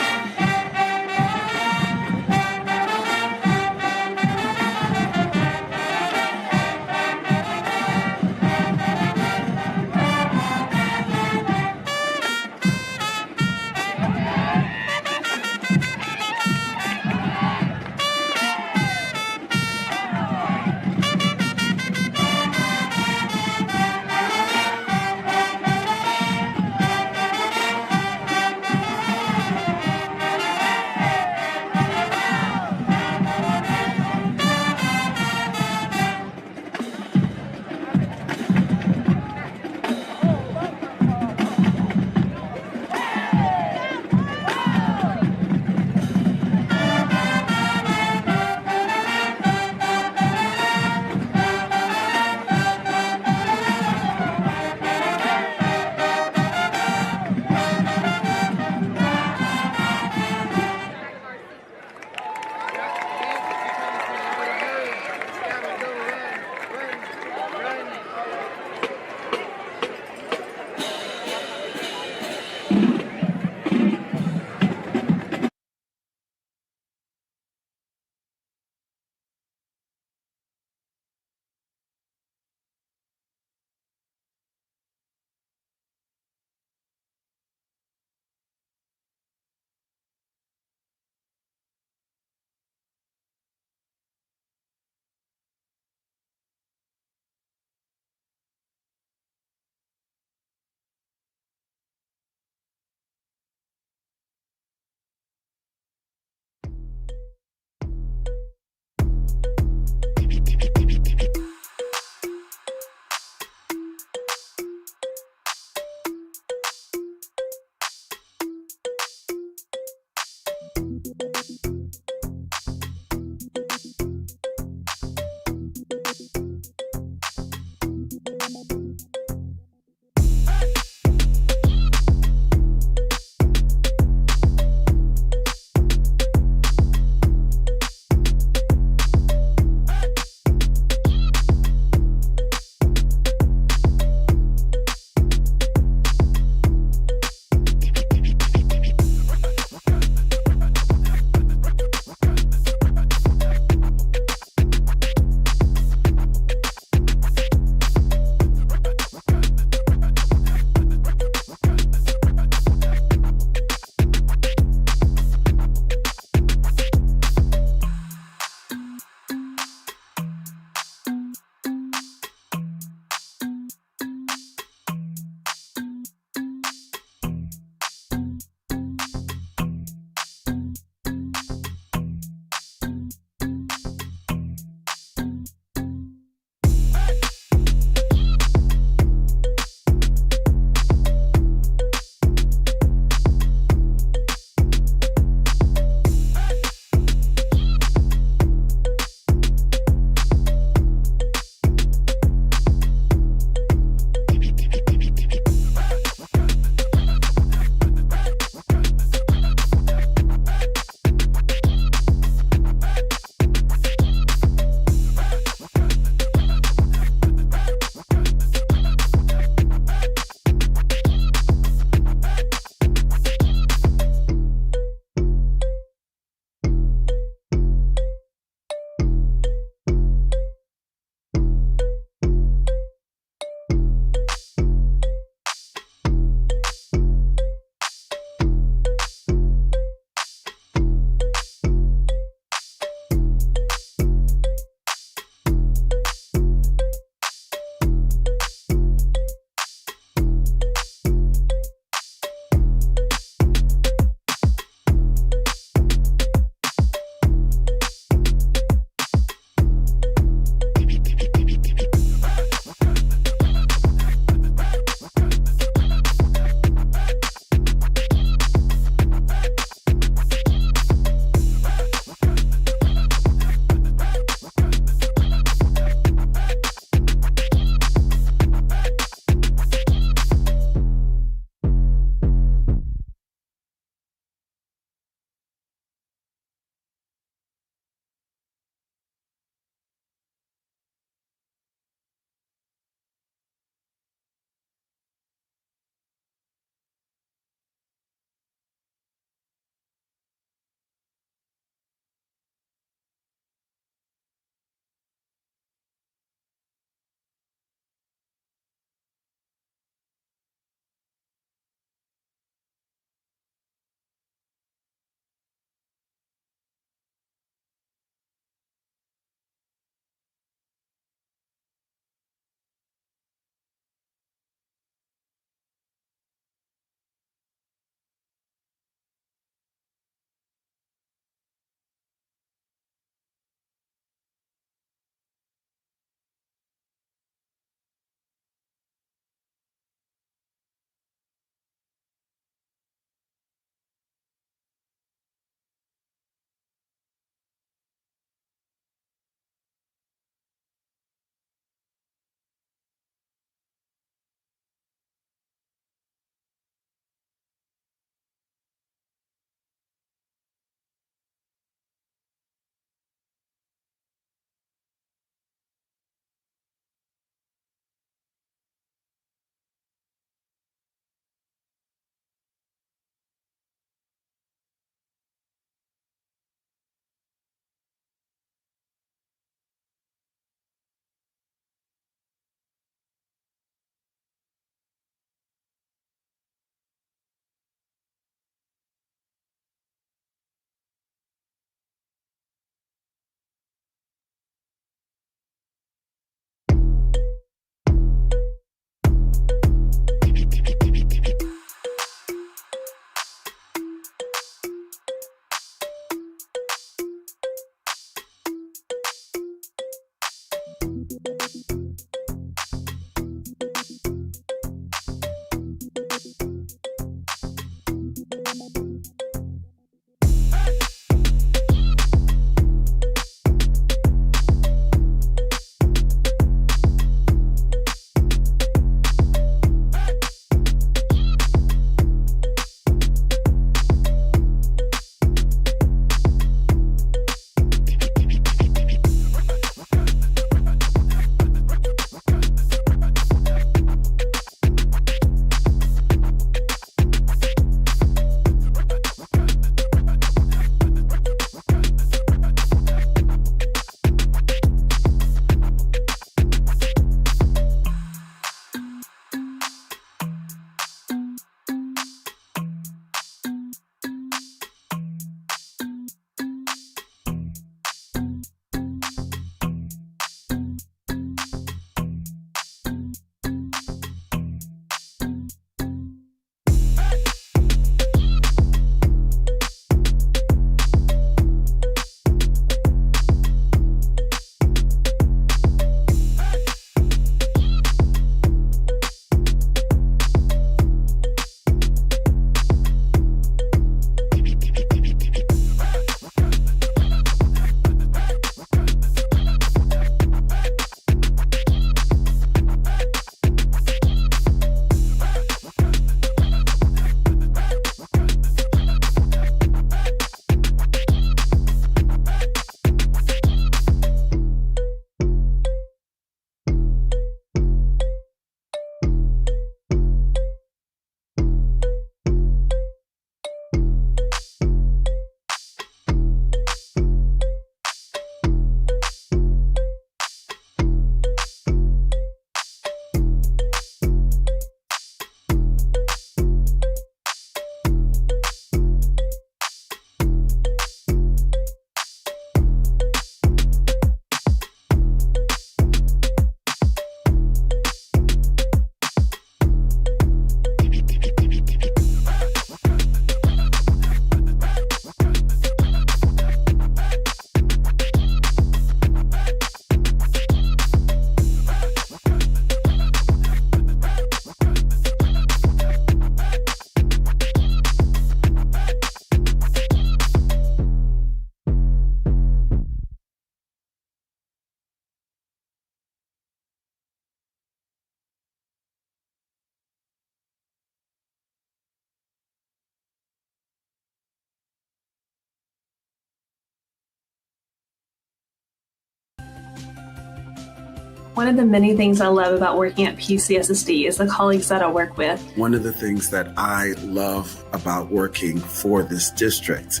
One of the many things I love about working at PCSSD is the colleagues that I work with. One of the things that I love about working for this district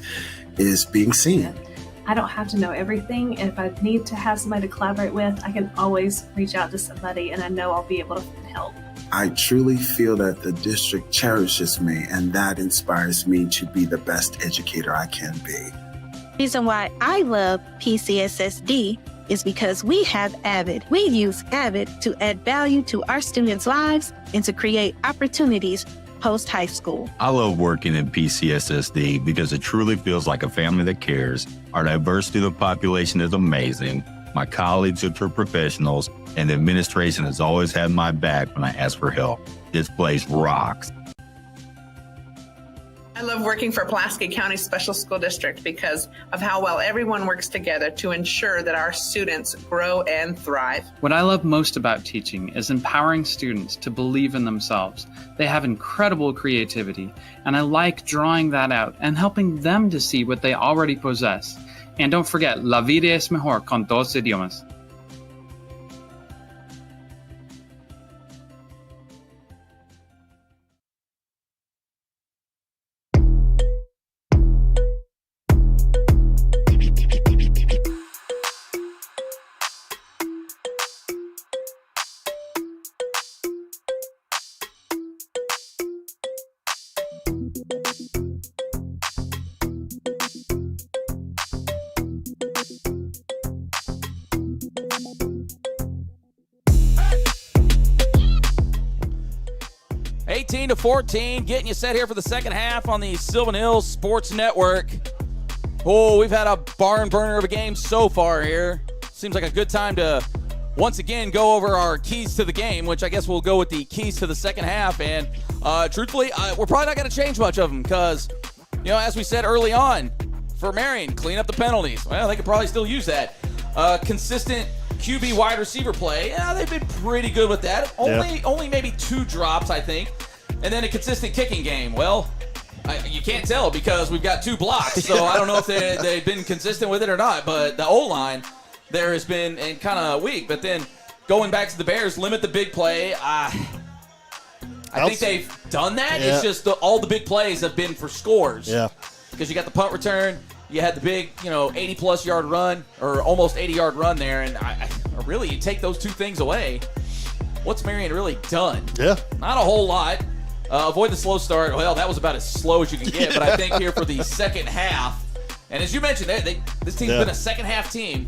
is being seen. I don't have to know everything, and if I need to have somebody to collaborate with, I can always reach out to somebody, and I know I'll be able to help. I truly feel that the district cherishes me, and that inspires me to be the best educator I can be. The reason why I love PCSSD is because we have Avid. We use Avid to add value to our students' lives and to create opportunities post-high school. I love working in PCSSD because it truly feels like a family that cares. Our diversity of the population is amazing. My colleagues are true professionals, and the administration has always had my back when I ask for help. This place rocks. I love working for Pulaski County Special School District because of how well everyone works together to ensure that our students grow and thrive. What I love most about teaching is empowering students to believe in themselves. They have incredible creativity, and I like drawing that out and helping them to see what they already possess. And don't forget, la vida es mejor con dos idiomas. To 14, getting you set here for the second half on the Sylvan Hills Sports Network. Oh, we've had a barn burner of a game so far here. Seems like a good time to once again go over our keys to the game, which I guess we'll go with the keys to the second half. And truthfully, we're probably not going to change much of them because, you know, as we said early on, for Marion, clean up the penalties. Well, they could probably still use that. Consistent QB wide receiver play. Yeah, they've been pretty good with that. Only maybe 2 drops, I think. And then a consistent kicking game. Well, you can't tell because we've got 2 blocks. So I don't know if they've been consistent with it or not. But the O-line there has been kind of weak. But then going back to the Bears, limit the big play. I think they've done that. Yeah. It's just all the big plays have been for scores. Yeah. Because you got the punt return. You had the big, 80-plus yard run or almost 80-yard run there. And really, you take those 2 things away. What's Marion really done? Yeah. Not a whole lot. Avoid the slow start. Well, that was about as slow as you can get. But I think here for the second half, and as you mentioned, this team's been a second-half team.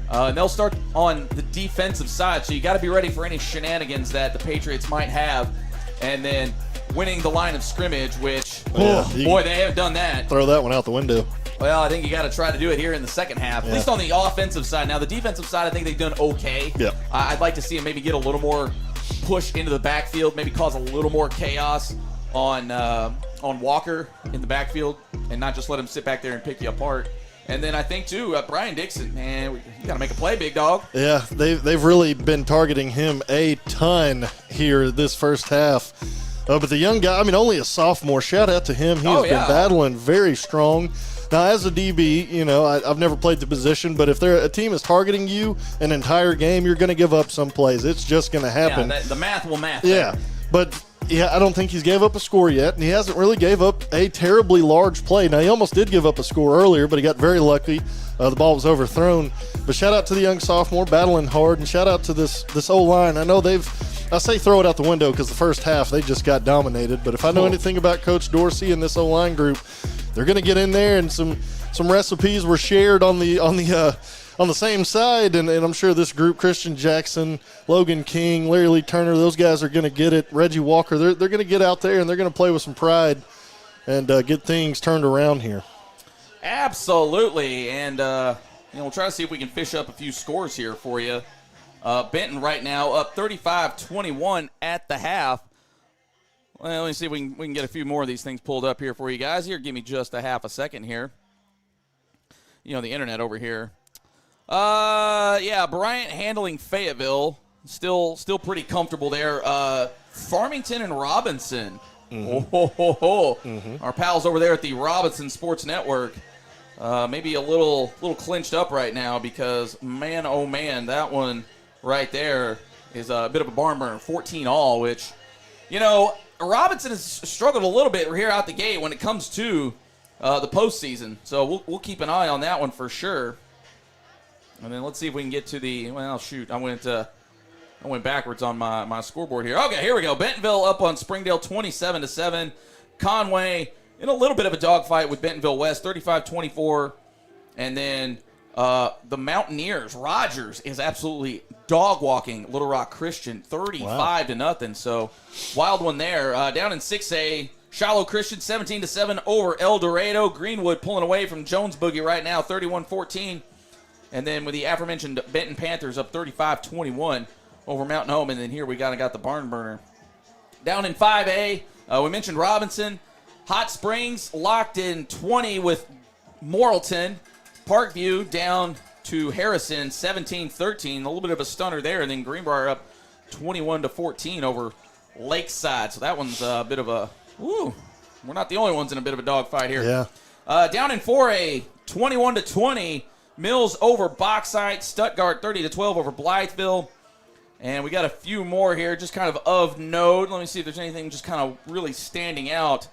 And they'll start on the defensive side. So you got to be ready for any shenanigans that the Patriots might have. And then winning the line of scrimmage, which, boy, they haven't done that. Throw that one out the window. Well, I think you got to try to do it here in the second half, at least on the offensive side. Now, the defensive side, I think they've done okay. Yeah. I'd like to see them maybe get a little more push into the backfield, maybe cause a little more chaos on Walker in the backfield and not just let him sit back there and pick you apart. And then I think, too, Brian Dixon, man, you got to make a play, big dog. Yeah, they've really been targeting him a ton here this first half. But the young guy, only a sophomore, shout out to him. He has been battling very strong. Now, as a DB, I've never played the position, but if a team is targeting you an entire game, you're going to give up some plays. It's just going to happen. Yeah, the math will math. Yeah, but I don't think he's gave up a score yet, and he hasn't really gave up a terribly large play. Now, he almost did give up a score earlier, but he got very lucky. The ball was overthrown. But shout out to the young sophomore battling hard, and shout out to this O-line. I know I say throw it out the window because the first half they just got dominated. But if I know anything about Coach Dorsey and this O-line group, they're going to get in there, and some recipes were shared on the same side, and I'm sure this group, Christian Jackson, Logan King, Larry Lee Turner, those guys are going to get it. Reggie Walker, they're going to get out there, and they're going to play with some pride and get things turned around here. Absolutely, and we'll try to see if we can fish up a few scores here for you. Benton right now up 35-21 at the half. Well, let me see if we can get a few more of these things pulled up here for you guys. Here, give me just a half a second here. The internet over here. Bryant handling Fayetteville. Still pretty comfortable there. Farmington and Robinson. Mm-hmm. Our pals over there at the Robinson Sports Network. Maybe a little clinched up right now because, man, oh man, that one right there is a bit of a barn burner, 14 all, which, you know, Robinson has struggled a little bit here out the gate when it comes to the postseason. So we'll keep an eye on that one for sure. And then let's see if we can get to the, well, shoot, I went backwards on my scoreboard here. Okay, here we go. Bentonville up on Springdale 27-7. Conway in a little bit of a dogfight with Bentonville West, 35-24. And then the Mountaineers, Rogers is absolutely dog-walking Little Rock Christian, 35-0. So wild one there. Down in 6A, Shiloh Christian 17-7 over El Dorado. Greenwood pulling away from Jones Boogie right now, 31-14. And then with the aforementioned Benton Panthers up 35-21 over Mountain Home. And then here we got the barn burner. Down in 5A, we mentioned Robinson. Hot Springs locked in 20 with Morrilton. Parkview down to Harrison, 17-13. A little bit of a stunner there. And then Greenbrier up 21-14 over Lakeside. So that one's a bit of a, we're not the only ones in a bit of a dogfight here. Yeah. Down in 4A, 21-20. Mills over Bauxite. Stuttgart 30-12 over Blytheville. And we got a few more here, just kind of note. Let me see if there's anything just kind of really standing out.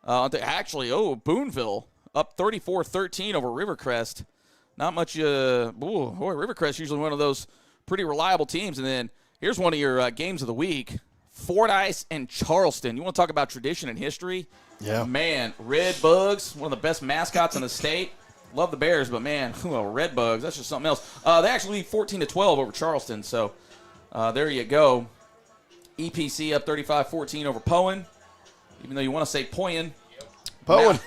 Boonville up 34-13 over Rivercrest. Not much. Rivercrest usually one of those pretty reliable teams. And then here's one of your games of the week: Fordyce and Charleston. You want to talk about tradition and history? Yeah. Man, Red Bugs, one of the best mascots in the state. Love the Bears, but man, Red Bugs, that's just something else. They actually lead 14-12 over Charleston, so there you go. EPC up 35-14 over Poen, even though you want to say Poyen. Poen.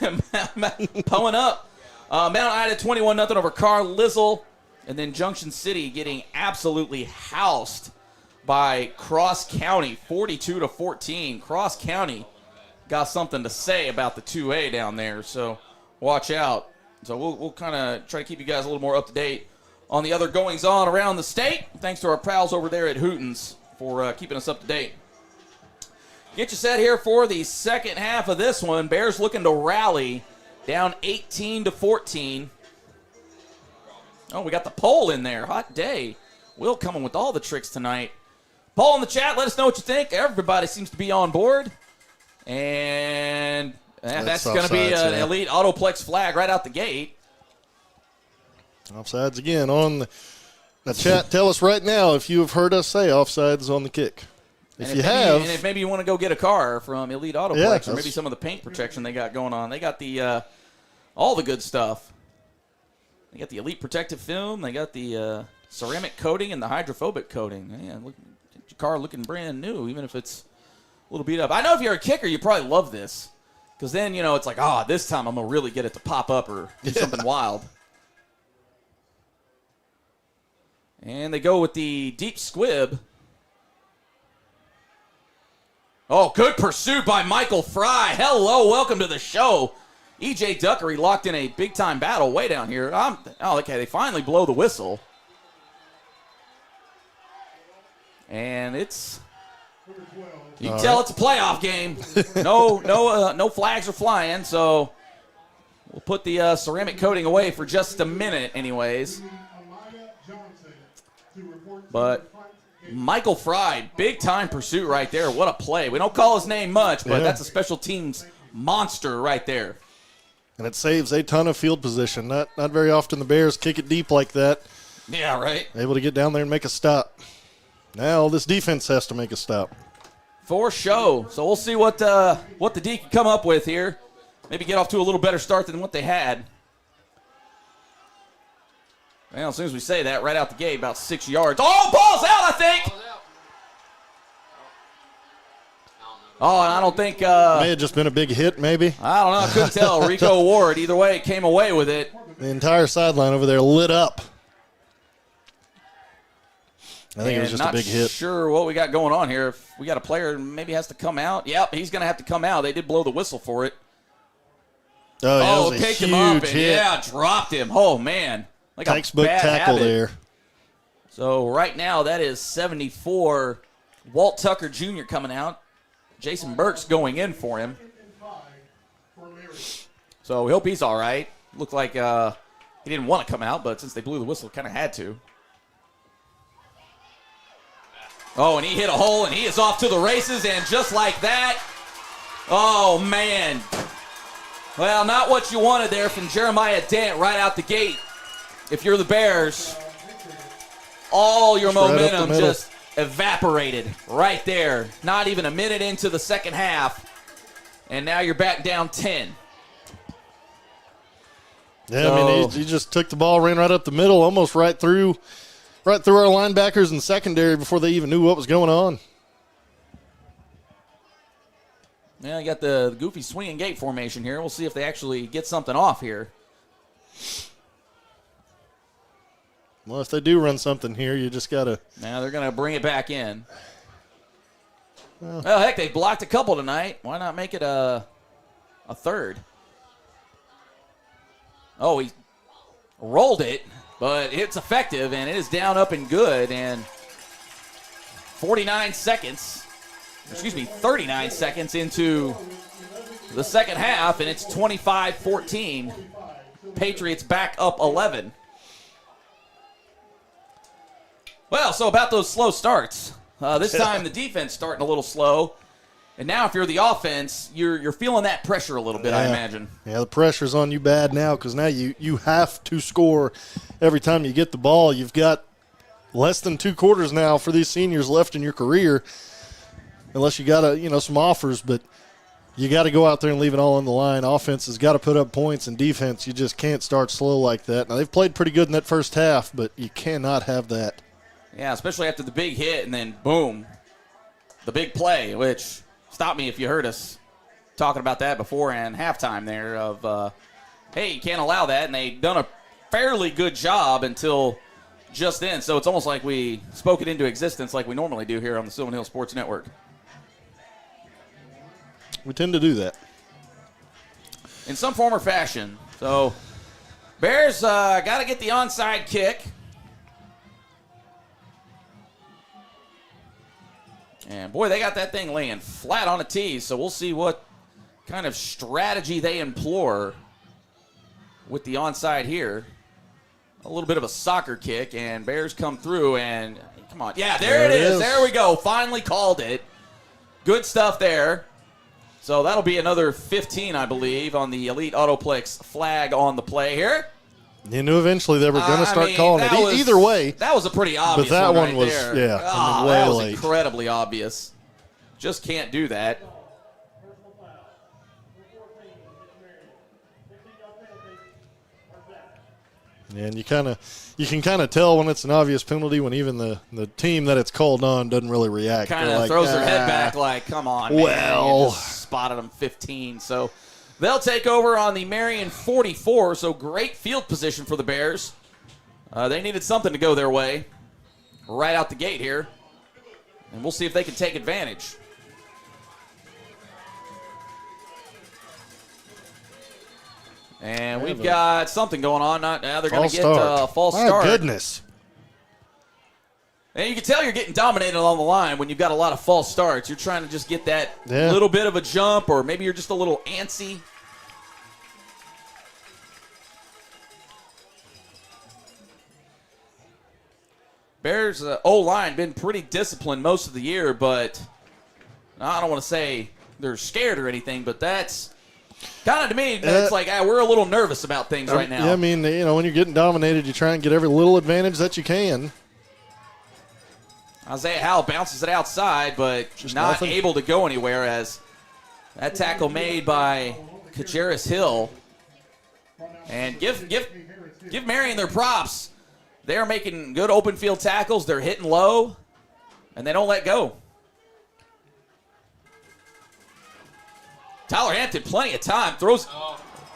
Poen up. Mount Ida 21-0 over Carlisle, and then Junction City getting absolutely housed by Cross County, 42-14. Cross County got something to say about the 2A down there, so watch out. So we'll kind of try to keep you guys a little more up to date on the other goings-on around the state. Thanks to our pals over there at Hooten's for keeping us up to date. Get you set here for the second half of this one. Bears looking to rally, down 18-14. Oh, we got the poll in there. Hot day. Will coming with all the tricks tonight. Poll in the chat. Let us know what you think. Everybody seems to be on board. And that's going to be an elite Autoplex flag right out the gate. Offsides again on the chat. Tell us right now if you have heard us say offsides on the kick. If you have. And if maybe you want to go get a car from Elite Autoplex, or maybe some of the paint protection they got going on. They got the all the good stuff. They got the Elite Protective Film. They got the ceramic coating and the hydrophobic coating. Man, look, your car looking brand new, even if it's a little beat up. I know if you're a kicker, you probably love this. Because then, it's like, this time I'm going to really get it to pop up or do something wild. And they go with the deep squib. Oh, good pursuit by Michael Fry. Hello, welcome to the show. E.J. Duckery locked in a big-time battle way down here. Okay, they finally blow the whistle. And it's... You can tell it's a playoff game. No flags are flying, so we'll put the ceramic coating away for just a minute anyways. But Michael Fry, big-time pursuit right there. What a play. We don't call his name much, but that's a special teams monster right there. And it saves a ton of field position. Not very often the Bears kick it deep like that. Yeah, right. Able to get down there and make a stop. Now this defense has to make a stop. For show. So we'll see what the D can come up with here. Maybe get off to a little better start than what they had. Well, as soon as we say that, right out the gate, about 6 yards. Oh, ball's out, I think! Oh, and I don't think... may have just been a big hit, maybe. I don't know. I couldn't tell. Rico Ward, either way, came away with it. The entire sideline over there lit up. I think it was just a big hit. Not sure what we got going on here. If we got a player maybe has to come out. Yep, he's going to have to come out. They did blow the whistle for it. Oh, yeah, picked him up and dropped him. Oh, man. Like textbook tackle there. So right now that is 74. Walt Tucker Jr. coming out. Jason Burks going in for him. So we hope he's all right. Looked like he didn't want to come out, but since they blew the whistle, kind of had to. Oh, and he hit a hole, and he is off to the races, and just like that, oh, man. Well, not what you wanted there from Jeremiah Dent right out the gate. If you're the Bears, all your momentum just evaporated right there. Not even a minute into the second half, and now you're back down 10. Yeah, I mean, he just took the ball, ran right up the middle, almost right through our linebackers and secondary before they even knew what was going on. Yeah, you got the goofy swinging gate formation here. We'll see if they actually get something off here. Well, if they do run something here, you just got to. Now they're going to bring it back in. Well, heck, they blocked a couple tonight. Why not make it a third? Oh, he rolled it, but it's effective, and it is down, up, and good. And 39 seconds into the second half, and it's 25-14. Patriots back up 11. Well, so about those slow starts. This time the defense starting a little slow. And now if you're the offense, you're feeling that pressure a little bit, I imagine. Yeah, the pressure's on you bad now because now you have to score every time you get the ball. You've got less than 2 quarters now for these seniors left in your career, unless you got some offers. But you got to go out there and leave it all on the line. Offense has got to put up points, and defense, you just can't start slow like that. Now, they've played pretty good in that first half, but you cannot have that. Yeah, especially after the big hit and then boom, the big play, which – stop me if you heard us talking about that before and halftime there of, hey, you can't allow that. And they've done a fairly good job until just then. So it's almost like we spoke it into existence like we normally do here on the Sylvan Hill Sports Network. We tend to do that. In some form or fashion. So Bears got to get the onside kick. And, boy, they got that thing laying flat on a tee, so we'll see what kind of strategy they employ with the onside here. A little bit of a soccer kick, and Bears come through, and come on. Yeah, there it is. There we go. Finally called it. Good stuff there. So that'll be another 15, I believe, on the Elite Autoplex flag on the play here. You knew eventually they were going to start calling it. Either way. That was a pretty obvious but that one was, there. Yeah, way that was late. Incredibly obvious. Just can't do that. And you can kind of tell when it's an obvious penalty when even the team that it's called on doesn't really react. Kind of throws their head back like, come on, man. You just spotted them 15. So they'll take over on the Marion 44, so great field position for the Bears. They needed something to go their way right out the gate here, and we'll see if they can take advantage. And we've got something going on. Now they're going to get a false start. My goodness. And you can tell you're getting dominated along the line when you've got a lot of false starts. You're trying to just get that little bit of a jump, or maybe you're just a little antsy. Bears O-line been pretty disciplined most of the year, but I don't want to say they're scared or anything, but that's kind of, to me, it's like we're a little nervous about things right now. Yeah, I mean, when you're getting dominated, you try and get every little advantage that you can. Isaiah Howell bounces it outside, but just not able to go anywhere, as that tackle made by Kajeris Hill. And give Marion their props. They're making good open field tackles. They're hitting low, and they don't let go. Tyler Hampton, plenty of time. Throws.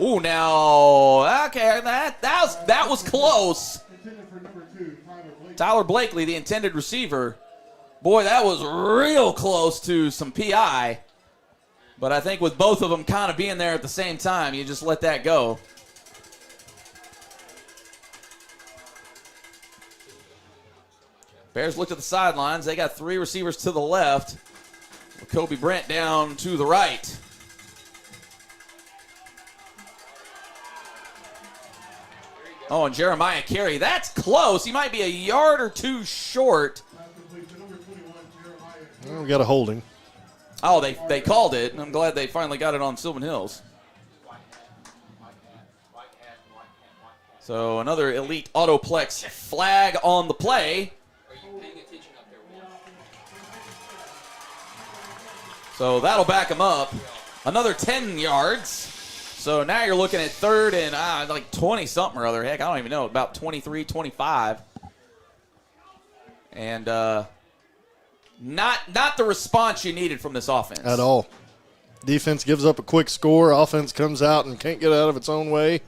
Ooh, now, okay, that was close. Tyler Blakely, the intended receiver. Boy, that was real close to some PI. But I think with both of them kind of being there at the same time, you just let that go. Bears looked at the sidelines. They got 3 receivers to the left. Kobe Brent down to the right. Oh, and Jeremiah Carey. That's close. He might be a yard or two short. Well, we got a holding. Oh, they called it, and I'm glad they finally got it on Sylvan Hills. So another Elite Autoplex flag on the play. So that'll back him up. Another 10 yards. So now you're looking at third and like 20-something or other. Heck, I don't even know. About 23, 25. And not the response you needed from this offense. At all. Defense gives up a quick score. Offense comes out and can't get out of its own way.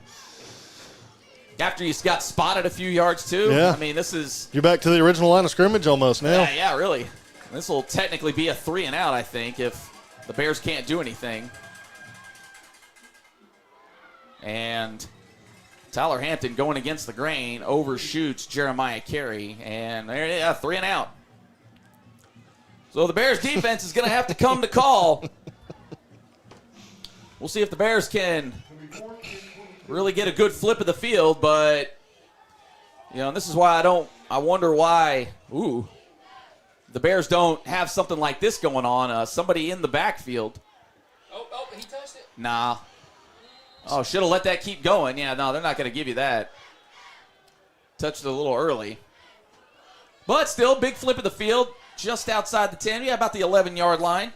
After you got spotted a few yards, too. Yeah. I mean, this is... You're back to the original line of scrimmage almost now. Yeah, really. This will technically be a 3-and-out, I think, if the Bears can't do anything. And Tyler Hampton going against the grain overshoots Jeremiah Carey. And there it is, 3-and-out. So the Bears defense is going to have to come to call. We'll see if the Bears can really get a good flip of the field, but this is why I wonder why the Bears don't have something like this going on. Somebody in the backfield. Oh, he touched it. Nah. Oh, should have let that keep going. Yeah, no, they're not going to give you that. Touched it a little early. But still, big flip of the field, just outside the 10. Yeah, about the 11-yard line.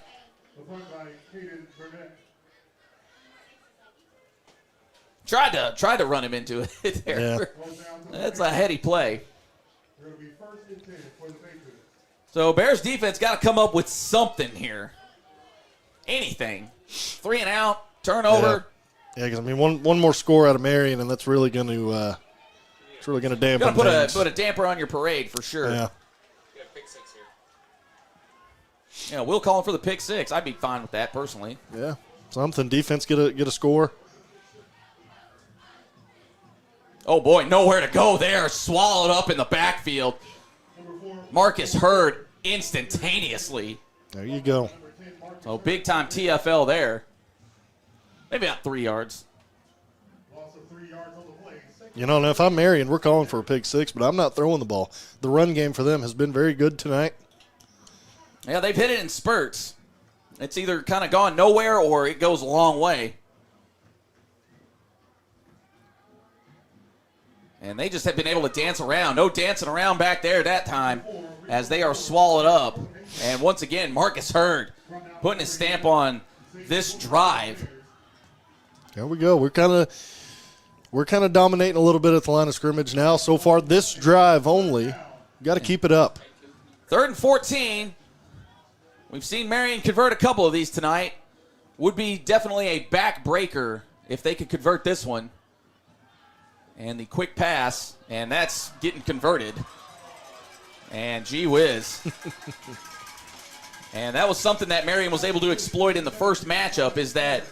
Tried to run him into it there. Yeah. That's a heady play. So Bears defense got to come up with something here. Anything. 3-and-out, turnover. Yeah, because one more score out of Marion, and that's really going to dampen things. Put a damper on your parade for sure. Yeah. Yeah, Will calling for the pick six. I'd be fine with that personally. Yeah, something. Defense get a score. Oh, boy, nowhere to go there. Swallowed up in the backfield. Marcus Hurd instantaneously. There you go. So big-time TFL there. Maybe about 3 yards. Now if I'm Marion, we're calling for a pick six, but I'm not throwing the ball. The run game for them has been very good tonight. Yeah, they've hit it in spurts. It's either kind of gone nowhere or it goes a long way. And they just have been able to dance around. No dancing around back there that time as they are swallowed up. And once again, Marcus Hurd putting his stamp on this drive. There we go. We're kind of dominating a little bit at the line of scrimmage now. So far, this drive only. Got to keep it up. 3rd and 14. We've seen Marion convert a couple of these tonight. Would be definitely a backbreaker if they could convert this one. And the quick pass, and that's getting converted. And gee whiz. And that was something that Marion was able to exploit in the first matchup, is that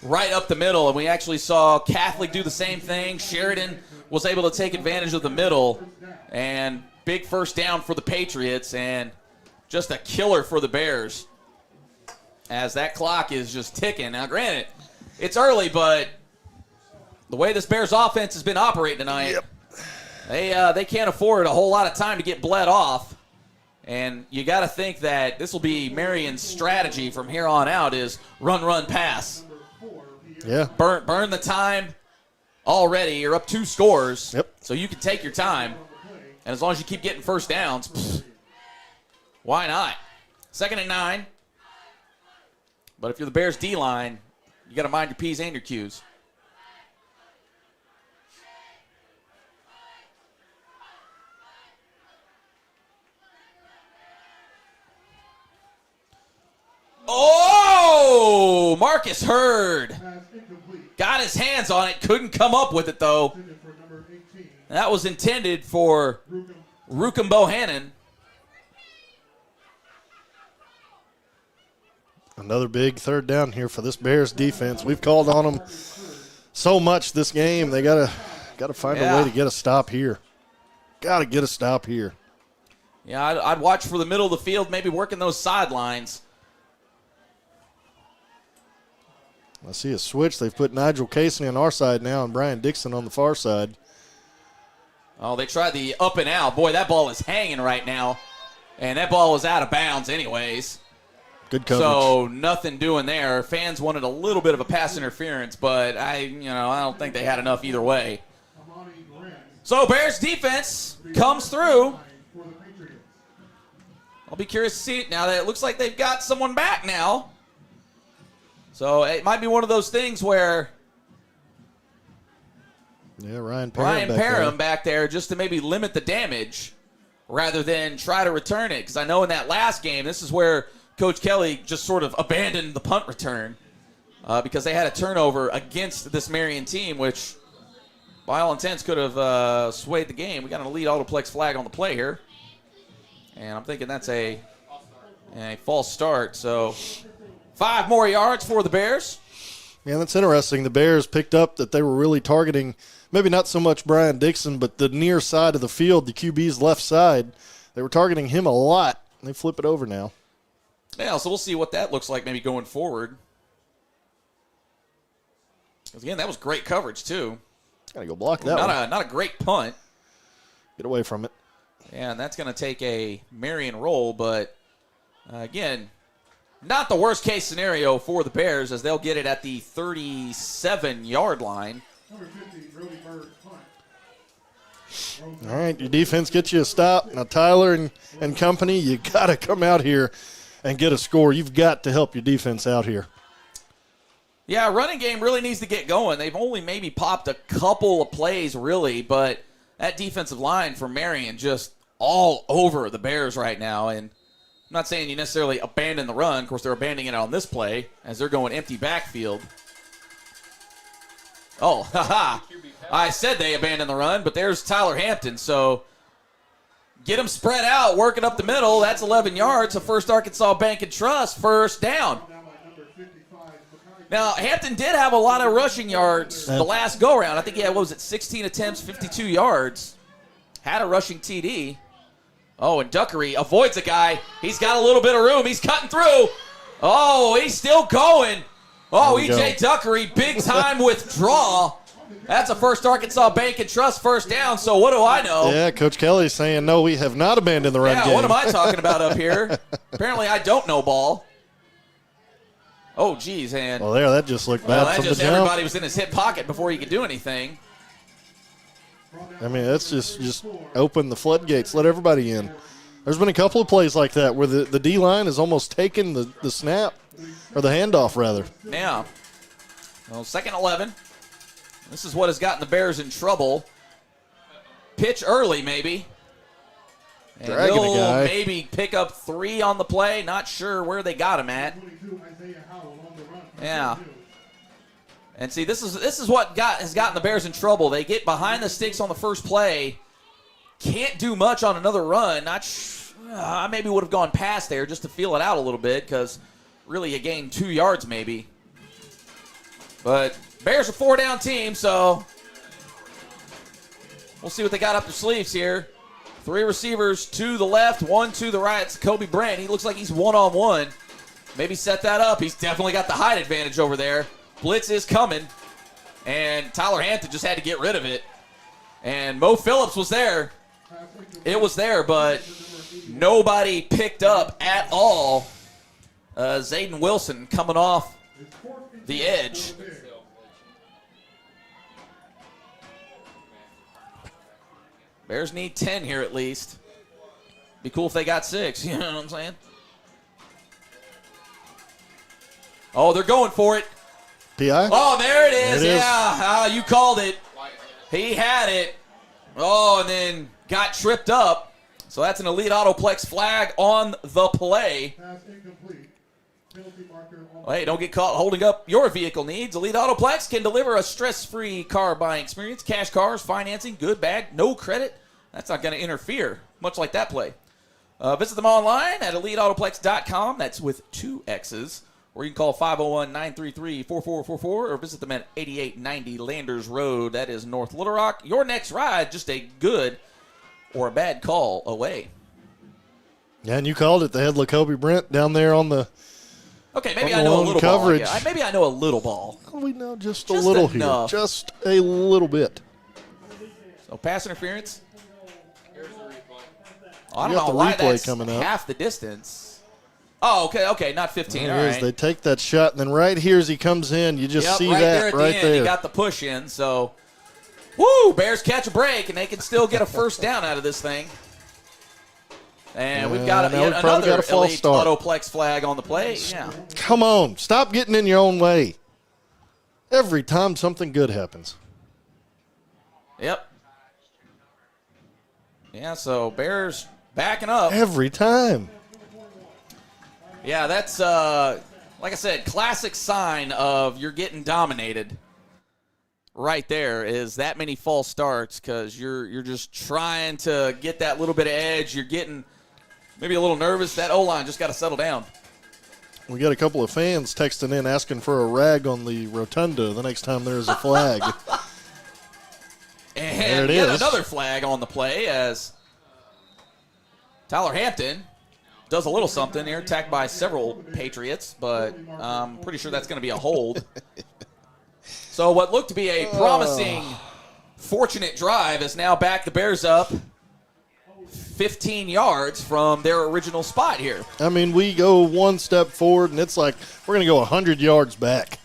right up the middle. And we actually saw Catholic do the same thing. Sheridan was able to take advantage of the middle. And big first down for the Patriots, and just a killer for the Bears as that clock is just ticking. Now, granted, it's early, but the way this Bears offense has been operating tonight, they can't afford a whole lot of time to get bled off. And you got to think that this will be Marion's strategy from here on out is run, pass. Yeah. Burn the time already. You're up 2 scores. Yep. So you can take your time. And as long as you keep getting first downs, why not? 2nd and 9. But if you're the Bears D-line, you got to mind your P's and your Q's. Oh, Marcus Hurd got his hands on it, couldn't come up with it though. That was intended for Rukum Bohannon. Another big 3rd down here for this Bears defense. We've called on them so much this game. They gotta find a way to get a stop here. Got to get a stop here. Yeah, I'd watch for the middle of the field, maybe working those sidelines. I see a switch. They've put Nigel Casey on our side now and Brian Dixon on the far side. Oh, they tried the up and out. Boy, that ball is hanging right now. And that ball was out of bounds anyways. Good coverage. So nothing doing there. Fans wanted a little bit of a pass interference, but I don't think they had enough either way. So Bears defense comes through. I'll be curious to see it now that it looks like they've got someone back now. So it might be one of those things where Ryan Parham back there just to maybe limit the damage rather than try to return it. Because I know in that last game, this is where Coach Kelly just sort of abandoned the punt return because they had a turnover against this Marion team, which by all intents could have swayed the game. We got an elite autoplex flag on the play here. And I'm thinking that's a false start. So 5 more yards for the Bears. Yeah, that's interesting. The Bears picked up that they were really targeting maybe not so much Brian Dixon, but the near side of the field, the QB's left side. They were targeting him a lot. They flip it over now. Yeah, so we'll see what that looks like maybe going forward. Because, again, that was great coverage, too. Got to go block that one. Not a great punt. Get away from it. Yeah, and that's going to take a Marion roll, but, again, not the worst-case scenario for the Bears as they'll get it at the 37-yard line. All right, your defense gets you a stop. Now, Tyler and company, you got to come out here and get a score. You've got to help your defense out here. Yeah, running game really needs to get going. They've only maybe popped a couple of plays, really, but that defensive line for Marion just all over the Bears right now. And I'm not saying you necessarily abandon the run. Of course, they're abandoning it on this play as they're going empty backfield. Oh, haha. I said they abandoned the run, but there's Tyler Hampton. So get them spread out, working up the middle. That's 11 yards. So First Arkansas Bank and Trust, first down. Now, Hampton did have a lot of rushing yards the last go-around. I think he had, 16 attempts, 52 yards. Had a rushing TD. Oh, and Duckery avoids a guy. He's got a little bit of room. He's cutting through. Oh, he's still going. Oh, E.J. Duckery, big-time withdraw. That's a First Arkansas Bank and Trust first down, so what do I know? Yeah, Coach Kelly's saying, no, we have not abandoned the run game. Yeah, what am I talking about up here? Apparently I don't know ball. Oh, geez, and well, that just looked bad from the jump. Everybody was in his hip pocket before he could do anything. I mean, that's just open the floodgates, let everybody in. There's been a couple of plays like that where the D-line has almost taken the snap, or the handoff, rather. Yeah. Well, 2nd 11. This is what has gotten the Bears in trouble. Pitch early, maybe. And Dragging a guy. Maybe pick up 3 on the play. Not sure where they got him at. Yeah. And see, this is what has gotten the Bears in trouble. They get behind the sticks on the first play. Can't do much on another run. I maybe would have gone past there just to feel it out a little bit because really you gained 2 yards maybe. But Bears are 4-down team, so we'll see what they got up their sleeves here. 3 receivers to the left, 1 to the right. It's Kobe Brand. He looks like he's one-on-one. Maybe set that up. He's definitely got the height advantage over there. Blitz is coming, and Tyler Hampton just had to get rid of it. And Mo Phillips was there. It was there, but nobody picked up at all. Zayden Wilson coming off the edge. Bears need 10 here at least. Be cool if they got 6, you know what I'm saying? Oh, they're going for it. PI? Oh, there it is. Yeah, you called it. He had it. Oh, and then got tripped up. So that's an elite autoplex flag on the play. Oh, hey, don't get caught holding up your vehicle needs. Elite Autoplex can deliver a stress-free car buying experience. Cash cars, financing, good, bad, no credit. That's not going to interfere, much like that play. Visit them online at eliteautoplex.com. That's with 2 X's. Or you can call 501-933-4444 or visit them at 8890 Landers Road. That is North Little Rock. Your next ride, just a good or a bad call away. Yeah, and you called it. They had LaCobe Brent down there on the Okay, maybe I know a little coverage. ball. Yeah, maybe I know a little ball. We know just a little enough. here. Just a little bit. So pass interference. I don't got know the why replay that's coming up. half the distance. Oh, okay, not 15. There All it is. right. They take that shot, and then right here as he comes in, you just see right that there at right the end, there. He got the push in, so woo! Bears catch a break, and they can still get a first down out of this thing. And we've got now we've probably another got a false elite start. Autoplex flag on the play. Yeah. Come on. Stop getting in your own way. Every time something good happens. Yep. Yeah, so Bears backing up. Every time. Yeah, that's, like I said, classic sign of you're getting dominated. Right there is that many false starts because you're just trying to get that little bit of edge. You're getting maybe a little nervous. That O-line just got to settle down. We got a couple of fans texting in asking for a rag on the rotunda the next time there's a flag. And yet another flag on the play as Tyler Hampton does a little something here, attacked by several Patriots, but I'm pretty sure that's going to be a hold. So what looked to be a promising, fortunate drive is now back the Bears up 15 yards from their original spot here. I mean, we go one step forward, and it's like we're going to go 100 yards back.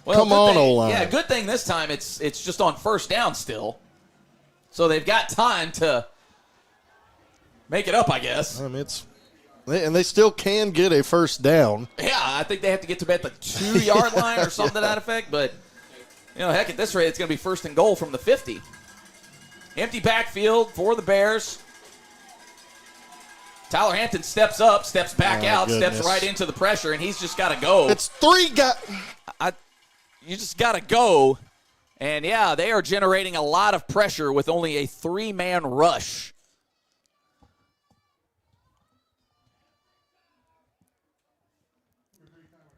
Well, Come on, O-line. Yeah, good thing this time it's just on first down still. So they've got time to make it up, I guess. I mean, and they still can get a first down. Yeah, I think they have to get to about the 2-yard line or something to that effect. But, heck, at this rate, it's going to be first and goal from the 50. Empty backfield for the Bears. Tyler Hampton steps up, steps back out, steps right into the pressure, and he's just got to go. It's three guys. You just got to go. And, yeah, they are generating a lot of pressure with only a 3-man rush.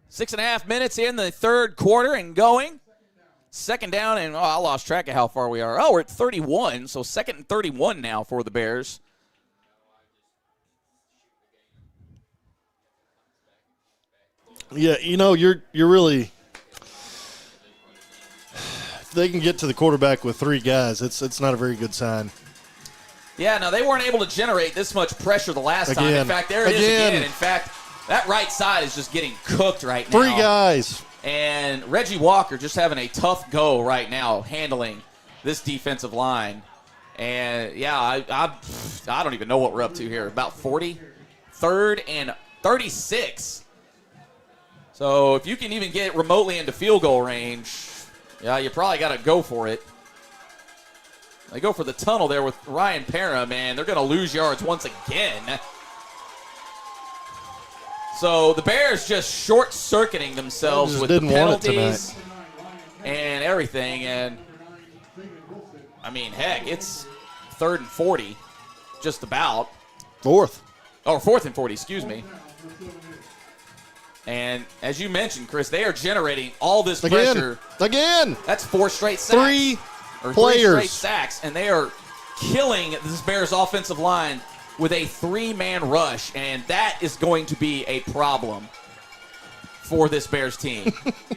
Six and a half minutes in the third quarter and going. Second down, and I lost track of how far we are. Oh, we're at 31, so second and 31 now for the Bears. Yeah, you're really. If they can get to the quarterback with three guys, it's not a very good sign. Yeah, no, they weren't able to generate this much pressure the last time. In fact, there it is again. In fact, that right side is just getting cooked right now. Three guys. And Reggie Walker just having a tough go right now handling this defensive line. And, yeah, I don't even know what we're up to here. About 40? Third and 36. So if you can even get remotely into field goal range, yeah, you probably got to go for it. They go for the tunnel there with Ryan Parham, and they're going to lose yards once again. So the Bears just short-circuiting themselves with the penalties and everything. And, I mean, heck, it's 3rd and 40, just about. Fourth and 40, excuse me. And as you mentioned, Chris, they are generating all this pressure. Again. That's 4 straight sacks. Three Three players. straight sacks, and they are killing this Bears offensive line with a 3-man rush, and that is going to be a problem for this Bears team.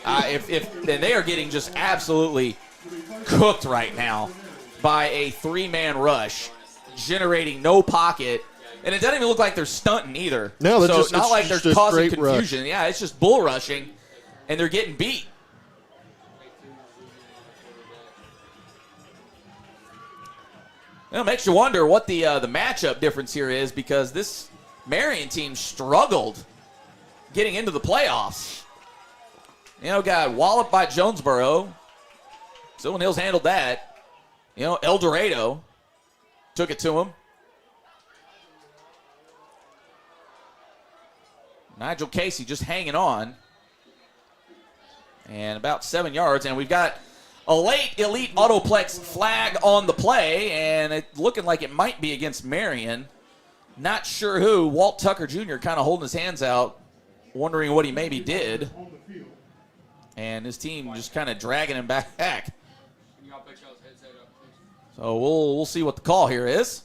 And they are getting just absolutely cooked right now by a 3-man rush, generating no pocket. And it doesn't even look like they're stunting either. No, so it's not like they're causing confusion. Rush. Yeah, it's just bull rushing, and they're getting beat. It makes you wonder what the matchup difference here is, because this Marion team struggled getting into the playoffs. Got walloped by Jonesboro. Sylvan Hills handled that. El Dorado took it to him. Nigel Casey just hanging on. And about 7 yards, and we've got a late Elite Autoplex flag on the play, and it looking like it might be against Marion. Not sure who. Walt Tucker Jr. kind of holding his hands out, wondering what he maybe did. And his team just kind of dragging him back. So we'll see what the call here is.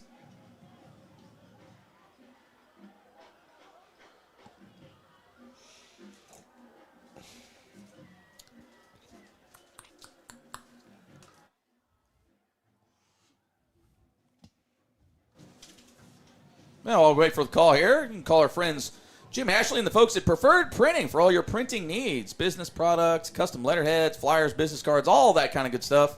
Well, I'll wait for the call here. You can call our friends Jim Ashley and the folks at Preferred Printing for all your printing needs. Business products, custom letterheads, flyers, business cards, all that kind of good stuff.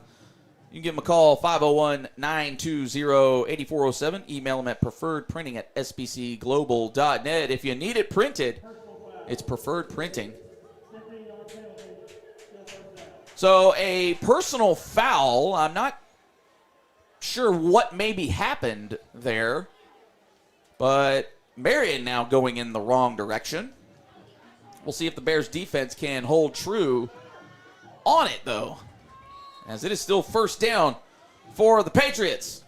You can give them a call, 501-920-8407. Email them at preferredprinting@sbcglobal.net. If you need it printed, it's Preferred Printing. So a personal foul. I'm not sure what maybe happened there, but Marion now going in the wrong direction. We'll see if the Bears defense can hold true on it, though, as it is still first down for the Patriots.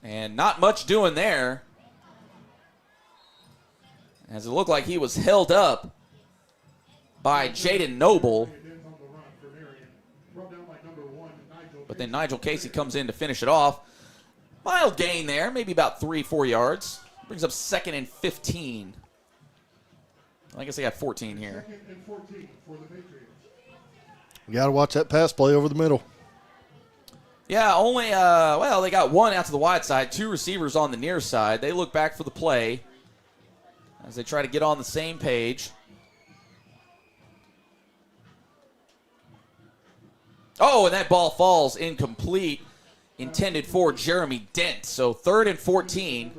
And not much doing there, as it looked like he was held up by Jaden Noble. But then Nigel Casey comes in to finish it off. Mild gain there, maybe about 3-4 yards. Brings up 2nd and 15. I guess they got 14 here. We got to watch that pass play over the middle. Yeah, only, they got one out to the wide side, 2 receivers on the near side. They look back for the play as they try to get on the same page. Oh, and that ball falls incomplete, intended for Jeremy Dent. So 3rd and 14.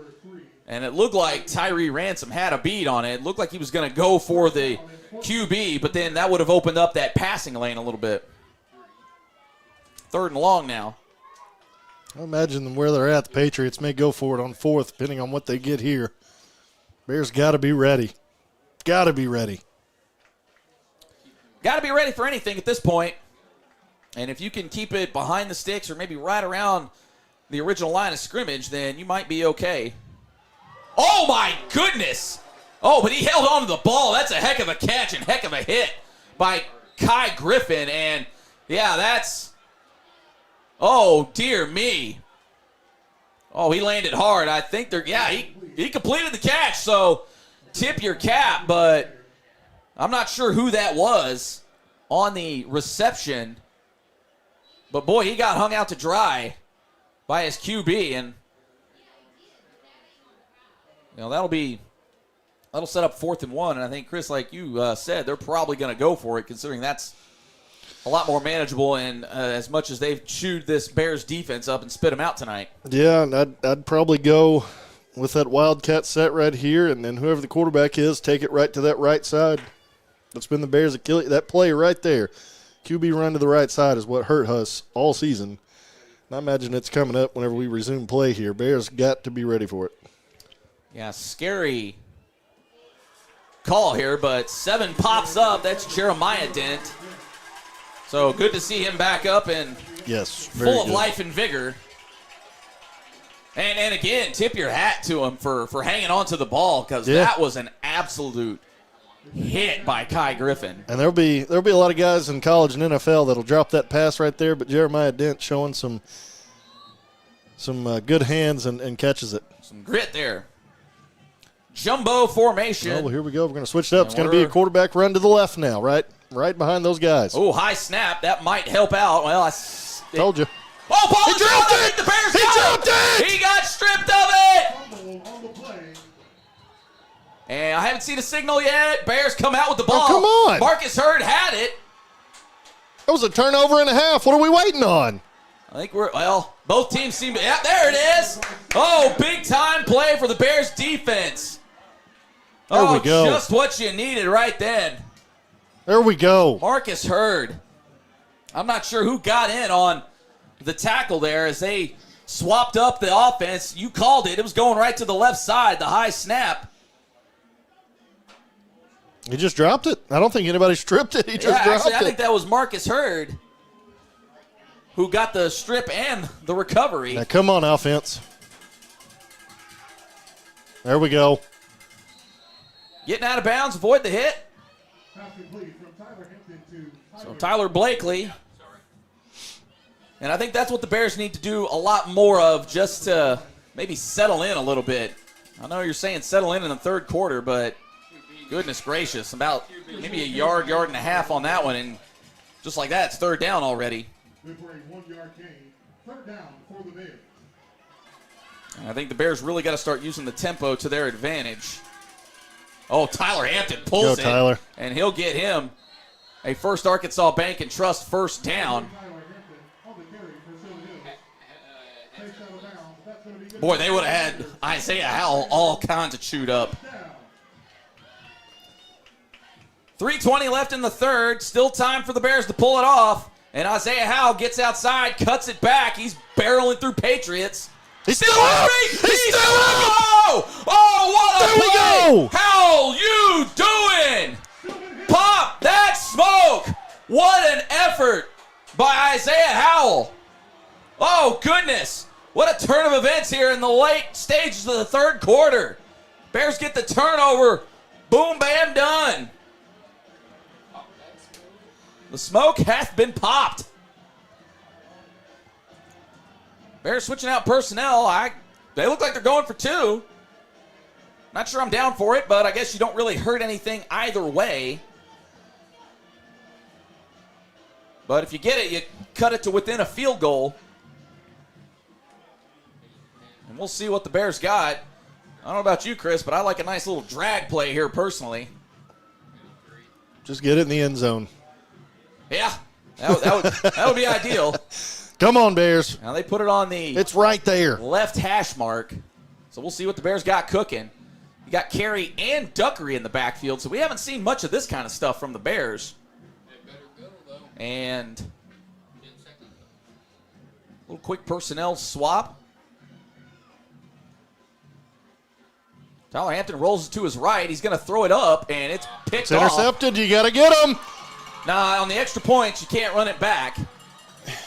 And it looked like Tyree Ransom had a bead on it. It looked like he was going to go for the QB, but then that would have opened up that passing lane a little bit. 3rd and long now. I imagine where they're at, the Patriots may go for it on 4th, depending on what they get here. Bears got to be ready. Got to be ready. Got to be ready for anything at this point. And if you can keep it behind the sticks or maybe right around the original line of scrimmage, then you might be okay. Oh, my goodness. Oh, but he held on to the ball. That's a heck of a catch and heck of a hit by Kai Griffin. And, yeah, that's... Oh, dear me. Oh, he landed hard. I think they're... Yeah, he completed the catch, so tip your cap. But I'm not sure who that was on the reception. But, boy, he got hung out to dry by his QB. And, you know, that'll set up 4th and 1. And I think, Chris, like you said, they're probably going to go for it, considering that's a lot more manageable and as much as they've chewed this Bears defense up and spit them out tonight. Yeah, and I'd probably go with that Wildcat set right here, and then whoever the quarterback is, take it right to that right side. That's been the Bears' Achilles. That play right there, QB run to the right side, is what hurt us all season. And I imagine it's coming up whenever we resume play here. Bears got to be ready for it. Yeah, scary call here, but 7 pops up. That's Jeremiah Dent. So good to see him back up and full of life and vigor. And again, tip your hat to him for hanging on to the ball, because that was an absolute hit by Kai Griffin. And there'll be a lot of guys in college and NFL that'll drop that pass right there, but Jeremiah Dent showing some good hands and catches it. Some grit there. Jumbo formation. Oh, well, here we go. We're going to switch it up. It's going to be a quarterback run to the left now, right behind those guys. Oh, high snap. That might help out. Well, I told you. Oh, ball he dropped it! The Bears he dropped it! He got stripped of it! And I haven't seen a signal yet. Bears come out with the ball. Oh, come on. Marcus Hurd had it. That was a turnover and a half. What are we waiting on? I think both teams seem to, there it is. Oh, big time play for the Bears defense. There we go. Just what you needed right then. There we go. Marcus Hurd. I'm not sure who got in on the tackle there as they swapped up the offense. You called it. It was going right to the left side, the high snap. He just dropped it. I don't think anybody stripped it. He just dropped it. I think that was Marcus Hurd who got the strip and the recovery. Now, come on, offense. There we go. Getting out of bounds, avoid the hit. So Tyler Blakely. And I think that's what the Bears need to do a lot more of, just to maybe settle in a little bit. I know you're saying settle in the 3rd quarter, but goodness gracious, about maybe a yard and a half on that one, and just like that, it's 3rd down already. For a 1-yard gain, 3rd down for the Bears. I think the Bears really got to start using the tempo to their advantage. Oh, Tyler Hampton pulls it. Tyler. And he'll get him a First Arkansas Bank and Trust first down. Boy, they would have had Isaiah Howell all kinds of chewed up. 3:20 left in the third. Still time for the Bears to pull it off. And Isaiah Howell gets outside, cuts it back. He's barreling through Patriots. He's still up! He's still up! Oh, what a there play! we go! How you doing? Pop that smoke! What an effort by Isaiah Howell. Oh, goodness. What a turn of events here in the late stages of the third quarter. Bears get the turnover. Boom, bam, done. The smoke hath been popped. Bears switching out personnel. They look like they're going for two. Not sure I'm down for it, but I guess you don't really hurt anything either way. But if you get it, you cut it to within a field goal. And we'll see what the Bears got. I don't know about you, Chris, but I like a nice little drag play here personally. Just get it in the end zone. Yeah, that would be ideal. Come on, Bears. Now they put it on the It's right there. left hash mark. So we'll see what the Bears got cooking. You got Carey and Duckery in the backfield, so we haven't seen much of this kind of stuff from the Bears. And a little quick personnel swap. Tyler Hampton rolls to his right. He's going to throw it up, and it's picked off. It's intercepted. You got to get him. Nah, on the extra points, you can't run it back.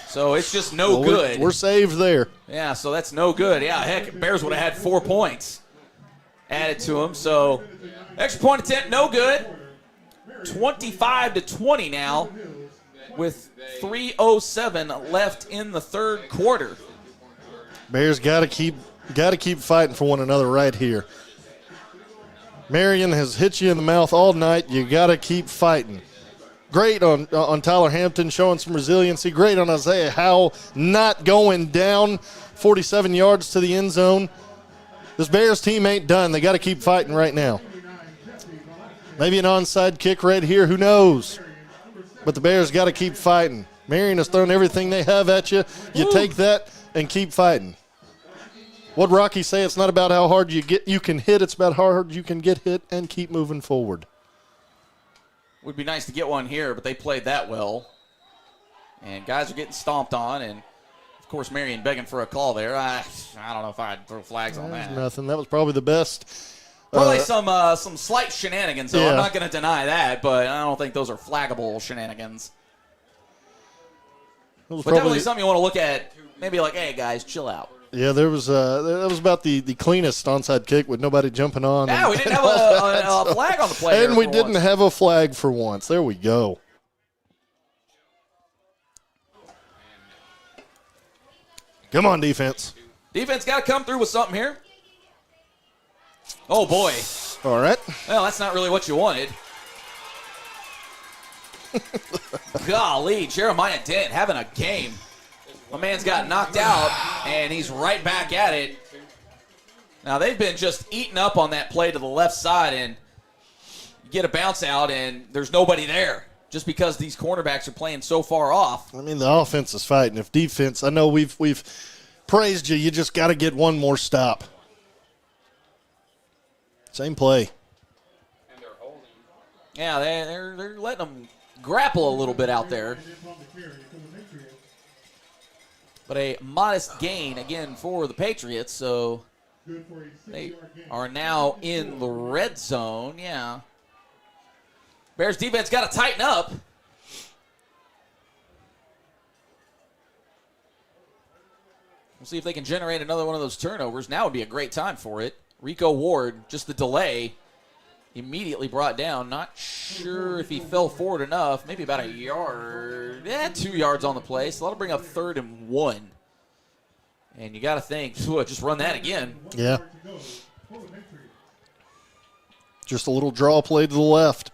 So it's just no good. We're saved there. Yeah, so that's no good. Yeah, heck, Bears would have had 4 points added to them. So extra point attempt, no good. 25-20 now with 3:07 left in the third quarter. Bears got to keep fighting for one another right here. Marion has hit you in the mouth all night. You got to keep fighting. Great on Tyler Hampton, showing some resiliency. Great on Isaiah Howell, not going down. 47 yards to the end zone. This Bears team ain't done. They got to keep fighting right now. Maybe an onside kick right here. Who knows? But the Bears got to keep fighting. Marion has thrown everything they have at you. You take that and keep fighting. What Rocky say? It's not about how hard you can hit. It's about how hard you can get hit and keep moving forward. Would be nice to get one here, but they played that well. And guys are getting stomped on, and, of course, Marion begging for a call there. I don't know if I'd throw flags on that. Nothing. That was probably the best. Probably some slight shenanigans, though. Yeah. I'm not going to deny that, but I don't think those are flaggable shenanigans. But definitely something you want to look at. Maybe like, hey, guys, chill out. Yeah, that was about the cleanest onside kick with nobody jumping on. Yeah, we didn't have a flag on the play. And we didn't have a flag for once. There we go. Come on, defense. Defense got to come through with something here. Oh, boy. All right. Well, that's not really what you wanted. Golly, Jeremiah Dent having a game. My man's got knocked out, and he's right back at it. Now, they've been just eating up on that play to the left side, and you get a bounce out, and there's nobody there just because these cornerbacks are playing so far off. I mean, the offense is fighting. If defense, I know we've praised you. You just got to get one more stop. Same play. Yeah, they're letting them grapple a little bit out there. But a modest gain, again, for the Patriots, so they are now in the red zone. Yeah. Bears defense got to tighten up. We'll see if they can generate another one of those turnovers. Now would be a great time for it. Rico Ward, just the delay, immediately brought down. Not sure if he fell forward enough. Maybe about a yard. 2 yards on the play. So that'll bring up 3rd and 1. And you got to think, just run that again. Yeah. Just a little draw play to the left.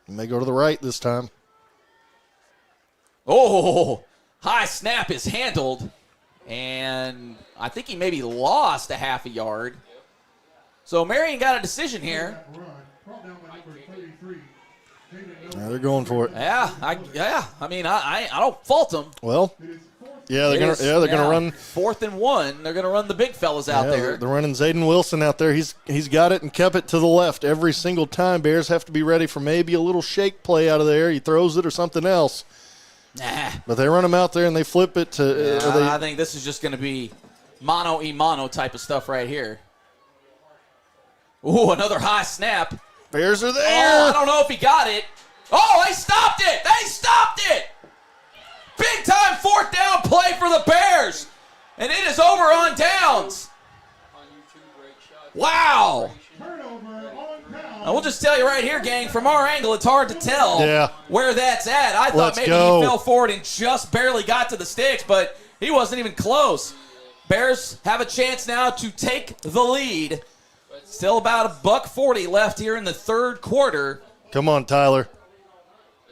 May go to the right this time. Oh, high snap is handled, and I think he maybe lost a half a yard. So Marion got a decision here. Yeah, they're going for it. I mean, I don't fault them. Well, yeah, they're gonna run 4th and 1. They're gonna run the big fellas out there. They're running Zayden Wilson out there. He's got it and kept it to the left every single time. Bears have to be ready for maybe a little shake play out of there. He throws it or something else. Nah. But they run him out there and they flip it to. I think this is just going to be mano-a-mano type of stuff right here. Ooh, another high snap. Bears are there. Oh, I don't know if he got it. Oh, they stopped it. They stopped it. Big time 4th down play for the Bears. And it is over on downs. Wow. I will just tell you right here, gang, from our angle, it's hard to tell where that's at. I thought maybe he fell forward and just barely got to the sticks, but he wasn't even close. Bears have a chance now to take the lead. Still about $1:40 left here in the 3rd quarter. Come on, Tyler.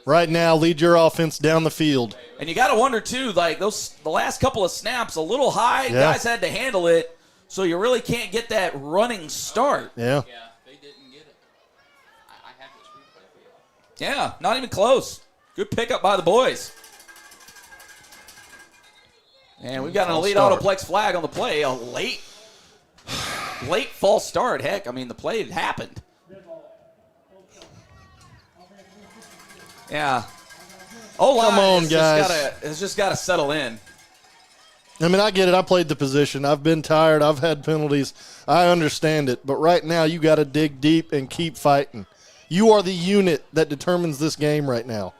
Right now, lead your offense down the field. And you got to wonder, too, like the last couple of snaps, a little high. Yeah. Guys had to handle it, so you really can't get that running start. Yeah. They didn't get it. I have this replay for you. Yeah, not even close. Good pickup by the boys. And we've got an elite autoplex flag on the play. A late false start. Heck, I mean, the play had happened. Yeah. Come on, guys. It's just got to settle in. I mean, I get it. I played the position. I've been tired. I've had penalties. I understand it. But right now, you got to dig deep and keep fighting. You are the unit that determines this game right now.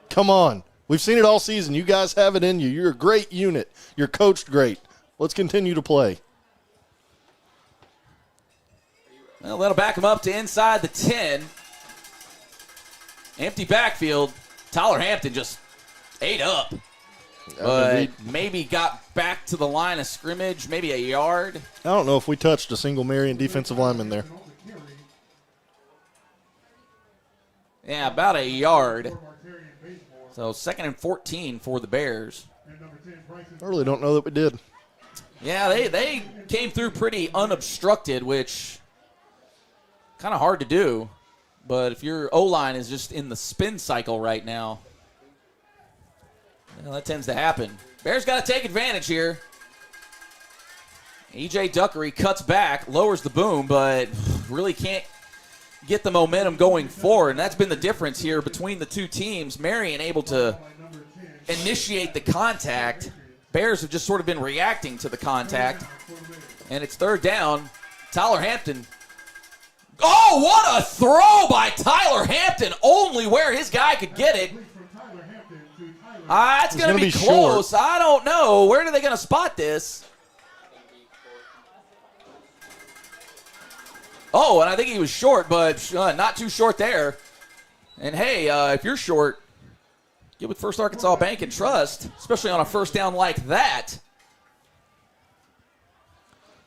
Come on. We've seen it all season. You guys have it in you. You're a great unit. You're coached great. Let's continue to play. Well, that'll back him up to inside the 10. Empty backfield. Tyler Hampton just ate up. But maybe got back to the line of scrimmage, maybe a yard. I don't know if we touched a single Marion defensive lineman there. Yeah, about a yard. So 2nd and 14 for the Bears. I really don't know that we did. Yeah, they came through pretty unobstructed, which kind of hard to do. But if your O-line is just in the spin cycle right now, well, that tends to happen. Bears got to take advantage here. E.J. Duckery cuts back, lowers the boom, but really can't get the momentum going forward. And that's been the difference here between the two teams. Marion able to initiate the contact. Bears have just sort of been reacting to the contact. And it's 3rd down. Tyler Hampton. Oh, what a throw by Tyler Hampton. Only where his guy could get it. It's going to be close. Short. I don't know. Where are they going to spot this? Oh, and I think he was short, but not too short there. And, hey, if you're short, get with First Arkansas Bank and Trust, especially on a 1st down like that.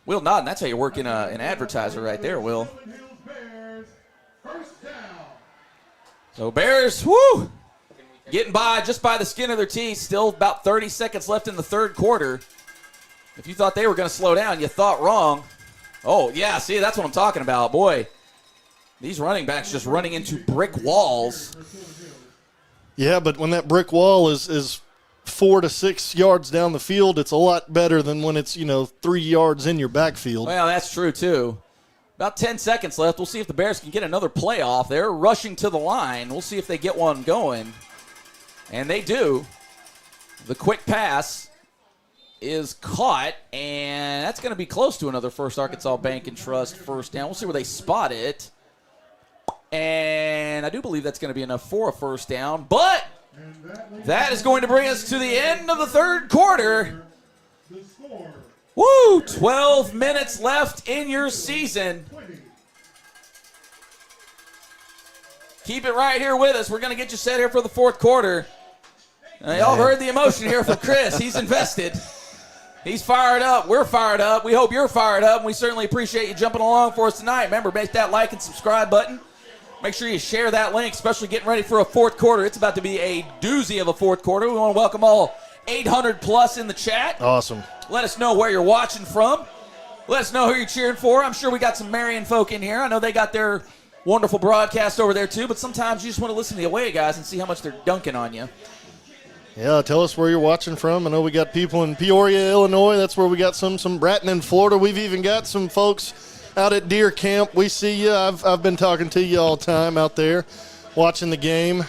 Will Nodden, that's how you work in an advertiser right there, Will. So Bears, getting by just by the skin of their teeth. Still about 30 seconds left in the 3rd quarter. If you thought they were going to slow down, you thought wrong. Oh, yeah, see, that's what I'm talking about. Boy, these running backs just running into brick walls. Yeah, but when that brick wall is 4 to 6 yards down the field, it's a lot better than when it's, 3 yards in your backfield. Well, that's true, too. About 10 seconds left. We'll see if the Bears can get another play off. They're rushing to the line. We'll see if they get one going. And they do. The quick pass is caught, and that's going to be close to another First Arkansas Bank and Trust 1st down. We'll see where they spot it. And I do believe that's going to be enough for a 1st down. But that is going to bring us to the end of the 3rd quarter. Woo! 12 minutes left in your season. Keep it right here with us. We're going to get you set here for the 4th quarter. Y'all heard the emotion here from Chris. He's invested. He's fired up. We're fired up. We hope you're fired up, and we certainly appreciate you jumping along for us tonight. Remember, make that like and subscribe button. Make sure you share that link, especially getting ready for a fourth quarter. It's about to be a doozy of a fourth quarter. We want to welcome all 800 plus in the chat. Awesome. Let us know where you're watching from. Let us know who you're cheering for. I'm sure we got some Marion folk in here. I know they got their wonderful broadcast over there too, but sometimes you just want to listen to the away guys and see how much they're dunking on you. Yeah, tell us where you're watching from. I know we got people in Peoria, Illinois. That's where we got some Bratton in Florida. We've even got some folks out at Deer Camp. We see you. I've been talking to you all the time out there watching the game.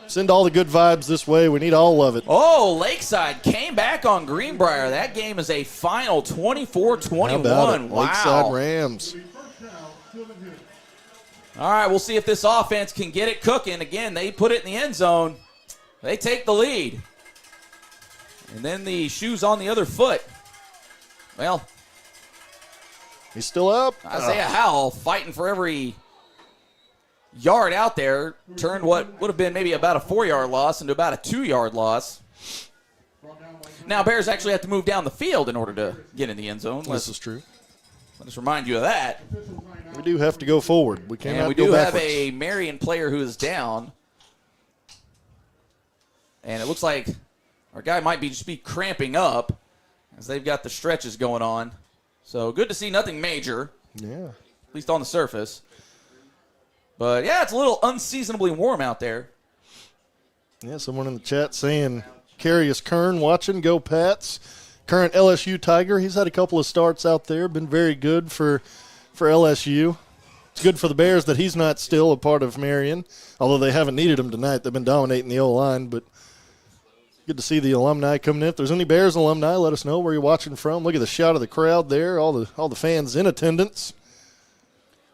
Send all the good vibes this way. We need all of it. Oh, Lakeside came back on Greenbrier. That game is a final 24-21. How about it? Wow. Lakeside Rams. All right, we'll see if this offense can get it cooking. Again, they put it in the end zone. They take the lead. And then the shoe's on the other foot. Well, he's still up. Isaiah Howell fighting for every yard out there. Turned what would have been maybe about a 4-yard loss into about a 2-yard loss. Now Bears actually have to move down the field in order to get in the end zone. This is true. Let us remind you of that. We do have to go forward. We cannot go backwards. And we do have a Marion player who is down. And it looks like our guy might just be cramping up as they've got the stretches going on. So good to see nothing major. Yeah. At least on the surface. But, yeah, it's a little unseasonably warm out there. Yeah, someone in the chat saying, Carius Kern watching, go Pats. Current LSU Tiger. He's had a couple of starts out there. Been very good for LSU. It's good for the Bears that he's not still a part of Marion, although they haven't needed him tonight. They've been dominating the O-line, but good to see the alumni coming in. If there's any Bears alumni, let us know where you're watching from. Look at the shout of the crowd there, all the fans in attendance.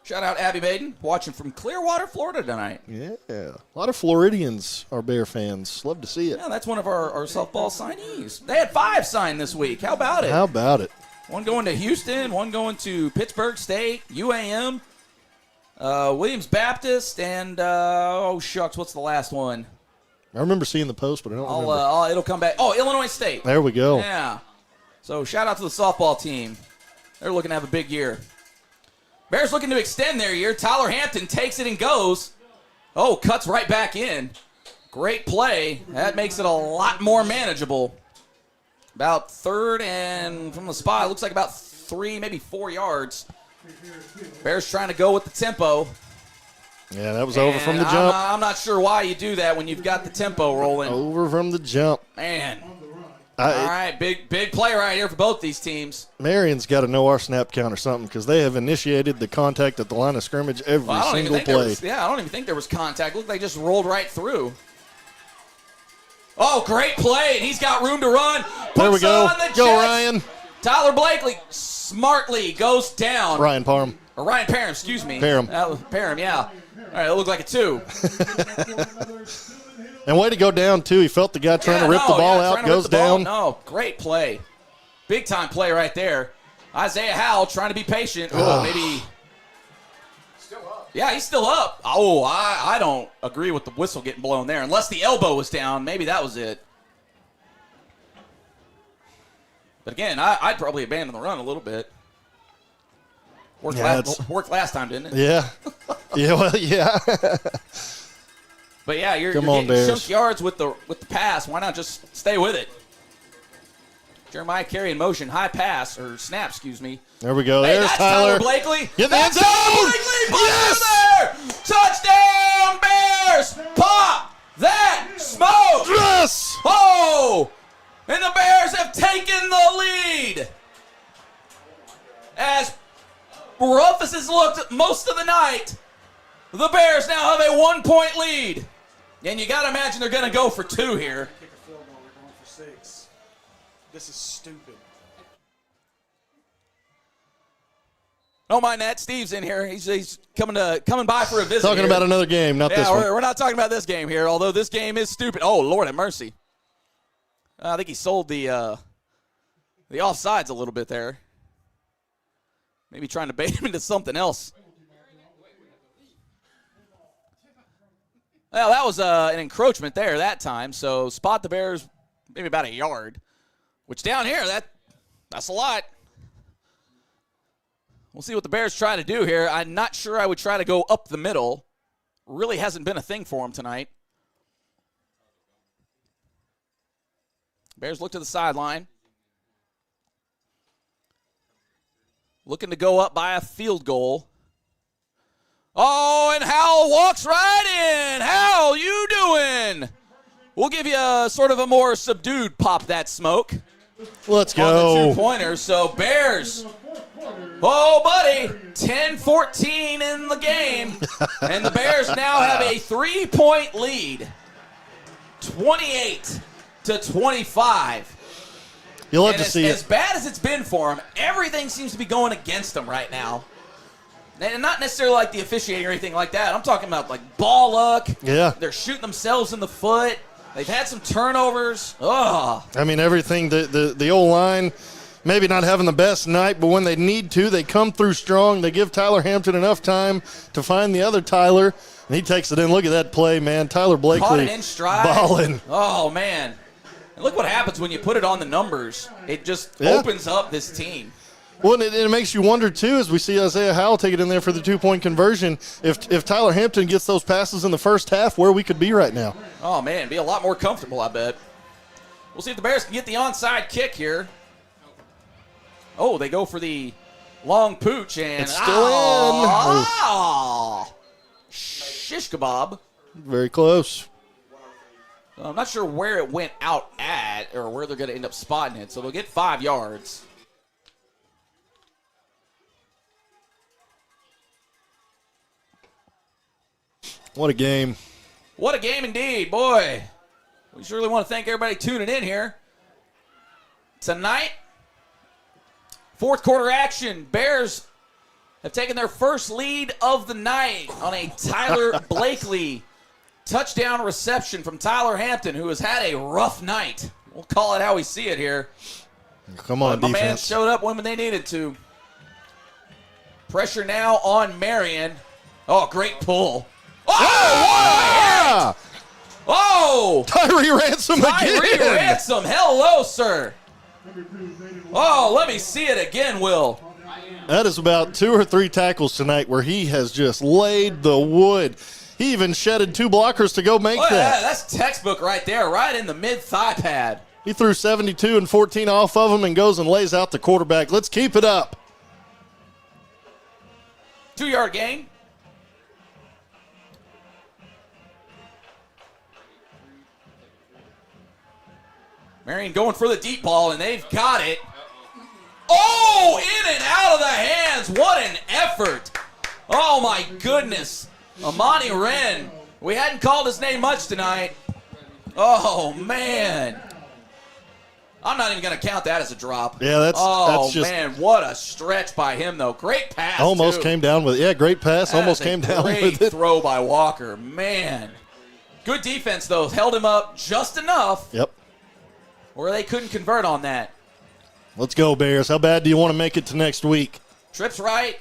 Shout out Abby Baden, watching from Clearwater, Florida tonight. Yeah, a lot of Floridians are Bear fans. Love to see it. Yeah, that's one of our softball signees. They had 5 signed this week. How about it? How about it? One going to Houston, one going to Pittsburgh State, UAM, Williams Baptist, and, oh, shucks, what's the last one? I remember seeing the post, but I don't remember. It'll come back. Oh, Illinois State. There we go. Yeah. So shout out to the softball team. They're looking to have a big year. Bears looking to extend their year. Tyler Hampton takes it and goes. Oh, cuts right back in. Great play. That makes it a lot more manageable. About third and from the spot, it looks like about 3, maybe 4 yards. Bears trying to go with the tempo. Yeah, that was over from the jump. I'm not sure why you do that when you've got the tempo rolling. Over from the jump. Man. All right, big play right here for both these teams. Marion's got to know our snap count or something because they have initiated the contact at the line of scrimmage every single play. I don't even think there was contact. Looked like they just rolled right through. Oh, great play, and he's got room to run. There we go. Go, Ryan. Tyler Blakely smartly goes down. Ryan Parham. Or Ryan Parham, excuse me. Parham. Parham, yeah. All right, it looked like a 2. And way to go down, too. He felt the guy trying to rip the ball out, goes down. No, great play. Big-time play right there. Isaiah Howell trying to be patient. Oh, maybe. Still up. Yeah, he's still up. Oh, I don't agree with the whistle getting blown there. Unless the elbow was down, maybe that was it. But again, I'd probably abandon the run a little bit. Worked last time, didn't it? Yeah. Yeah, well, yeah. But yeah, you're getting chunk yards with the pass. Why not just stay with it? Jeremiah Carey in motion, high pass or snap, excuse me. There we go. Hey, There's that's Tyler Blakely. Get the end zone. Yes! Touchdown Bears! Pop that smoke! Yes! Oh! And the Bears have taken the lead. As rough as it's looked most of the night, the Bears now have a 1-point lead. And you got to imagine they're going to go for 2 here. Kick a field goal, we're going for 6. This is stupid. Don't mind that. Steve's in here. He's coming by for a visit. Talking about another game, not this one. We're not talking about this game here, although this game is stupid. Oh, Lord have mercy. I think he sold the offsides a little bit there. Maybe trying to bait him into something else. Well, that was an encroachment there that time. So spot the Bears maybe about a yard, which down here, that's a lot. We'll see what the Bears try to do here. I'm not sure I would try to go up the middle. really hasn't been a thing for him tonight. Bears look to the sideline. Looking to go up by a field goal. Oh, and Howell walks right in. Howell, you doing? We'll give you a sort of a more subdued pop that smoke. Let's go. On the 2-pointers. So Bears, oh, buddy, 10-14 in the game. And the Bears now have a 3-point lead, 28-25. You'll love to see it. As bad as it's been for them, everything seems to be going against them right now. And not necessarily like the officiating or anything like that. I'm talking about like ball luck. Yeah. They're shooting themselves in the foot. They've had some turnovers. Ugh. I mean, everything, the O-line, maybe not having the best night, but when they need to, they come through strong. They give Tyler Hampton enough time to find the other Tyler, and he takes it in. Look at that play, man. Tyler Blakely caught it in stride. balling. Oh, man. And look what happens when you put it on the numbers. It just opens up this team. Well, and it makes you wonder, too, as we see Isaiah Howell take it in there for the 2-point conversion, if Tyler Hampton gets those passes in the first half, where we could be right now. Oh, man, be a lot more comfortable, I bet. We'll see if the Bears can get the onside kick here. Oh, they go for the long pooch, and it's still in. Shish kebab. Very close. I'm not sure where it went out at or where they're going to end up spotting it, so they'll get 5 yards. What a game. What a game indeed, boy. We surely want to thank everybody tuning in here. Tonight, fourth quarter action. Bears have taken their first lead of the night on a Tyler Blakely touchdown reception from Tyler Hampton, who has had a rough night. We'll call it how we see it here. Come on, my defense. man showed up when they needed to. Pressure now on Marion. Oh, great pull. Oh, what a hit! Oh! Tyree Ransom again. Tyree Ransom, hello, sir. Oh, let me see it again, Will. That is about 2 or 3 tackles tonight where he has just laid the wood. He even shedded 2 blockers to go make that. That's textbook right there, right in the mid-thigh pad. He threw 72 and 14 off of him and goes and lays out the quarterback. Let's keep it up. 2-yard gain. Marion going for the deep ball, and they've got it. Oh, in and out of the hands. What an effort. Oh, my goodness. Amani Wren. We hadn't called his name much tonight. Oh, man. I'm not even going to count that as a drop. Yeah, that's just, man, what a stretch by him, though. Great pass, almost too. Came down with it. Yeah, great pass. That almost is a came down great with it. Throw by Walker. Man. Good defense, though. Held him up just enough. Yep. Where they couldn't convert on that. Let's go, Bears. How bad do you want to make it to next week? Trips right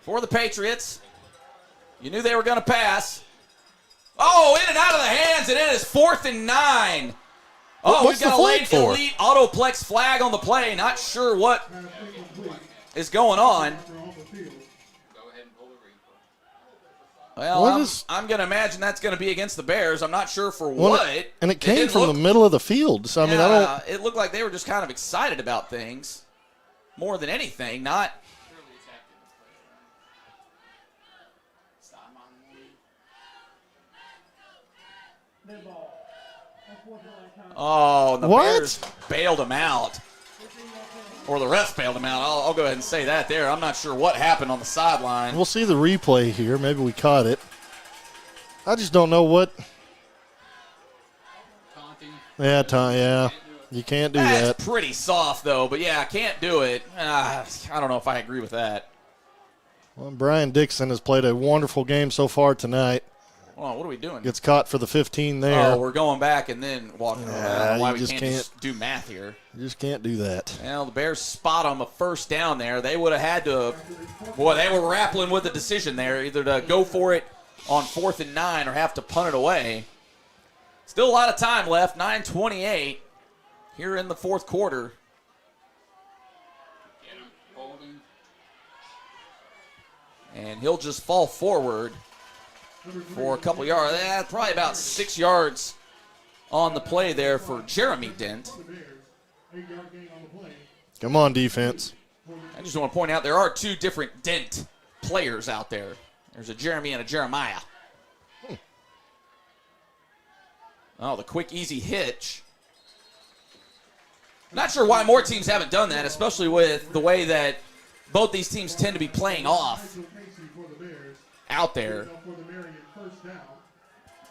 for the Patriots. You knew they were going to pass. Oh, in and out of the hands, and it is 4th and 9. Oh, we've got a late elite autoplex flag on the play. Not sure what is going on. Well, I'm going to imagine that's going to be against the Bears. I'm not sure for what. And it came from the middle of the field. So, I mean, I don't. It looked like they were just kind of excited about things more than anything. Not. Oh, the Bears bailed him out. Or the refs bailed him out. I'll go ahead and say that there. I'm not sure what happened on the sideline. We'll see the replay here. Maybe we caught it. I just don't know what. Yeah, you can't do that. That's pretty soft, though. But, yeah, I can't do it. I don't know if I agree with that. Well, Brian Dixon has played a wonderful game so far tonight. Well, what are we doing? Gets caught for the 15 there. Oh, we're going back and then walking around. Why we can't just do math here. You just can't do that. Well, the Bears spot on a first down there. They would have had to. Boy, they were grappling with the decision there, either to go for it on 4th and 9 or have to punt it away. Still a lot of time left. 9:28 here in the fourth quarter. And he'll just fall forward. for a couple yards. Probably about 6 yards on the play there for Jeremy Dent. Come on, defense. I just want to point out there are 2 different Dent players out there. There's a Jeremy and a Jeremiah. Oh, the quick, easy hitch. Not sure why more teams haven't done that, especially with the way that both these teams tend to be playing off out there.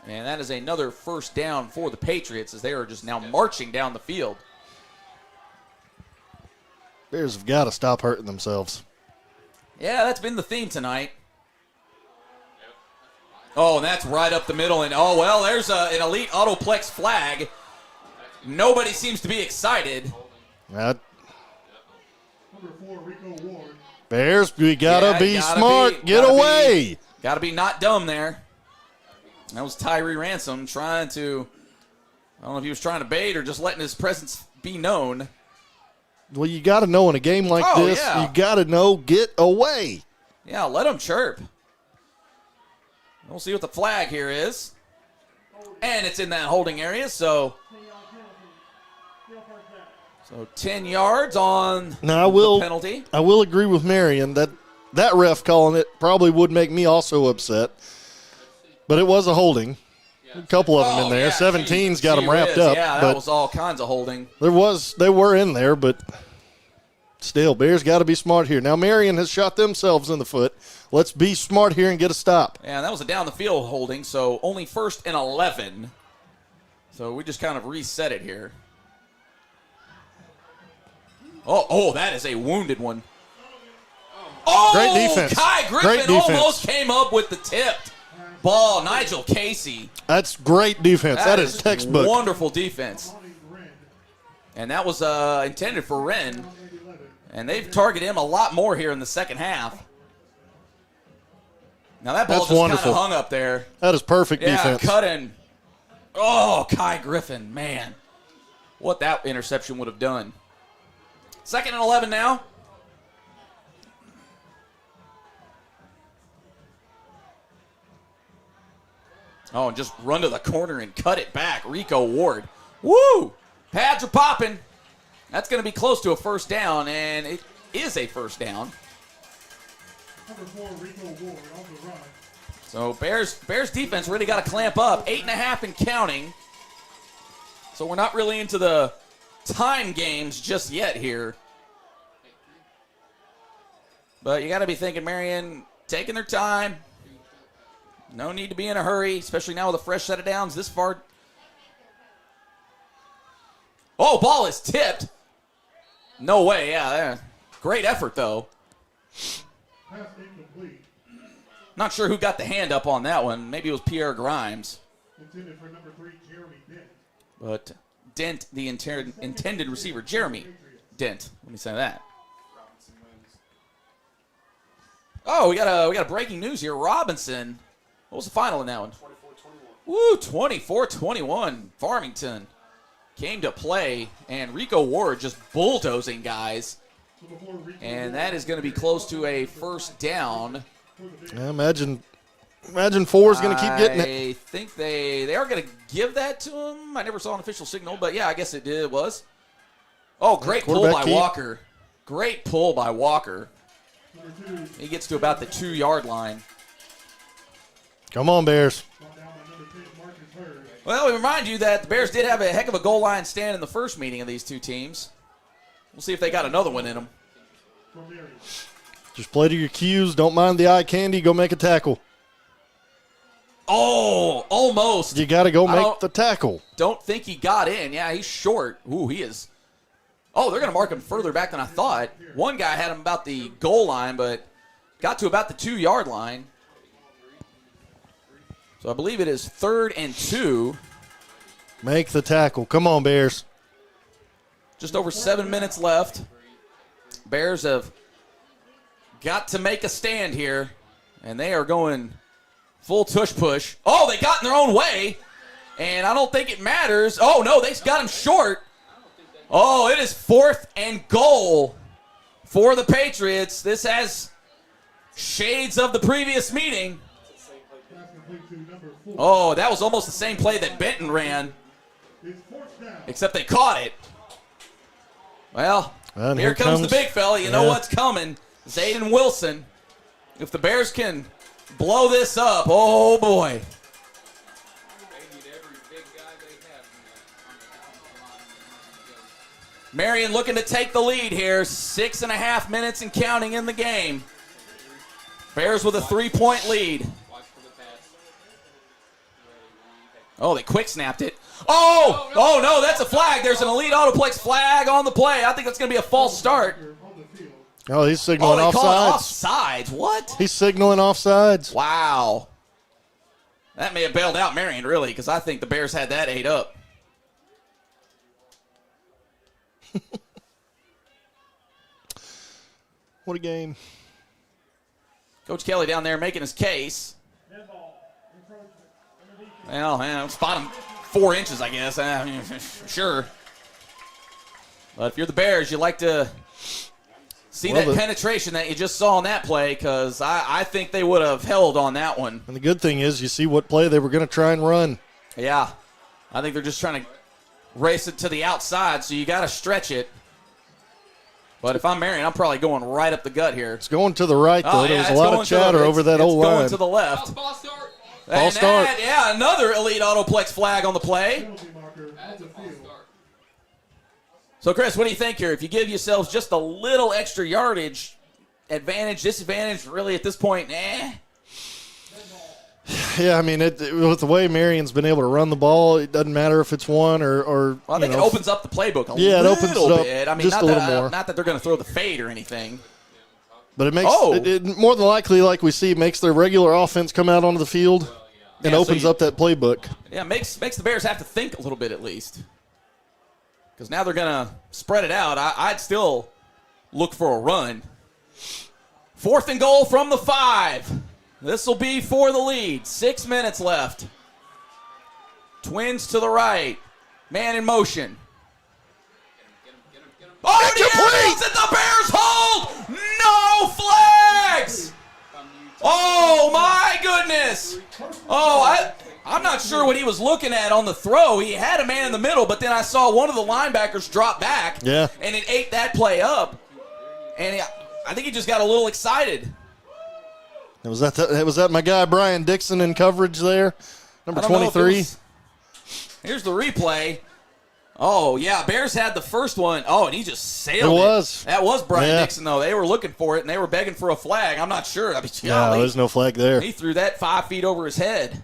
And that is another first down for the Patriots as they are just now marching down the field. Bears have got to stop hurting themselves. Yeah, that's been the theme tonight. Oh, and that's right up the middle. And, oh, well, there's an elite autoplex flag. Nobody seems to be excited. Bears, we gotta be smart. Get away. Gotta be not dumb there. That was Tyree Ransom trying to, I don't know if he was trying to bait or just letting his presence be known. Well, you got to know in a game like this, you got to know, get away. Yeah, let him chirp. We'll see what the flag here is. And it's in that holding area, so 10 yards on the penalty. I will agree with Marion that ref calling it probably would make me also upset. But it was a holding. A couple of them in there. 17's got them wrapped up. Yeah, that was all kinds of holding. They were in there, but still, Bears got to be smart here. Now, Marion has shot themselves in the foot. Let's be smart here and get a stop. Yeah, that was a down the field holding, so only 1st and 11. So we just kind of reset it here. Oh, that is a wounded one. Oh, great defense. Kai Griffin almost came up with the tipped ball. Nigel Casey. That's great defense. That is textbook. Wonderful defense. And that was intended for Wren. And they've targeted him a lot more here in the second half. Now that ball just kind of hung up there. That is perfect defense. Yeah, cutting. Oh, Kai Griffin, man. What that interception would have done. 2nd and 11 now. Oh, and just run to the corner and cut it back. Rico Ward. Woo! Pads are popping. That's going to be close to a first down, and it is a first down. So Bears defense really got to clamp up. 8.5 and counting. So we're not really into the time games just yet here. But you got to be thinking, Marion, taking their time. No need to be in a hurry, especially now with a fresh set of downs this far. Oh, ball is tipped. No way, yeah. Great effort, though. Not sure who got the hand up on that one. Maybe it was Pierre Grimes. Intended for number 3, Jeremy Dent. But Dent, the intended receiver, Jeremy Dent. Let me say that. Oh, we got a breaking news here. Robinson. What was the final in that one? 24-21. Woo, 24-21. Farmington came to play, and Rico Ward just bulldozing guys. And that is going to be close to a first down. Yeah, imagine 4 is going to keep getting it. I think they are going to give that to him. I never saw an official signal, but yeah, I guess it was. Oh, great pull by Walker. Great pull by Walker. He gets to about the 2-yard line. Come on, Bears. Well, we remind you that the Bears did have a heck of a goal line stand in the first meeting of these two teams. We'll see if they got another one in them. Just play to your cues. Don't mind the eye candy. Go make a tackle. Oh, almost. You got to go make the tackle. Don't think he got in. Yeah, he's short. Ooh, he is. Oh, they're going to mark him further back than I thought. One guy had him about the goal line, but got to about the 2-yard line. So I believe it is 3rd and 2. Make the tackle. Come on, Bears. Just over 7 minutes left. Bears have got to make a stand here, and they are going full tush push. Oh, they got in their own way, and I don't think it matters. Oh, no, they got him short. Oh, it is 4th and goal for the Patriots. This has shades of the previous meeting. Oh, that was almost the same play that Benton ran, except they caught it. Well, and here comes the big fella. You know what's coming. Zayden Wilson. If the Bears can blow this up, oh boy. Marion looking to take the lead here. 6.5 minutes and counting in the game. Bears with a 3-point lead. Oh, they quick snapped it. Oh no, that's a flag. There's an Elite Autoplex flag on the play. I think that's going to be a false start. Oh, he's signaling offsides. Offsides? What? He's signaling offsides. Wow. That may have bailed out Marion, really, because I think the Bears had that ate up. What a game. Coach Kelly down there making his case. Well, spot him 4 inches, I guess. Sure. But if you're the Bears, you like to see that penetration that you just saw on that play, because I think they would have held on that one. And the good thing is you see what play they were going to try and run. Yeah. I think they're just trying to race it to the outside, so you got to stretch it. But if I'm Marion, I'm probably going right up the gut here. It's going to the right, though. There was a lot of chatter over that old line. It's going to the left. False start. Another Elite Autoplex flag on the play. So, Chris, what do you think here? If you give yourselves just a little extra yardage, advantage, disadvantage, really at this point, Yeah, I mean, with the way Marion's been able to run the ball, it doesn't matter if it's one or well, I think it opens up the playbook a it little opens it up bit. I mean, just a little more. Not that they're going to throw the fade or anything. But it makes it more than likely, like we see, makes their regular offense come out onto the field and opens up that playbook. Yeah, makes the Bears have to think a little bit at least. Because now they're going to spread it out. I'd still look for a run. 4th and goal from the 5. This will be for the lead. 6 minutes left. Twins to the right. Man in motion. Oh, the the Bears hold! No flags! Oh, my goodness! Oh, I'm not sure what he was looking at on the throw. He had a man in the middle, but then I saw one of the linebackers drop back. Yeah. And it ate that play up. And I think he just got a little excited. Was that my guy Brian Dixon in coverage there? Number 23. Here's the replay. Oh, yeah, Bears had the first one. Oh, and he just sailed it. That was Brian Dixon, though. They were looking for it, and they were begging for a flag. I'm not sure. I mean, golly, there's no flag there. He threw that 5 feet over his head.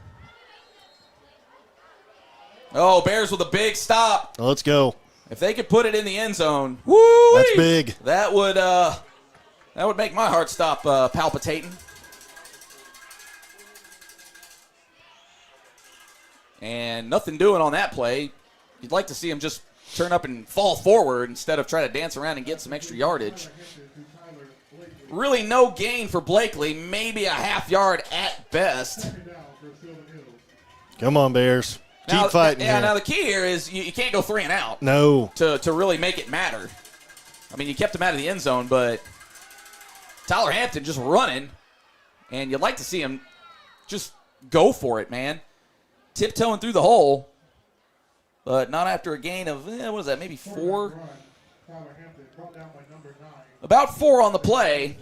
Oh, Bears with a big stop. Let's go. If they could put it in the end zone, woo! That's big. That would make my heart stop palpitating. And nothing doing on that play. You'd like to see him just turn up and fall forward instead of try to dance around and get some extra yardage. Really no gain for Blakely. Maybe a half yard at best. Come on, Bears. Keep fighting. Yeah, now the key here is you can't go 3 and out. No. To really make it matter. I mean, you kept him out of the end zone, but Tyler Hampton just running, and you'd like to see him just go for it, man. Tiptoeing through the hole, but not after a gain of, what is that, maybe 4? About 4 on the play.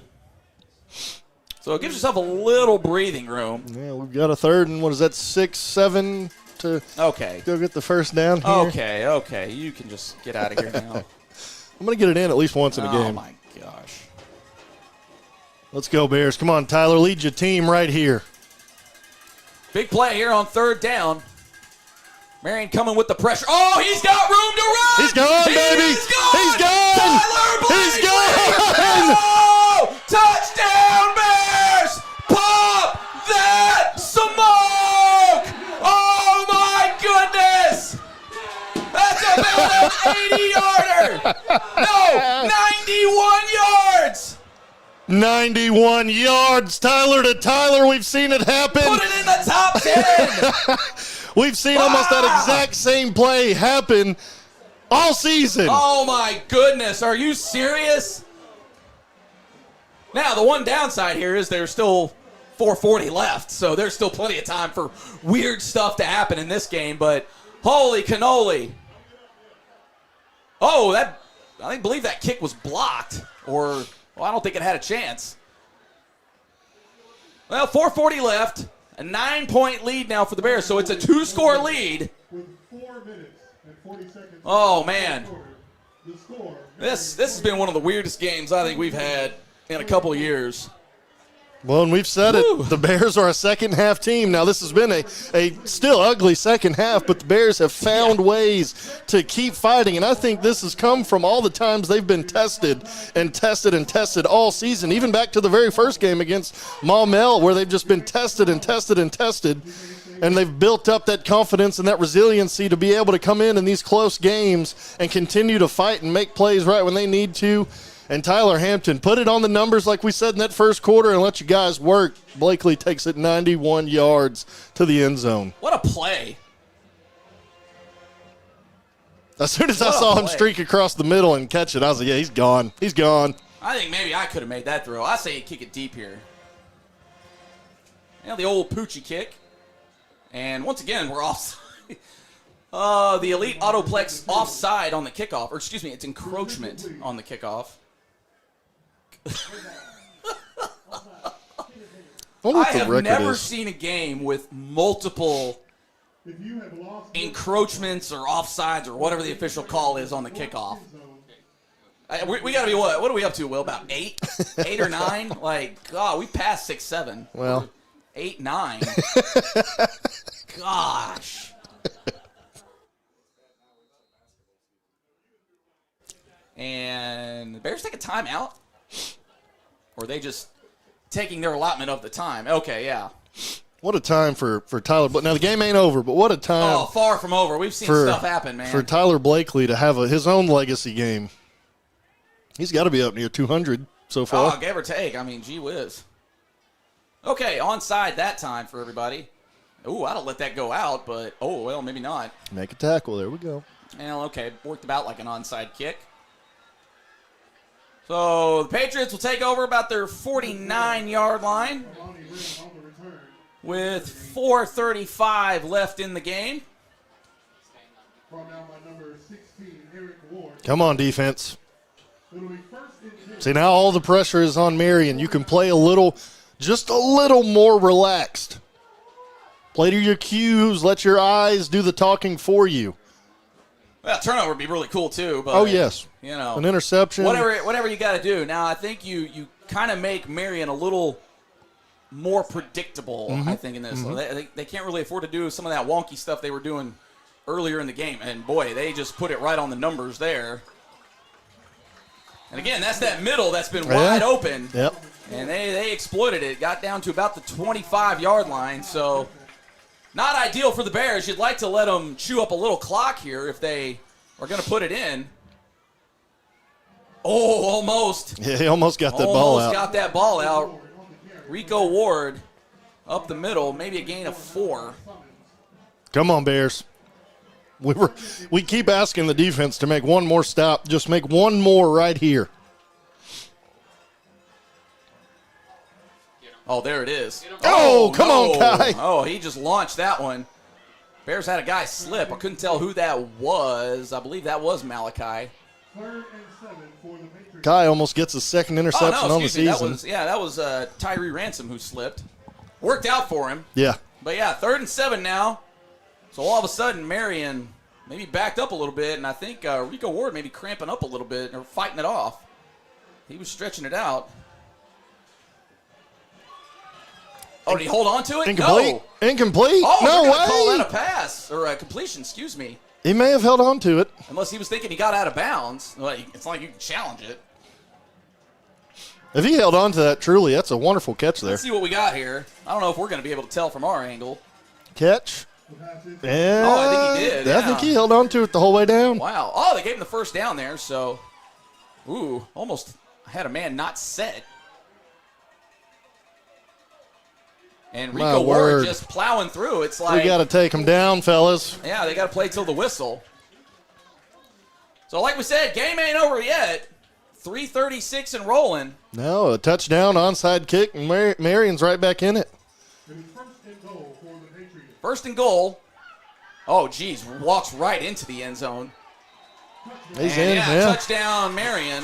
So it gives yourself a little breathing room. Yeah, we've got a third and, what is that, 6, 7 to go get the first down here. Okay. You can just get out of here now. I'm going to get it in at least once in a game. Oh, my gosh. Let's go, Bears. Come on, Tyler. Lead your team right here. Big play here on 3rd down. Marion coming with the pressure. Oh, he's got room to run. He's gone, baby. He's gone. Tyler Blakely. He's gone. Oh, touchdown, Bears. Pop that smoke. Oh, my goodness. That's about an 80-yarder. No, 91 yards. 91 yards, Tyler to Tyler. We've seen it happen. Put it in the top 10. We've seen almost that exact same play happen all season. Oh, my goodness. Are you serious? Now, the one downside here is there's still 4:40 left, so there's still plenty of time for weird stuff to happen in this game, but holy cannoli. Oh, I believe that kick was blocked, or I don't think it had a chance. Well, 4:40 left, a 9-point lead now for the Bears, so it's a 2-score lead. With 4 minutes and 40 seconds. Oh, man. The score. This has been one of the weirdest games I think we've had in a couple of years. Well, and we've said it. The Bears are a second-half team. Now, this has been a still ugly second half, but the Bears have found ways to keep fighting, and I think this has come from all the times they've been tested and tested and tested all season, even back to the very first game against Maumelle, where they've just been tested and tested and tested, and they've built up that confidence and that resiliency to be able to come in these close games and continue to fight and make plays right when they need to. And Tyler Hampton put it on the numbers like we said in that first quarter and let you guys work. Blakely takes it 91 yards to the end zone. What a play. As soon as I saw him streak across the middle and catch it, I was like, yeah, he's gone. He's gone. I think maybe I could have made that throw. I say you kick it deep here. The old Poochie kick. And once again, we're offside. The Elite Autoplex offside on the kickoff. Or excuse me, it's encroachment on the kickoff. I have never seen a game with multiple encroachments or offsides or whatever the official call is on the kickoff. We got to be what? What are we up to, Will? About 8? 8 or 9? Like, God, we passed 6, 7. Well. 8, 9. Gosh. And the Bears take a timeout? Or are they just taking their allotment of the time? Okay, yeah. What a time for Tyler. Now, the game ain't over, but what a time. Oh, far from over. We've seen stuff happen, man. For Tyler Blakely to have his own legacy game. He's got to be up near 200 so far. Oh, give or take. I mean, gee whiz. Okay, onside that time for everybody. Ooh, I don't let that go out, but, oh, well, maybe not. Make a tackle. There we go. Well, okay, worked about like an onside kick. So the Patriots will take over about their 49-yard line with 4:35 left in the game. Come on, defense. See, now all the pressure is on Marion. You can play just a little more relaxed. Play to your cues. Let your eyes do the talking for you. Well, turnover would be really cool too. But, oh, yes. An interception. Whatever you got to do. Now, I think you kind of make Marion a little more predictable, I think, in this. So they can't really afford to do some of that wonky stuff they were doing earlier in the game. And, boy, they just put it right on the numbers there. And, again, that's that middle that's been wide open. Yep. And they exploited it. Got down to about the 25-yard line. So, not ideal for the Bears. You'd like to let them chew up a little clock here if they are going to put it in. Oh, almost. Yeah, he almost got that ball out. Almost got that ball out. Rico Ward up the middle, maybe a gain of 4. Come on, Bears. We keep asking the defense to make one more stop. Just make one more right here. Oh, there it is. Oh, come on, Kai. Oh, he just launched that one. Bears had a guy slip. I couldn't tell who that was. I believe that was Malachi. Kai almost gets his second interception on the season. That was Tyree Ransom who slipped. Worked out for him. Yeah. But, 3rd and 7 now. So, all of a sudden, Marion maybe backed up a little bit, and I think Rico Ward maybe cramping up a little bit or fighting it off. He was stretching it out. Oh, did he hold on to it? Incomplete. No. Incomplete? Oh, no way. Call that a pass or a completion, excuse me. He may have held on to it. Unless he was thinking he got out of bounds. It's not like you can challenge it. If he held on to that, truly, that's a wonderful catch there. Let's see what we got here. I don't know if we're going to be able to tell from our angle. Catch. And I think he did. I think he held on to it the whole way down. Wow. Oh, they gave him the first down there, so. Ooh, almost had a man not set. And Rico Ward just plowing through. It's like. We got to take him down, fellas. Yeah, they got to play till the whistle. So, like we said, game ain't over yet. 3:36 and rolling. No, a touchdown, onside kick, and Marion's right back in it. First and goal. Oh, geez, walks right into the end zone. He's in, yeah. Touchdown, Marion.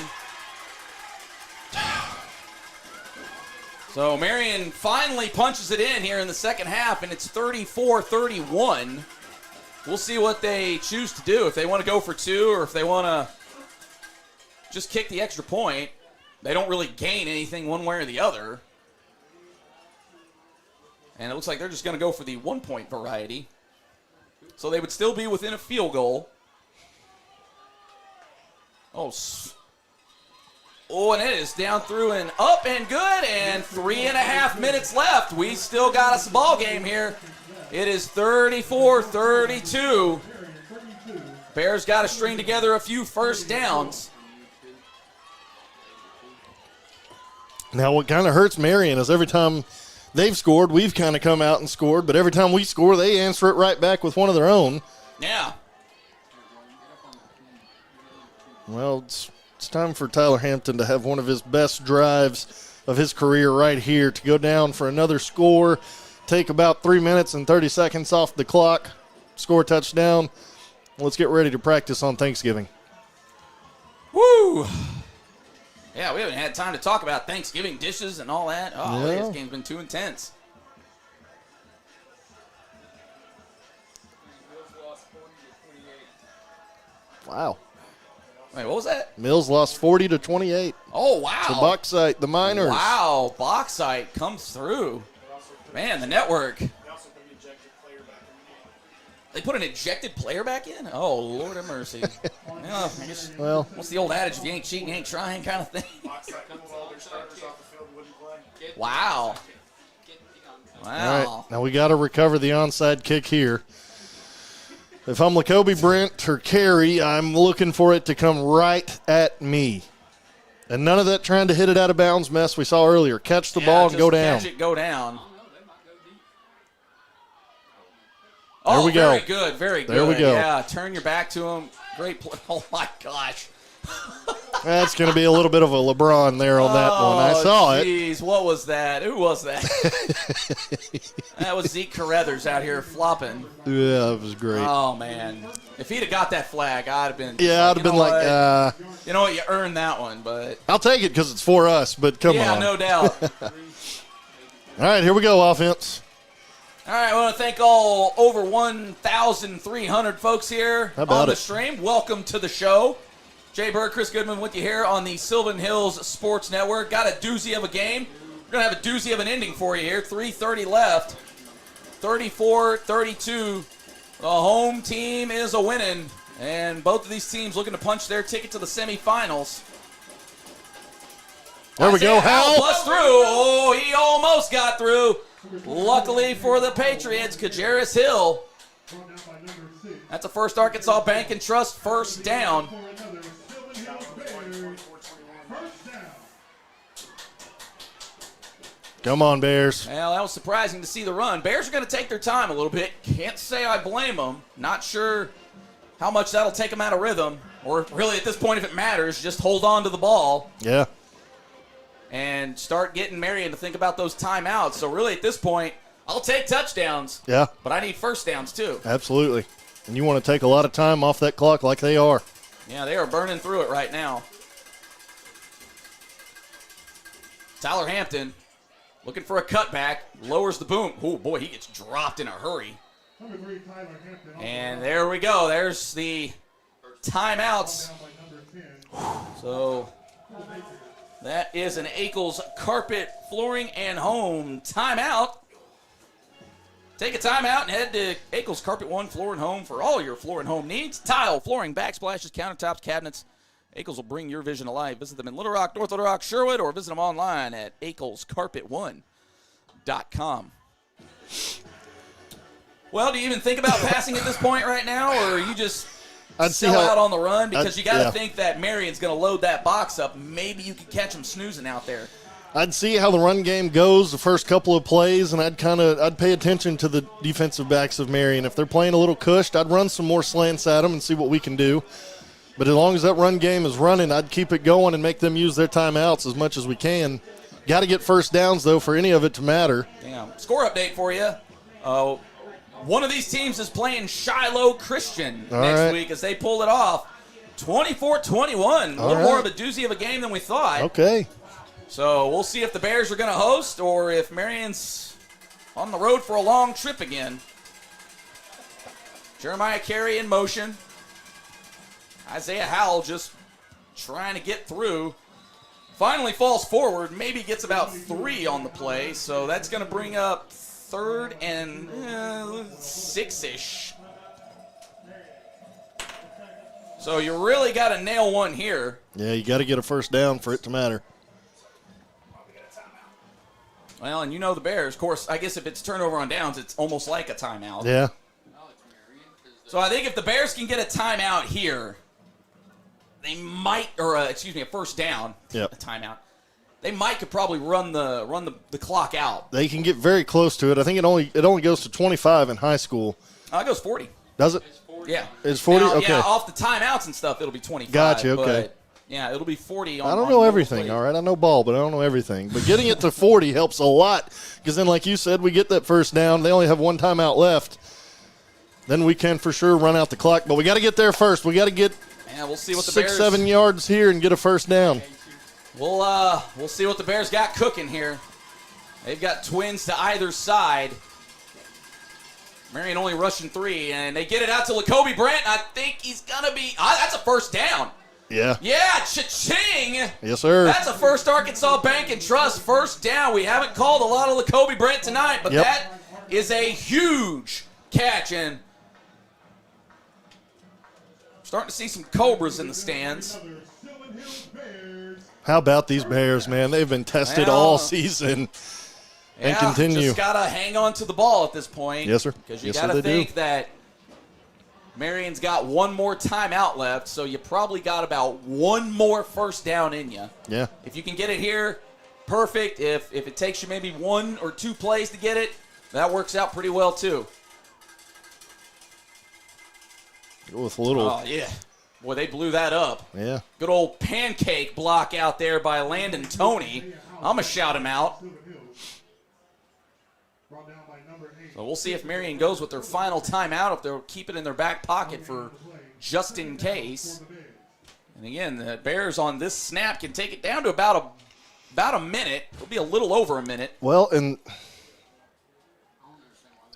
So Marion finally punches it in here in the second half, and it's 34-31. We'll see what they choose to do, if they want to go for two or if they want to just kick the extra point. They don't really gain anything one way or the other. And it looks like they're just going to go for the one-point variety. So they would still be within a field goal. Oh, and it is down through and up and good, and 3.5 minutes left. We still got us a ball game here. It is 34-32. Bears got to string together a few first downs. Now, what kind of hurts Marion is every time they've scored, we've kind of come out and scored, but every time we score, they answer it right back with one of their own. Yeah. Well, it's time for Tyler Hampton to have one of his best drives of his career right here, to go down for another score, take about 3 minutes and 30 seconds off the clock, score a touchdown. Let's get ready to practice on Thanksgiving. Woo! Yeah, we haven't had time to talk about Thanksgiving dishes and all that. Oh, Yeah. This game's been too intense. Wow. Wait, what was that? Mills lost 40-28. Oh, wow. To Bauxite, the Miners. Wow, Bauxite comes through. Man, the network. They put an ejected player back in? Oh, Lord have mercy. Well, I guess, Well, what's the old adage? If you ain't cheating, you ain't trying kind of thing. Wow. Wow. all right. Now we got to recover the onside kick here. If I'm Lacoby Brent or Carey, I'm looking for it to come right at me. And none of that trying to hit it out of bounds mess we saw earlier. Catch the ball and go down. Catch it, go down. There we go. Very good, very good. There we go. Yeah, turn your back to him. Great play. Oh, my gosh. That's going to be a little bit of a LeBron there on that one. I saw it. Jeez, what was that? Who was that? That was Zeke Carruthers out here flopping. Yeah, it was great. Oh, man. If he'd have got that flag, I'd have been. Yeah, I'd have been like, you know what? You earned that one, but. I'll take it because it's for us, but come on. Yeah, no doubt. All right, here we go, offense. All right, I want to thank all over 1,300 folks here on the stream. Welcome to the show. Jay Berg, Chris Goodman with you here on the Sylvan Hills Sports Network. Got a doozy of a game. We're going to have a doozy of an ending for you here. 3:30 left. 34-32. The home team is a winning, and both of these teams looking to punch their ticket to the semifinals. There we go. Howell plus through. Oh, he almost got through. Luckily for the Patriots, Kajaris Hill. That's a First Arkansas Bank and Trust first down. Come on, Bears. Well, that was surprising to see the run. Bears are going to take their time a little bit. Can't say I blame them. Not sure how much that'll take them out of rhythm. Or really at this point, if it matters, just hold on to the ball. Yeah. And start getting Marion to think about those timeouts. So really at this point, I'll take touchdowns. Yeah. But I need first downs too. Absolutely. And you want to take a lot of time off that clock like they are. Yeah, they are burning through it right now. Tyler Hampton looking for a cutback. Lowers the boom. Oh, boy, he gets dropped in a hurry. And there we go. There's the timeouts. So that is an Ackles Carpet Flooring and Home timeout. Take a timeout and head to Ackles Carpet One Floor and Home for all your floor and home needs. Tile, flooring, backsplashes, countertops, cabinets. Ackles will bring your vision to life. Visit them in Little Rock, North Little Rock, Sherwood, or visit them online at AcklesCarpet1.com. Well, do you even think about passing at this point right now, or are you just sell out on the run? Because you got to think that Marion's going to load that box up. Maybe you could catch him snoozing out there. I'd see how the run game goes the first couple of plays, and I'd pay attention to the defensive backs of Marion. If they're playing a little cushed, I'd run some more slants at them and see what we can do. But as long as that run game is running, I'd keep it going and make them use their timeouts as much as we can. Got to get first downs, though, for any of it to matter. Damn. Score update for you. One of these teams is playing Shiloh Christian next week as they pull it off. 24-21. A little more of a doozy of a game than we thought. Okay. So we'll see if the Bears are going to host or if Marion's on the road for a long trip again. Jeremiah Carey in motion. Isaiah Howell just trying to get through. Finally falls forward, maybe gets about 3 on the play, so that's going to bring up 3rd and 6-ish. So you really got to nail one here. Yeah, you got to get a first down for it to matter. Well, and you know the Bears. Of course, I guess if it's turnover on downs, it's almost like a timeout. Yeah. So I think if the Bears can get a timeout here, they might, or a first down, yep. A timeout. They could probably run the clock out. They can get very close to it. I think it only goes to 25 in high school. It goes 40. Does it? Yeah. It's 40? Now, okay. Yeah, off the timeouts and stuff, it'll be 25. Gotcha, okay. But, yeah, it'll be 40 on I don't know everything, all right? I know ball, but I don't know everything. But getting it to 40 helps a lot because then, like you said, we get that first down. They only have one timeout left. Then we can for sure run out the clock. But we got to get there first. We got to get we'll see what the 6-7 yards here and get a first down. We'll see what the Bears got cooking here. They've got twins to either side. Marion only rushing 3, and they get it out to Lacoby Brent. I think he's going to be that's a first down. Yeah. Yeah, cha-ching. Yes, sir. That's a first Arkansas Bank and Trust first down. We haven't called a lot of Lacoby Brent tonight, but that is a huge catch. And starting to see some Cobras in the stands. How about these Bears, man? They've been tested all season and continue. Just got to hang on to the ball at this point. Yes, sir. Because you got to think that Marion's got one more timeout left, so you probably got about one more first down in you. Yeah. If you can get it here, perfect. If it takes you maybe 1 or 2 plays to get it, that works out pretty well too. Go with a little. Oh, yeah. Boy, they blew that up. Yeah. Good old pancake block out there by Landon Toney. I'm going to shout him out. So we'll see if Marion goes with their final timeout, if they'll keep it in their back pocket for just in case. And again, the Bears on this snap can take it down to about a minute. It'll be a little over a minute. Well, and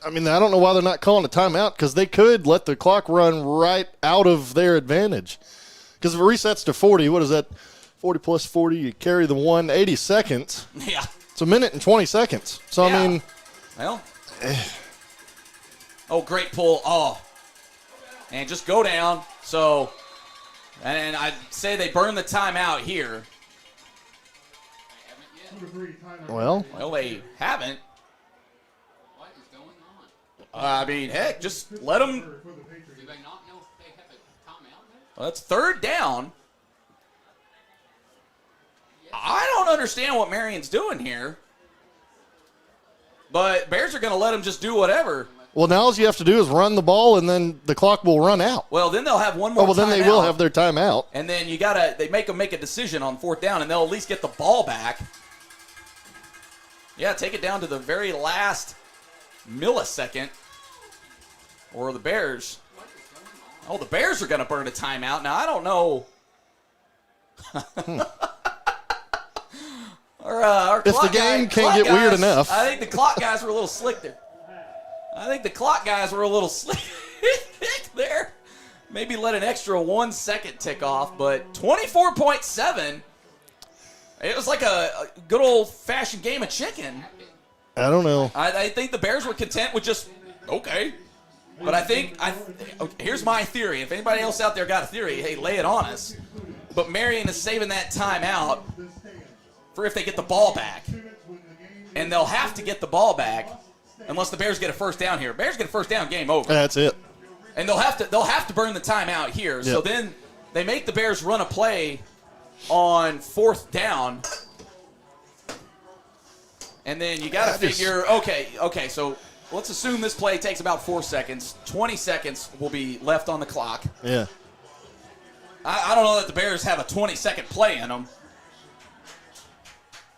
I mean, I don't know why they're not calling a timeout because they could let the clock run right out of their advantage. Because if it resets to 40, what is that? 40 plus 40, you carry the 80 seconds. Yeah. It's a minute and 20 seconds. So, I mean. Well. Oh, great pull. Oh. And just go down. So, and I'd say they burn the timeout here. Well, they haven't. I mean, heck, just let them. Do they not know if they have a timeout there? Well, that's third down. I don't understand what Marion's doing here. But Bears are going to let them just do whatever. Well, now all you have to do is run the ball, and then the clock will run out. Well, then they'll have one more. Oh, well, then they will have their timeout. And then they make them make a decision on 4th down, and they'll at least get the ball back. Yeah, take it down to the very last millisecond. Or the Bears. Oh, the Bears are going to burn a timeout. Now, I don't know. Our if the game can't get weird enough. I think the clock guys were a little slick there. there. Maybe let an extra 1 second tick off, but 24.7. It was like a good old-fashioned game of chicken. I don't know. I think the Bears were content with just, okay. But I think, here's my theory. If anybody else out there got a theory, hey, lay it on us. But Marion is saving that timeout for if they get the ball back. And they'll have to get the ball back unless the Bears get a first down here. Bears get a first down, game over. That's it. And they'll have to burn the timeout here. Yep. So then they make the Bears run a play on 4th down. And then you got to figure, okay, so let's assume this play takes about 4 seconds. 20 seconds will be left on the clock. Yeah. I don't know that the Bears have a 20-second play in them,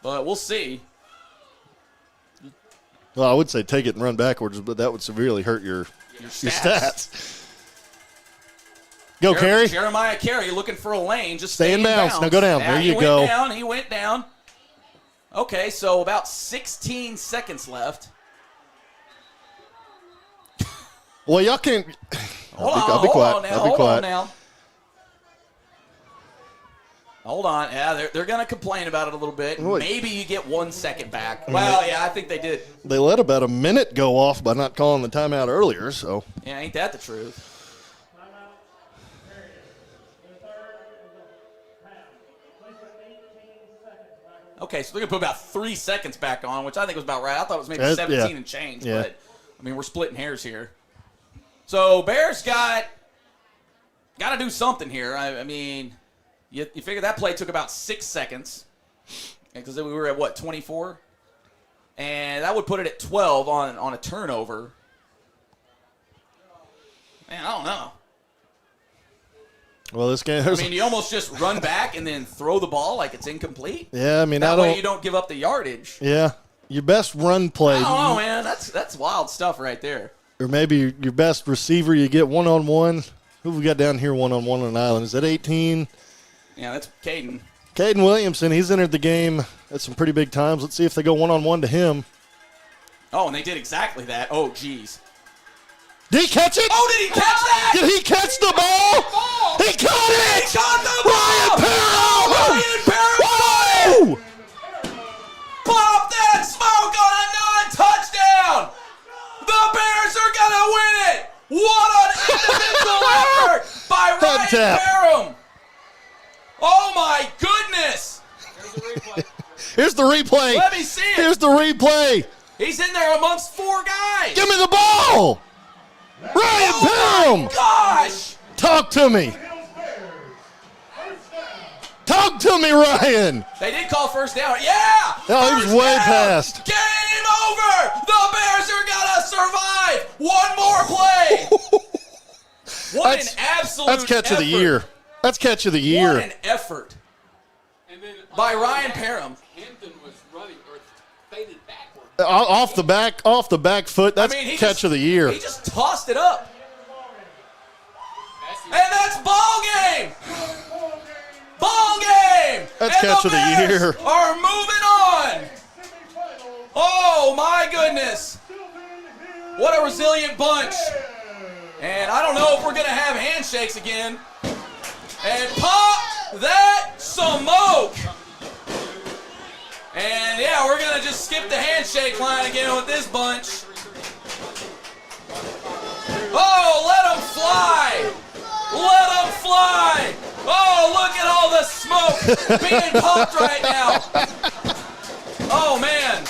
but we'll see. Well, I would say take it and run backwards, but that would severely hurt your stats. Go, Carey. Jeremiah Carey looking for a lane. Just stay in bounds. Now go down. Yeah, there you go. He went down. Okay, so about 16 seconds left. Well, y'all can't. I'll be quiet. Hold on now. Hold on. Yeah, they're going to complain about it a little bit. Maybe you get 1 second back. Well, yeah, I think they did. They let about a minute go off by not calling the timeout earlier, so. Yeah, ain't that the truth? Okay, so they're going to put about 3 seconds back on, which I think was about right. I thought it was maybe 17 and change, but, I mean, we're splitting hairs here. So Bears got to do something here. I mean, you figure that play took about 6 seconds because we were at, 24? And that would put it at 12 on a turnover. Man, I don't know. Well, this game. I mean, you almost just run back and then throw the ball like it's incomplete. Yeah, I mean, that way you don't give up the yardage. Yeah, your best run play. I don't know, man. That's wild stuff right there. Or maybe your best receiver, you get one-on-one. Who we got down here one-on-one on an island? Is that 18? Yeah, that's Caden. Caden Williamson, he's entered the game at some pretty big times. Let's see if they go one-on-one to him. Oh, and they did exactly that. Oh, geez. Did he catch it? Oh, did he catch that? Did he catch the ball? He caught it! He caught the ball! Ryan Parham! Pop that smoke on a non-touchdown! The Bears are going to win it! What an individual effort by Ryan Parham! Oh, my goodness! Here's the replay. Let me see it. Here's the replay. He's in there amongst 4 guys. Give me the ball! Ryan Parham! Gosh! Talk to me. Talk to me, Ryan. They did call first down. Yeah! No, he was way past. Game over! The Bears are going to survive! One more play! What an absolute That's catch of the year. That's catch of the year. What an effort by Ryan Parham. Hampton was running or faded backward. Off the back foot. That's catch of the year. He just tossed it up. And that's ball game. Ball game. That's catch of the year. Are moving on. Oh my goodness. What a resilient bunch. And I don't know if we're going to have handshakes again. And pop that smoke. And yeah, we're going to just skip the handshake line again with this bunch. Oh, let them fly. Let them fly. Oh, look at all the smoke being popped right now. Oh, man.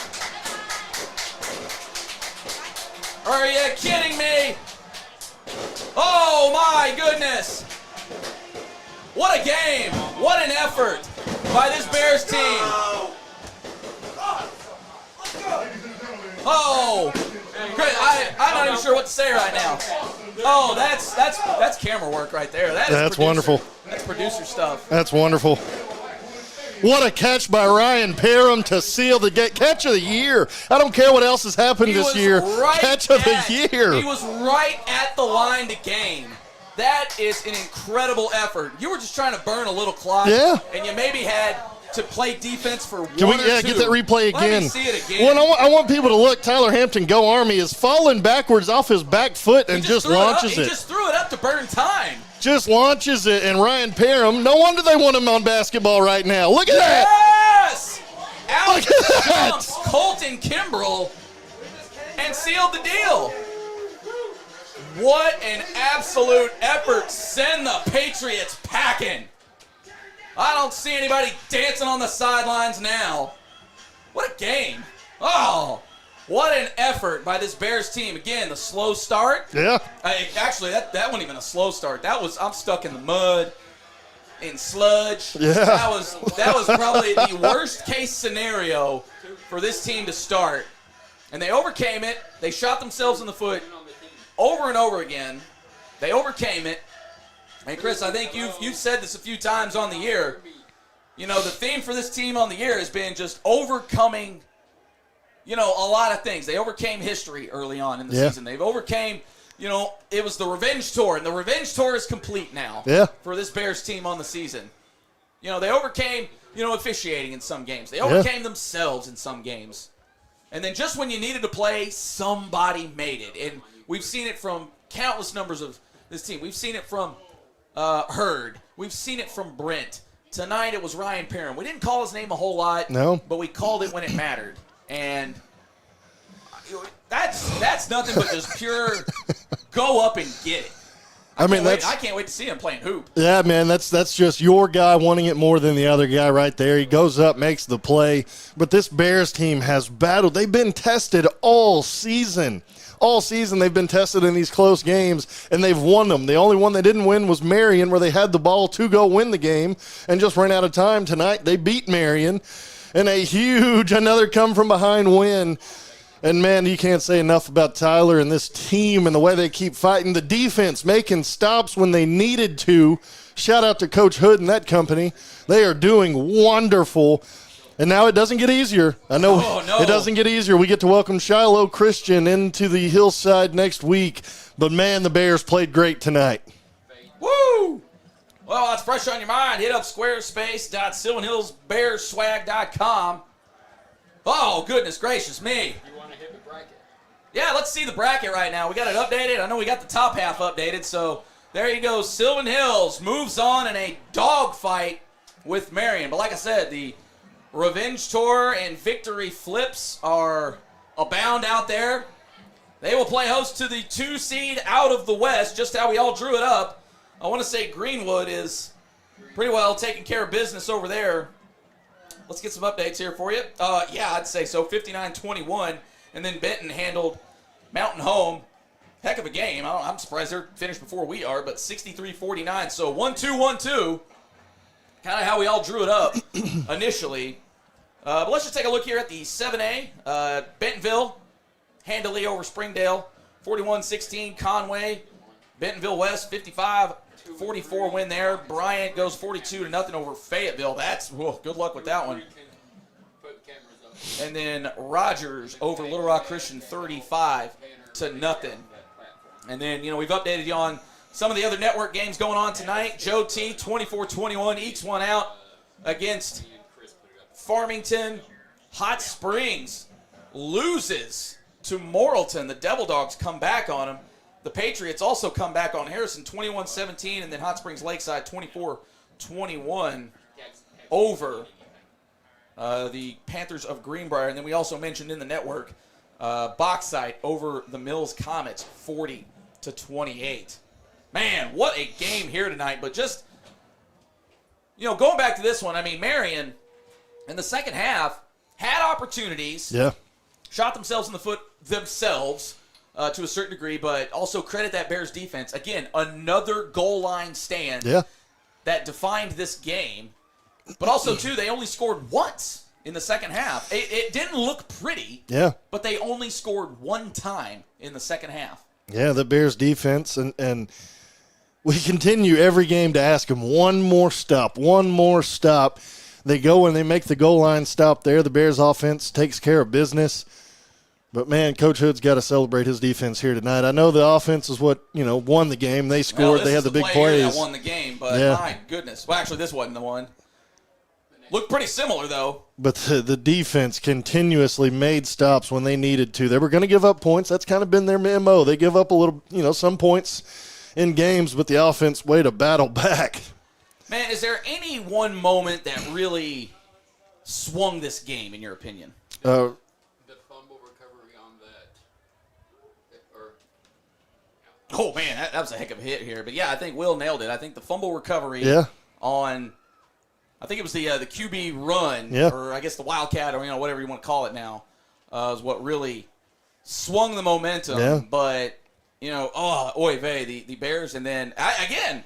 Are you kidding me? Oh, my goodness. What a game. What an effort by this Bears team. Oh, Chris, I'm not even sure what to say right now. Oh, that's camera work right there. That's wonderful. That's producer stuff. That's wonderful. What a catch by Ryan Parham to seal the catch of the year. I don't care what else has happened this year. Catch of the year. He was right at the line to gain. That is an incredible effort. You were just trying to burn a little clock. Yeah. And you maybe had to play defense for Can we, one or two. get that replay again? Let me see it again. Well, I want people to look. Tyler Hampton, Go Army, is falling backwards off his back foot and just launches it. He just threw it up to burn time. Just launches it, and Ryan Parham, no wonder they want him on basketball right now. Look at that. Yes! Out jumps Colton Kimbrell and sealed the deal. What an absolute effort. Send the Patriots packing. I don't see anybody dancing on the sidelines now. What a game. Oh, what an effort by this Bears team. Again, the slow start. Yeah. Actually, that wasn't even a slow start. I'm stuck in the mud, in sludge. Yeah. That was probably the worst case scenario for this team to start. And they overcame it. They shot themselves in the foot over and over again. They overcame it. Hey, Chris, I think you've said this a few times on the year. You know, the theme for this team on the year has been just overcoming, a lot of things. They overcame history early on in the season. They've overcame, it was the revenge tour, and the revenge tour is complete now for this Bears team on the season. They overcame, officiating in some games. They overcame themselves in some games. And then just when you needed to play, somebody made it. And we've seen it from countless numbers of this team. We've seen it from Hurd. We've seen it from Brent. Tonight it was Ryan Perrin. We didn't call his name a whole lot, but we called it when it mattered. And that's nothing but just pure go up and get it. I can't wait to see him playing hoop. Yeah, man, that's just your guy wanting it more than the other guy right there. He goes up, makes the play. But this Bears team has battled. They've been tested all season. All season they've been tested in these close games, and they've won them. The only one they didn't win was Marion, where they had the ball to go win the game and just ran out of time. Tonight they beat Marion in a huge another come-from-behind win. And, man, you can't say enough about Tyler and this team and the way they keep fighting. The defense making stops when they needed to. Shout out to Coach Hood and that company. They are doing wonderful. And now it doesn't get easier. I know it doesn't get easier. We get to welcome Shiloh Christian into the Hillside next week. But, man, the Bears played great tonight. Woo! Well, it's fresh on your mind. Hit up squarespace.SylvanHillsBearsSwag.com. Oh, goodness gracious me. Yeah, let's see the bracket right now. We got it updated. I know we got the top half updated. So there you go. Sylvan Hills moves on in a dogfight with Marion. But like I said, the revenge tour and victory flips are abound out there. They will play host to the 2 seed out of the West, just how we all drew it up. I want to say Greenwood is pretty well taking care of business over there. Let's get some updates here for you. Yeah, I'd say so. 59-21. And then Benton handled Mountain Home. Heck of a game. I'm surprised they're finished before we are, but 63-49. So 1-2-1-2. Kind of how we all drew it up initially. But let's just take a look here at the 7A. Bentonville handily over Springdale. 41-16. Conway. Bentonville West 55-44 win there. Bryant goes 42-0 over Fayetteville. That's good luck with that one. And then Rogers over Little Rock Christian 35-0. And then, we've updated you on some of the other network games going on tonight. Joe T, 24-21, ekes one out against Farmington. Hot Springs loses to Morrilton. The Devil Dogs come back on them. The Patriots also come back on Harrison, 21-17, and then Hot Springs Lakeside, 24-21 over the Panthers of Greenbrier. And then we also mentioned in the network, Bauxite over the Mills Comets, 40-28. Man, what a game here tonight. But just, going back to this one, Marion, in the second half, had opportunities. Yeah. Shot themselves in the foot themselves to a certain degree, but also credit that Bears defense. Again, another goal line stand that defined this game. But also, too, they only scored once in the second half. It didn't look pretty, but they only scored one time in the second half. Yeah, the Bears defense, and we continue every game to ask them one more stop. They go and they make the goal line stop there. The Bears offense takes care of business. But, man, Coach Hood's got to celebrate his defense here tonight. I know the offense is what, won the game. They scored. They had the big plays. That won the game, but my goodness. Well, actually, this wasn't the one. Looked pretty similar, though. But the defense continuously made stops when they needed to. They were going to give up points. That's kind of been their MO. They give up a little, some points in games, but the offense way to battle back. Man, is there any one moment that really swung this game, in your opinion? The fumble recovery on that. Oh, man, that was a heck of a hit here. But, yeah, I think Will nailed it. I think the fumble recovery on – I think it was the QB run, or I guess the Wildcat, or whatever you want to call it now, is what really swung the momentum. Yeah. But oy vey, the Bears, and then again,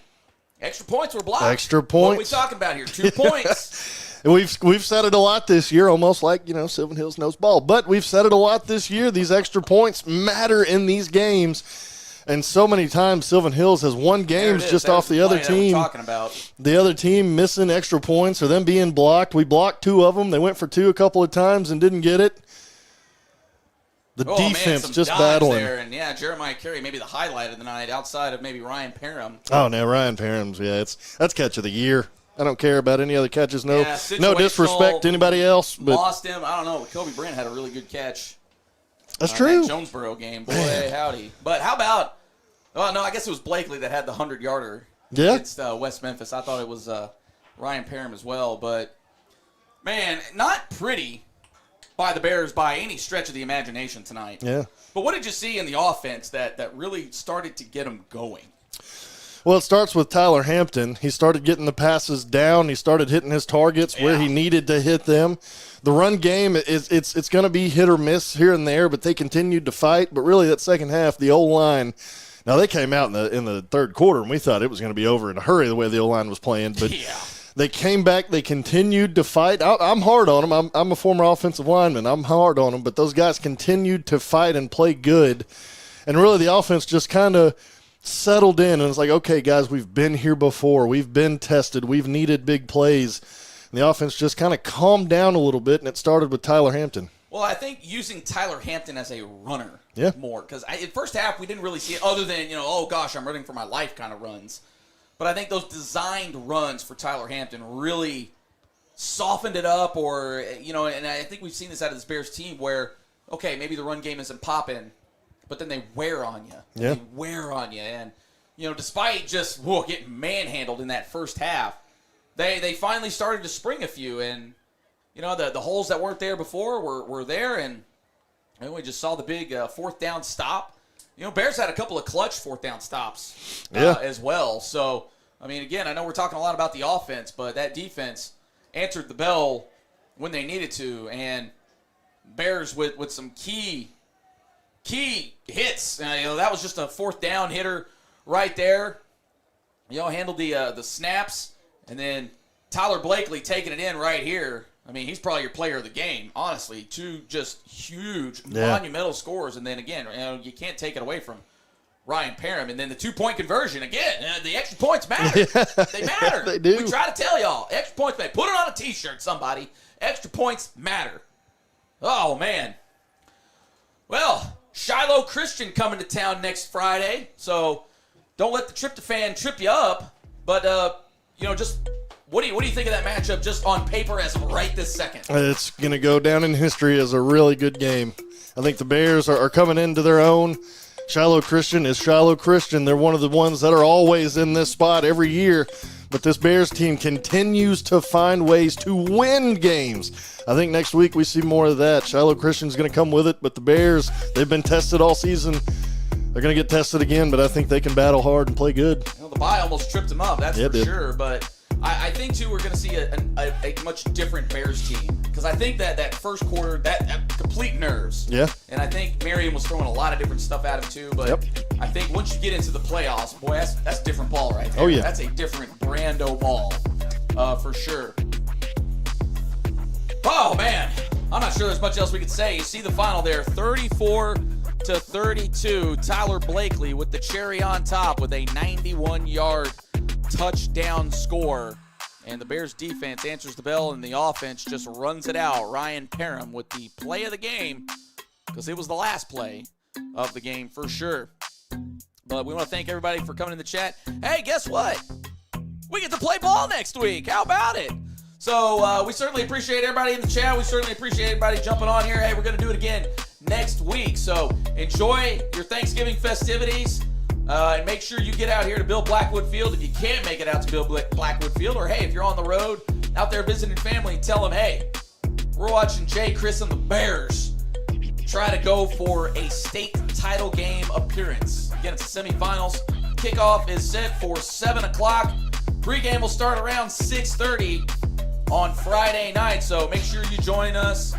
extra points were blocked. Extra points. What are we talking about here? 2 points. We've said it a lot this year, almost like Sylvan Hills knows ball. But we've said it a lot this year. These extra points matter in these games. And so many times Sylvan Hills has won games just off the other team. Talking about. The other team missing extra points or them being blocked. We blocked 2 of them. They went for 2 a couple of times and didn't get it. The defense just battling. There. And yeah, Jeremiah Carey, maybe the highlight of the night outside of maybe Ryan Parham. Oh, no, Ryan Parham's, that's catch of the year. I don't care about any other catches. No disrespect to anybody else. But lost him. I don't know. Kobe Brent had a really good catch. That's true. That Jonesboro game. Boy, howdy. But how about – well, no, I guess it was Blakely that had the 100-yarder against West Memphis. I thought it was Ryan Parham as well. But, man, not pretty by the Bears by any stretch of the imagination tonight. Yeah. But what did you see in the offense that really started to get them going? Well, it starts with Tyler Hampton. He started getting the passes down. He started hitting his targets where he needed to hit them. The run game, it's going to be hit or miss here and there, but they continued to fight. But really, that second half, the O-line, now they came out in the third quarter, and we thought it was going to be over in a hurry the way the O-line was playing. But they came back. They continued to fight. I'm hard on them. I'm a former offensive lineman. I'm hard on them. But those guys continued to fight and play good. And really, the offense just kind of settled in, and it's like, okay, guys, we've been here before. We've been tested. We've needed big plays. And the offense just kind of calmed down a little bit, and it started with Tyler Hampton. Well, I think using Tyler Hampton as a runner more, because in first half we didn't really see it other than, oh, gosh, I'm running for my life kind of runs. But I think those designed runs for Tyler Hampton really softened it up or, and I think we've seen this out of this Bears team where, okay, maybe the run game isn't popping, but then they wear on you. Yeah. They wear on you. And, despite just getting manhandled in that first half, they finally started to spring a few. And, the holes that weren't there before were there. And we just saw the big 4th down stop. Bears had a couple of clutch 4th down stops as well. So, again, I know we're talking a lot about the offense, but that defense answered the bell when they needed to. And Bears with some key hits. That was just a 4th down hitter right there. Handled the snaps, and then Tyler Blakely taking it in right here. He's probably your player of the game, honestly. 2 just huge, monumental scores, and then again, you can't take it away from Ryan Parham. And then the 2-point conversion again. The extra points matter. They matter. They do. We try to tell y'all, extra points matter. Put it on a T-shirt, somebody. Extra points matter. Oh man. Well, Shiloh Christian coming to town next Friday, so don't let the tryptophan trip you up. But just what do you think of that matchup just on paper as of right this second? It's going to go down in history as a really good game. I think the Bears are coming into their own. Shiloh Christian is Shiloh Christian. They're one of the ones that are always in this spot every year. But this Bears team continues to find ways to win games. I think next week we see more of that. Shiloh Christian's going to come with it, but the Bears, they've been tested all season. They're going to get tested again, but I think they can battle hard and play good. The bye almost tripped them up, that's for sure. But I think, too, we're going to see a much different Bears team. Because I think that first quarter, that complete nerves. Yeah. And I think Marion was throwing a lot of different stuff at him, too. But I think once you get into the playoffs, boy, that's a different ball right there. Oh, yeah. That's a different Brando ball for sure. Oh, man. I'm not sure there's much else we could say. You see the final there, 34-32. Tyler Blakely with the cherry on top with a 91-yard touchdown score. And the Bears defense answers the bell, and the offense just runs it out. Ryan Parham with the play of the game, because it was the last play of the game for sure. But we want to thank everybody for coming in the chat. Hey, guess what? We get to play ball next week. How about it? So we certainly appreciate everybody in the chat. We certainly appreciate everybody jumping on here. Hey, we're going to do it again next week. So enjoy your Thanksgiving festivities. And make sure you get out here to Bill Blackwood Field. If you can't make it out to Bill Blackwood Field, or hey, if you're on the road out there visiting family, tell them, hey, we're watching Jay, Chris, and the Bears try to go for a state title game appearance. Again, it's the semifinals. Kickoff is set for 7 o'clock. Pregame will start around 6:30 on Friday night, so make sure you join us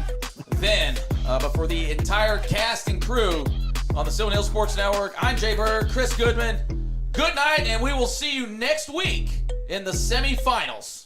then. But for the entire cast and crew on the Sylvan Hills Sports Network, I'm Jay Berg, Chris Goodman. Good night, and we will see you next week in the semifinals.